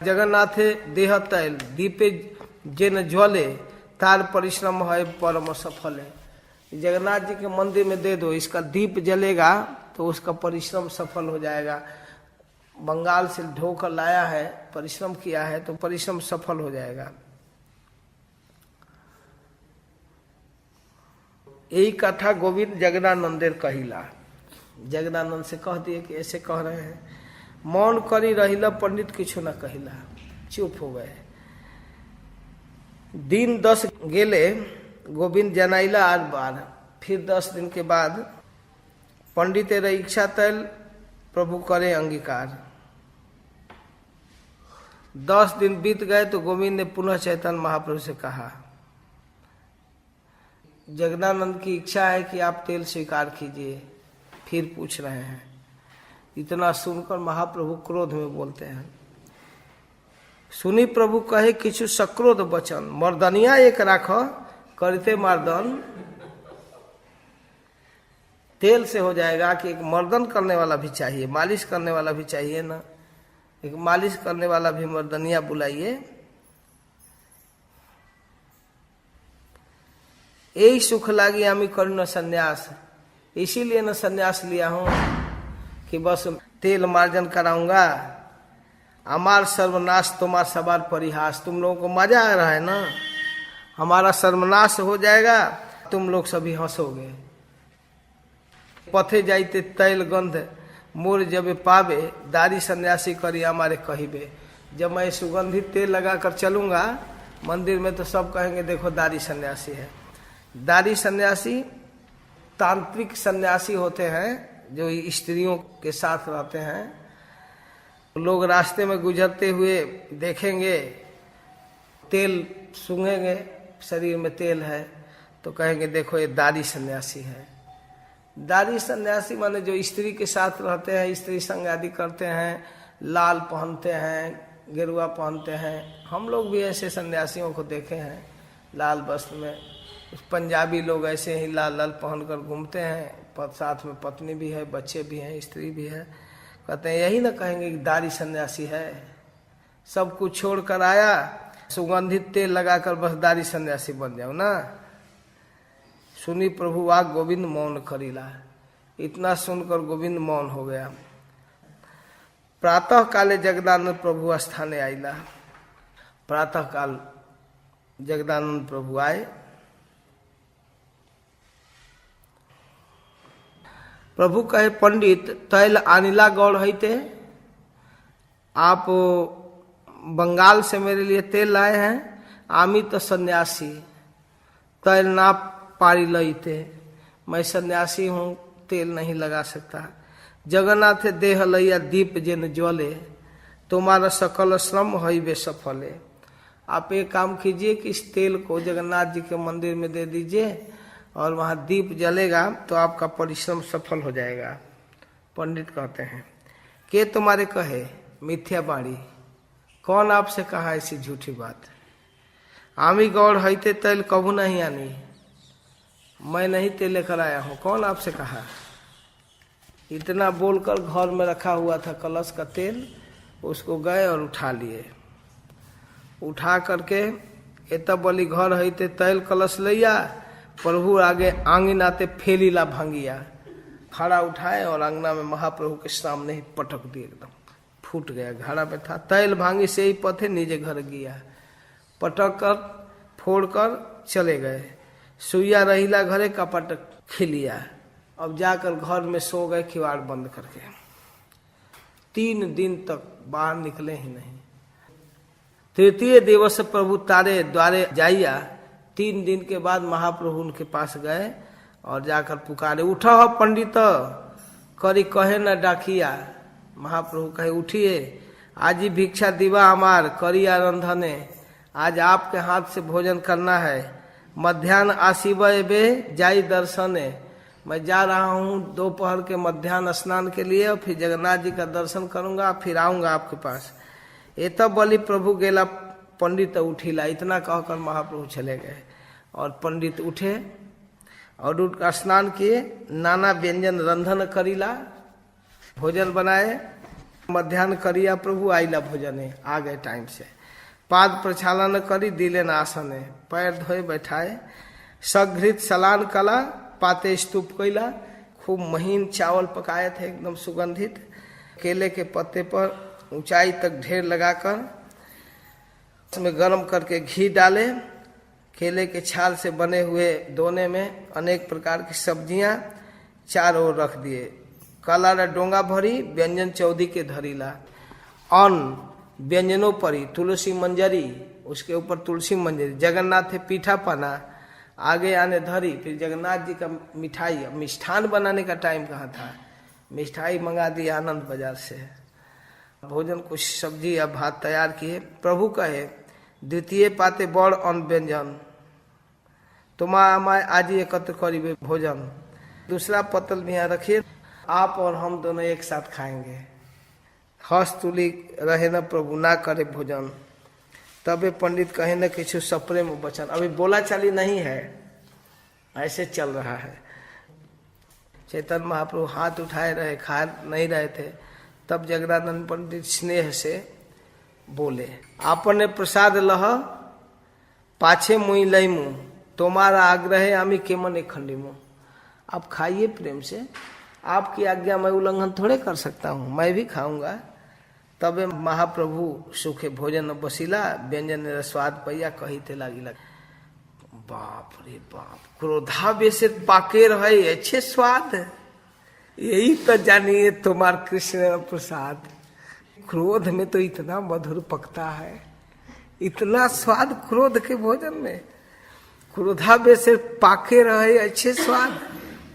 जगन्नाथ देह तैल दीपे जेन ज्वले, तार परिश्रम है परम सफल है। जगन्नाथ जी के मंदिर में दे दो, इसका दीप जलेगा तो उसका परिश्रम सफल हो जाएगा। बंगाल से ढोकर लाया है, परिश्रम किया है तो परिश्रम सफल हो जाएगा। यही कथा गोविंद जगदानंदेर कहिला। जगदानंद से कह दिए कि ऐसे कह रहे हैं। मौन करी रहिला, पंडित किछु न कहिला, चुप हो गए। दिन 10 गेले गोविंद जनाइला आर बार। फिर 10 दिन के बाद पंडित इच्छा तैल प्रभु करे अंगीकार। 10 दिन बीत गए तो गोविंद ने पुनः चैतन्य महाप्रभु से कहा, जगदानंद की इच्छा है कि आप तेल स्वीकार कीजिए। फिर पूछ रहे हैं। इतना सुनकर महाप्रभु क्रोध में बोलते हैं। सुनी प्रभु कहे किछु सक्रोध बचन, मर्दनिया एक राख करते मर्दन। तेल से हो जाएगा कि एक मर्दन करने वाला भी चाहिए, मालिश करने वाला भी चाहिए ना। एक मालिश करने वाला भी मर्दनिया बुलाइए। यही सुख लागी आमी करू न संन्यास, इसीलिए न संन्यास लिया हूं कि बस तेल मार्जन कराऊंगा हमार सर्वनाश तुम्हार सवार परिहास। तुम लोगों को मजा आ रहा है ना, हमारा सर्वनाश हो जाएगा, तुम लोग सभी हंसोगे। पथे जाइते तैल गंध मोर जब पावे, दारी सन्यासी करी हमारे कहिबे। जब मैं सुगंधित तेल लगा कर चलूंगा मंदिर में तो सब कहेंगे देखो दारी सन्यासी है। दारी सन्यासी तांत्रिक सन्यासी होते हैं जो स्त्रियों के साथ रहते हैं। लोग रास्ते में गुजरते हुए देखेंगे, तेल सूंघेंगे, शरीर में तेल है तो कहेंगे देखो ये दारी सन्यासी है। दारी सन्यासी माने जो स्त्री के साथ रहते हैं, स्त्री संग आदि करते हैं, लाल पहनते हैं, गेरुआ पहनते हैं। हम लोग भी ऐसे सन्यासियों को देखे हैं लाल वस्त्र में। पंजाबी लोग ऐसे ही लाल लाल पहन कर घूमते हैं, साथ में पत्नी भी है, बच्चे भी हैं, स्त्री भी है। कहते हैं यही ना कहेंगे कि दारी सन्यासी है। सब कुछ छोड़ कर आया, सुगंधित तेल लगाकर बस दारी सन्यासी बन जाओ ना। सुनी प्रभु वाक गोविंद मौन करीला। इतना सुनकर गोविंद मौन हो गया। प्रातः काले जगदानंद प्रभु स्थाने आइला। प्रातः काल जगदानंद प्रभु आए। प्रभु कहे पंडित तैल आनिला गौड़ हईते, आप बंगाल से मेरे लिए तेल लाए हैं। आमी तो सन्यासी तैल ना पारी लईते, मैं सन्यासी हूँ, तेल नहीं लगा सकता। जगन्नाथ देह लैया दीप जिन ज्वले, तुम्हारा सकल श्रम हई वे सफले। आप एक काम कीजिए कि इस तेल को जगन्नाथ जी के मंदिर में दे दीजिए और वहां दीप जलेगा तो आपका परिश्रम सफल हो जाएगा। पंडित कहते हैं के तुम्हारे कहे मिथ्या बाणी, कौन आपसे कहा ऐसी झूठी बात। आमी गौड़ हईते तैल कभू नहीं आनी, मैं नहीं तेल लेकर आया हूं, कौन आपसे कहा। इतना बोलकर घर में रखा हुआ था कलश का तेल, उसको गए और उठा लिए। उठा करके एतब बोली घर हईते तैल कलश लैया, प्रभु आगे आंगन आते फेलीला भांगिया। घड़ा उठाए और अंगना में महाप्रभु के सामने ही पटक दिए, एकदम फूट गया। घड़ा में था तैल भांगी से ही पथे नीचे घर गया। पटक कर फोड़ कर चले गए। सुइया रहीला घरे कपट खिलिया। अब जाकर घर में सो गए किवाड़ बंद करके। 3 दिन तक बाहर निकले ही नहीं। तृतीय दिवस प्रभु तारे द्वारे जाइया। 3 दिन के बाद महाप्रभु उनके पास गए और जाकर पुकारे, उठा हो पंडित करी कहे न डाकिया। महाप्रभु कहे उठिए, आज ही भिक्षा दीवा हमार करिया रंधने, आज आपके हाथ से भोजन करना है। मध्यान्ह आसीबे बे जाई दर्शने, मैं जा रहा हूँ दोपहर के मध्यान्ह स्नान के लिए और फिर जगन्नाथ जी का दर्शन करूंगा, फिर आऊंगा आपके पास। ये तब बोली प्रभु गेला पंडित उठिला। इतना कहकर महाप्रभु चले गए और पंडित उठे और उठ कर स्नान किए। नाना व्यंजन रंधन करीला, भोजन बनाए। मध्यान्ह करिया प्रभु आइला भोजने, आ गए टाइम से। पाद प्रक्षालन करी दिले न आसने, पैर धोए बैठाए। सघृत सलान कला पाते स्तूप कैला, खूब महीन चावल पकाए थे एकदम सुगंधित। केले के पत्ते पर ऊंचाई तक ढेर लगाकर उसमें गर्म करके घी डाले। केले के छाल से बने हुए दोने में अनेक प्रकार की सब्जियां चारों ओर रख दिए। कला डोंगा भरी व्यंजन चौदी के धरीला। अन्न व्यंजनों परी तुलसी मंजरी, उसके ऊपर तुलसी मंजरी। जगन्नाथ पीठा पना आगे आने धरी। फिर जगन्नाथ जी का मिठाई, मिष्ठान बनाने का टाइम कहाँ था, मिठाई मंगा दी आनंद बाजार से। भोजन कुछ सब्जी या भात तैयार किए। प्रभु कहे द्वितीय पाते बड़ अन्न व्यंजन, तुम्हारा आज ही एकत्र करीबे भोजन। दूसरा पतल भी यहाँ रखिए, आप और हम दोनों एक साथ खाएंगे। हस तुली रहे न प्रभु ना करे भोजन। तबे पंडित कहे न किछु सपरे में बचन। अभी बोला चाली नहीं है, ऐसे चल रहा है। चैतन्य महाप्रभु हाथ उठाए रहे, खा नहीं रहे थे। तब जगदानंद पंडित स्नेह से बोले, आपने प्रसाद लह पाछे मुई लई मुँह, तुम्हारा आग्रह आमी केमन एक खंडी मुँह। आप खाइए प्रेम से, आपकी आज्ञा मैं उल्लंघन थोड़े कर सकता हूँ, मैं भी खाऊंगा। तबे महाप्रभु सुखे भोजन बसिला, व्यंजन स्वाद पैया, कही ते लागिला बाप रे बाप, क्रोधावेश पाके रहे अच्छे स्वाद, यही तो जानिए तुम्हार कृष्ण प्रसाद। क्रोध में तो इतना मधुर पकता है, इतना स्वाद क्रोध के भोजन में, क्रोधावेश पाके रहे अच्छे स्वाद,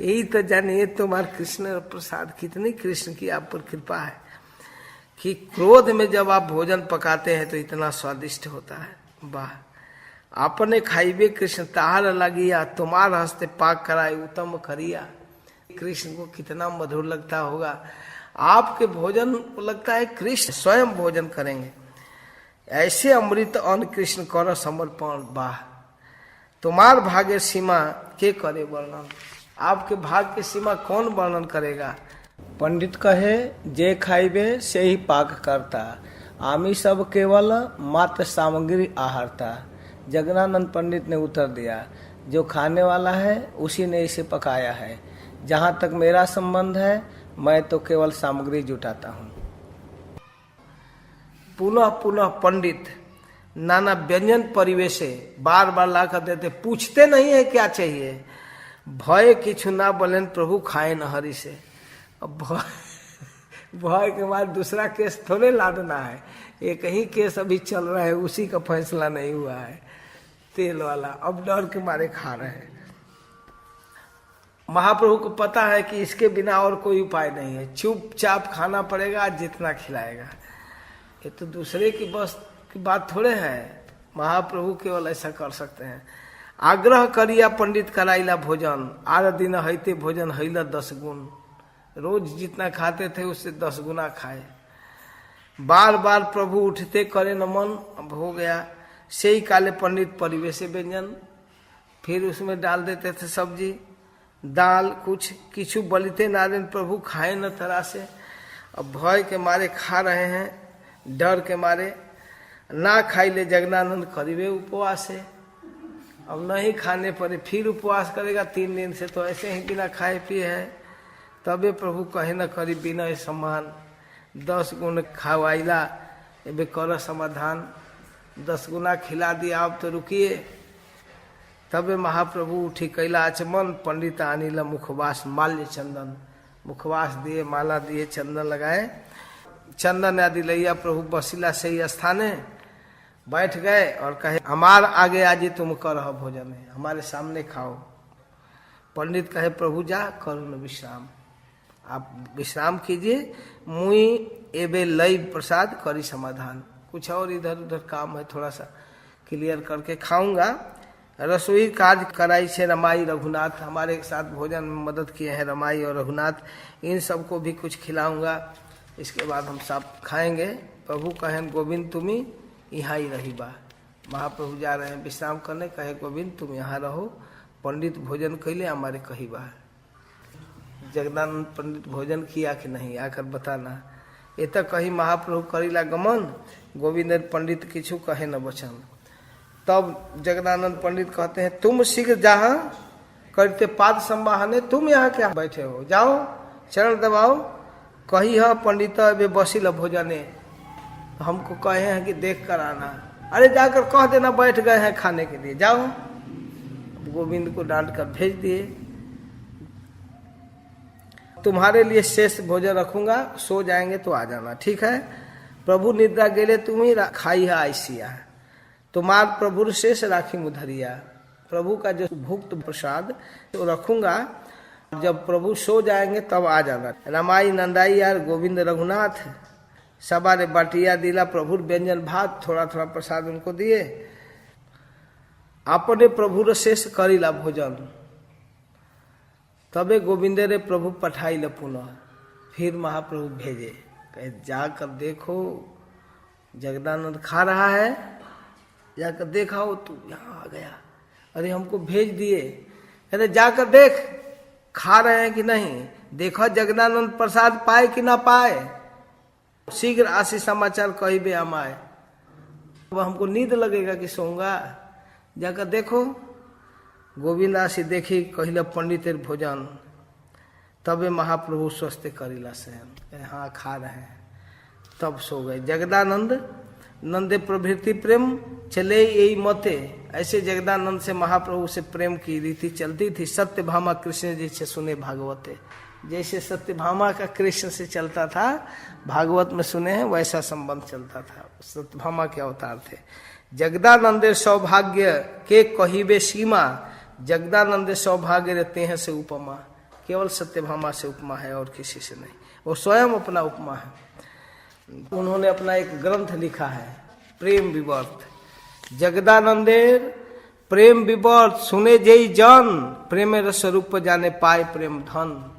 यही तो जानिए तुम्हार कृष्ण प्रसाद। कितनी कृष्ण की आप पर कृपा है कि क्रोध में जब आप भोजन पकाते हैं तो इतना स्वादिष्ट होता है। वाह, आपने खाइबे कृष्ण ताहार लगिया, तुम्हार हस्ते पाक कराए उत्तम करिया। कृष्ण को कितना मधुर लगता होगा। आपके भोजन को लगता है कृष्ण स्वयं भोजन करेंगे। ऐसे अमृत अन्न कृष्ण कर समर्पण। वाह, तुम्हार भाग्य सीमा के करे वर्णन, आपके भाग्य की सीमा कौन वर्णन करेगा। पंडित कहे जे खाइबे से ही पाक करता, आमी सब केवल मात्र सामग्री आहारता। जगनानंद पंडित ने उत्तर दिया, जो खाने वाला है उसी ने इसे पकाया है, जहाँ तक मेरा संबंध है मैं तो केवल सामग्री जुटाता हूँ। पुनः पुनः पंडित नाना व्यंजन परिवेशे बार बार ला कर देते, पूछते नहीं है क्या चाहिए। भय किछु ना बोलेन प्रभु खाए न हरि से। अब भय के बाद दूसरा केस थोड़े लादना है, एक ही केस अभी चल रहा है, उसी का फैसला नहीं हुआ है तेल वाला, अब डर के मारे खा रहे हैं। महाप्रभु को पता है कि इसके बिना और कोई उपाय नहीं है, चुपचाप खाना पड़ेगा, जितना खिलाएगा। ये तो दूसरे की बस की बात थोड़े है, महाप्रभु केवल ऐसा कर सकते हैं। आग्रह करिया पंडित कराइला भोजन, आर दिन हैते भोजन हैला 10 गुण। रोज जितना खाते थे उससे 10 गुना खाए। बार बार प्रभु उठते करे नमन, अब हो गया। से ही काले पंडित परिवेश व्यंजन, फिर उसमें डाल देते थे सब्जी दाल, कुछ किछु बलिते नारायण प्रभु खाए न तरह से। अब भय के मारे खा रहे हैं, डर के मारे ना खाई ले जगनानंद करीबे उपवास है। अब नहीं खाने पर फिर उपवास करेगा 3 दिन से, तो ऐसे ही बिना खाए पिए है। तबे प्रभु कहे न करी बिना सम्मान, 10 गुण खावाइला एबे कर समाधान। 10 गुना खिला दिया, अब तो रुकिए। तबे महाप्रभु उठी कैला आचमन, पंडित आनिला मुखवास माल्य चंदन। मुखवास दिए, माला दिए, चंदन लगाए, चंदन आदि लैया प्रभु बसिला सही स्थाने बैठ गए और कहे हमार आगे आज तुम करह भोजन है, हमारे सामने खाओ। पंडित कहे प्रभु जा करो न विश्राम, आप विश्राम कीजिए, मुई एबे लई प्रसाद करी समाधान। कुछ और इधर उधर काम है, थोड़ा सा क्लियर करके खाऊंगा। रसोई कार्य कराई से रमाई रघुनाथ, हमारे साथ भोजन में मदद किए हैं रमाई और रघुनाथ, इन सबको भी कुछ खिलाऊंगा। इसके बाद हम सब खाएंगे। प्रभु कहें गोविंद तुम्ही यहाँ ही रही बा। महाप्रभु जा रहे हैं विश्राम करने, कहे गोविंद तुम यहाँ रहो, पंडित भोजन कैले हमारे कही बा। जगदानंद पंडित भोजन किया कि नहीं आकर बताना। ये तो कही महाप्रभु करीला गमन, गोविंद पंडित किछु कहे न बचन। तब जगदानंद पंडित कहते हैं तुम शीघ्र जहाँ करते पाद संवाहने, तुम यहाँ क्या बैठे हो, जाओ चरण दबाओ। कही है पंडित अबे बसिल भोजने, हमको कहे हैं कि देख कर आना। अरे जाकर कह देना बैठ गए हैं खाने के लिए, जाओ। गोविंद को डांट कर भेज दिए। तुम्हारे लिए शेष भोजन रखूंगा, सो जाएंगे तो आ जाना, ठीक है। प्रभु निद्रा गेले तुम ही खाई है आइसिया, तुम्हार प्रभु शेष राखी मुधरिया। प्रभु का जो भुक्त प्रसाद तो रखूंगा, जब प्रभु सो जाएंगे तब आ जाना। रमाई नंदाई यार गोविंद रघुनाथ सबारे बाटिया दिला प्रभु व्यंजन भात, थोड़ा थोड़ा प्रसाद उनको दिए। अपने प्रभु रे शेष करीला भोजन, तबे गोविंदे रे प्रभु पठाई ल पुनः। फिर महाप्रभु भेजे, कहे जाकर देखो जगदानंद खा रहा है, जाकर देखा हो तू यहाँ आ गया। अरे हमको भेज दिए, कहते जाकर देख खा रहे हैं कि नहीं, देखो जगदानंद प्रसाद पाए कि ना पाए, शीघ्र आशी समाचार कही बे हमारे। अब हमको नींद लगेगा कि सोऊंगा, जाकर देखो। गोविंद आशी देखी कहिला पंडित भोजन, तबे महाप्रभु स्वस्थ करीला सहन, हाँ खा रहे हैं। तब सो गए। जगदानंद नंदे प्रभृति प्रेम चले यही मते, ऐसे जगदानंद से महाप्रभु से प्रेम की रीति चलती थी। सत्यभामा कृष्ण जी से सुने भागवते, जैसे सत्यभामा का कृष्ण से चलता था भागवत में सुने हैं, वैसा संबंध चलता था। सत्यभामा के अवतार थे। जगदानंदे सौभाग्य के कहिबे सीमा, जगदानंदे सौभाग्य रहते हैं से उपमा, केवल सत्यभामा से उपमा है और किसी से नहीं। वो स्वयं अपना उपमा है। उन्होंने अपना एक ग्रंथ लिखा है प्रेम विवर्त। जगदानंदेर प्रेम विवर्त सुने जय जन, प्रेम रस रूप जाने पाए प्रेम धन।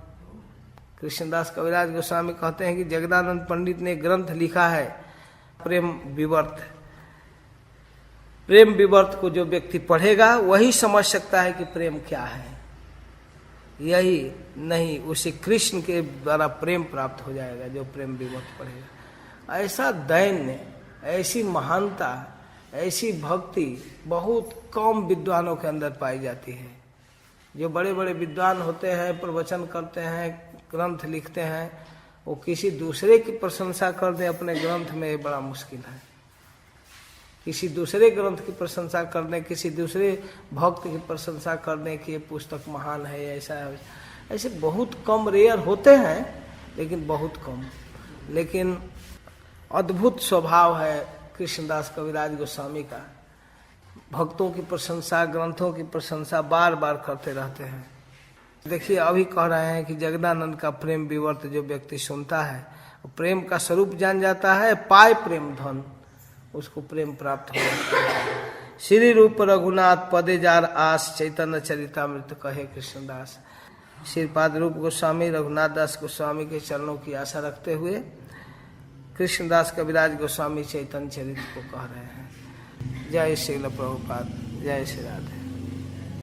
कृष्णदास कविराज गोस्वामी कहते हैं कि जगदानंद पंडित ने ग्रंथ लिखा है प्रेम विवर्त। प्रेम विवर्त को जो व्यक्ति पढ़ेगा वही समझ सकता है कि प्रेम क्या है। यही नहीं, उसे कृष्ण के द्वारा प्रेम प्राप्त हो जाएगा जो प्रेम विवर्त पढ़ेगा। ऐसा दैन्य, ऐसी महानता, ऐसी भक्ति बहुत कम विद्वानों के अंदर पाई जाती है। जो बड़े बड़े विद्वान होते हैं, प्रवचन करते हैं, ग्रंथ लिखते हैं, वो किसी दूसरे की प्रशंसा कर दें अपने ग्रंथ में, ये बड़ा मुश्किल है। किसी दूसरे ग्रंथ की प्रशंसा कर दें, किसी दूसरे भक्त की प्रशंसा कर दें कि ये पुस्तक महान है, ऐसा है, ऐसे बहुत कम, रेयर होते हैं लेकिन बहुत कम। लेकिन अद्भुत स्वभाव है कृष्णदास कविराज गोस्वामी का। भक्तों की प्रशंसा, ग्रंथों की प्रशंसा बार बार करते रहते हैं। देखिए अभी कह रहे हैं कि जगदानंद का प्रेम विवर्त जो व्यक्ति सुनता है, वो प्रेम का स्वरूप जान जाता है, पाए प्रेम धन, उसको प्रेम प्राप्त हो जाता है। श्री रूप रघुनाथ पदे जार आस, चैतन्य चरितामृत कहे कृष्णदास। श्रीपाद रूप गोस्वामी रघुनाथ दास गोस्वामी के चरणों की आशा रखते हुए कृष्णदास कविराज गोस्वामी चैतन्य चरित को कह रहे हैं। जय श्रील प्रभुपाद, जय श्री राधे।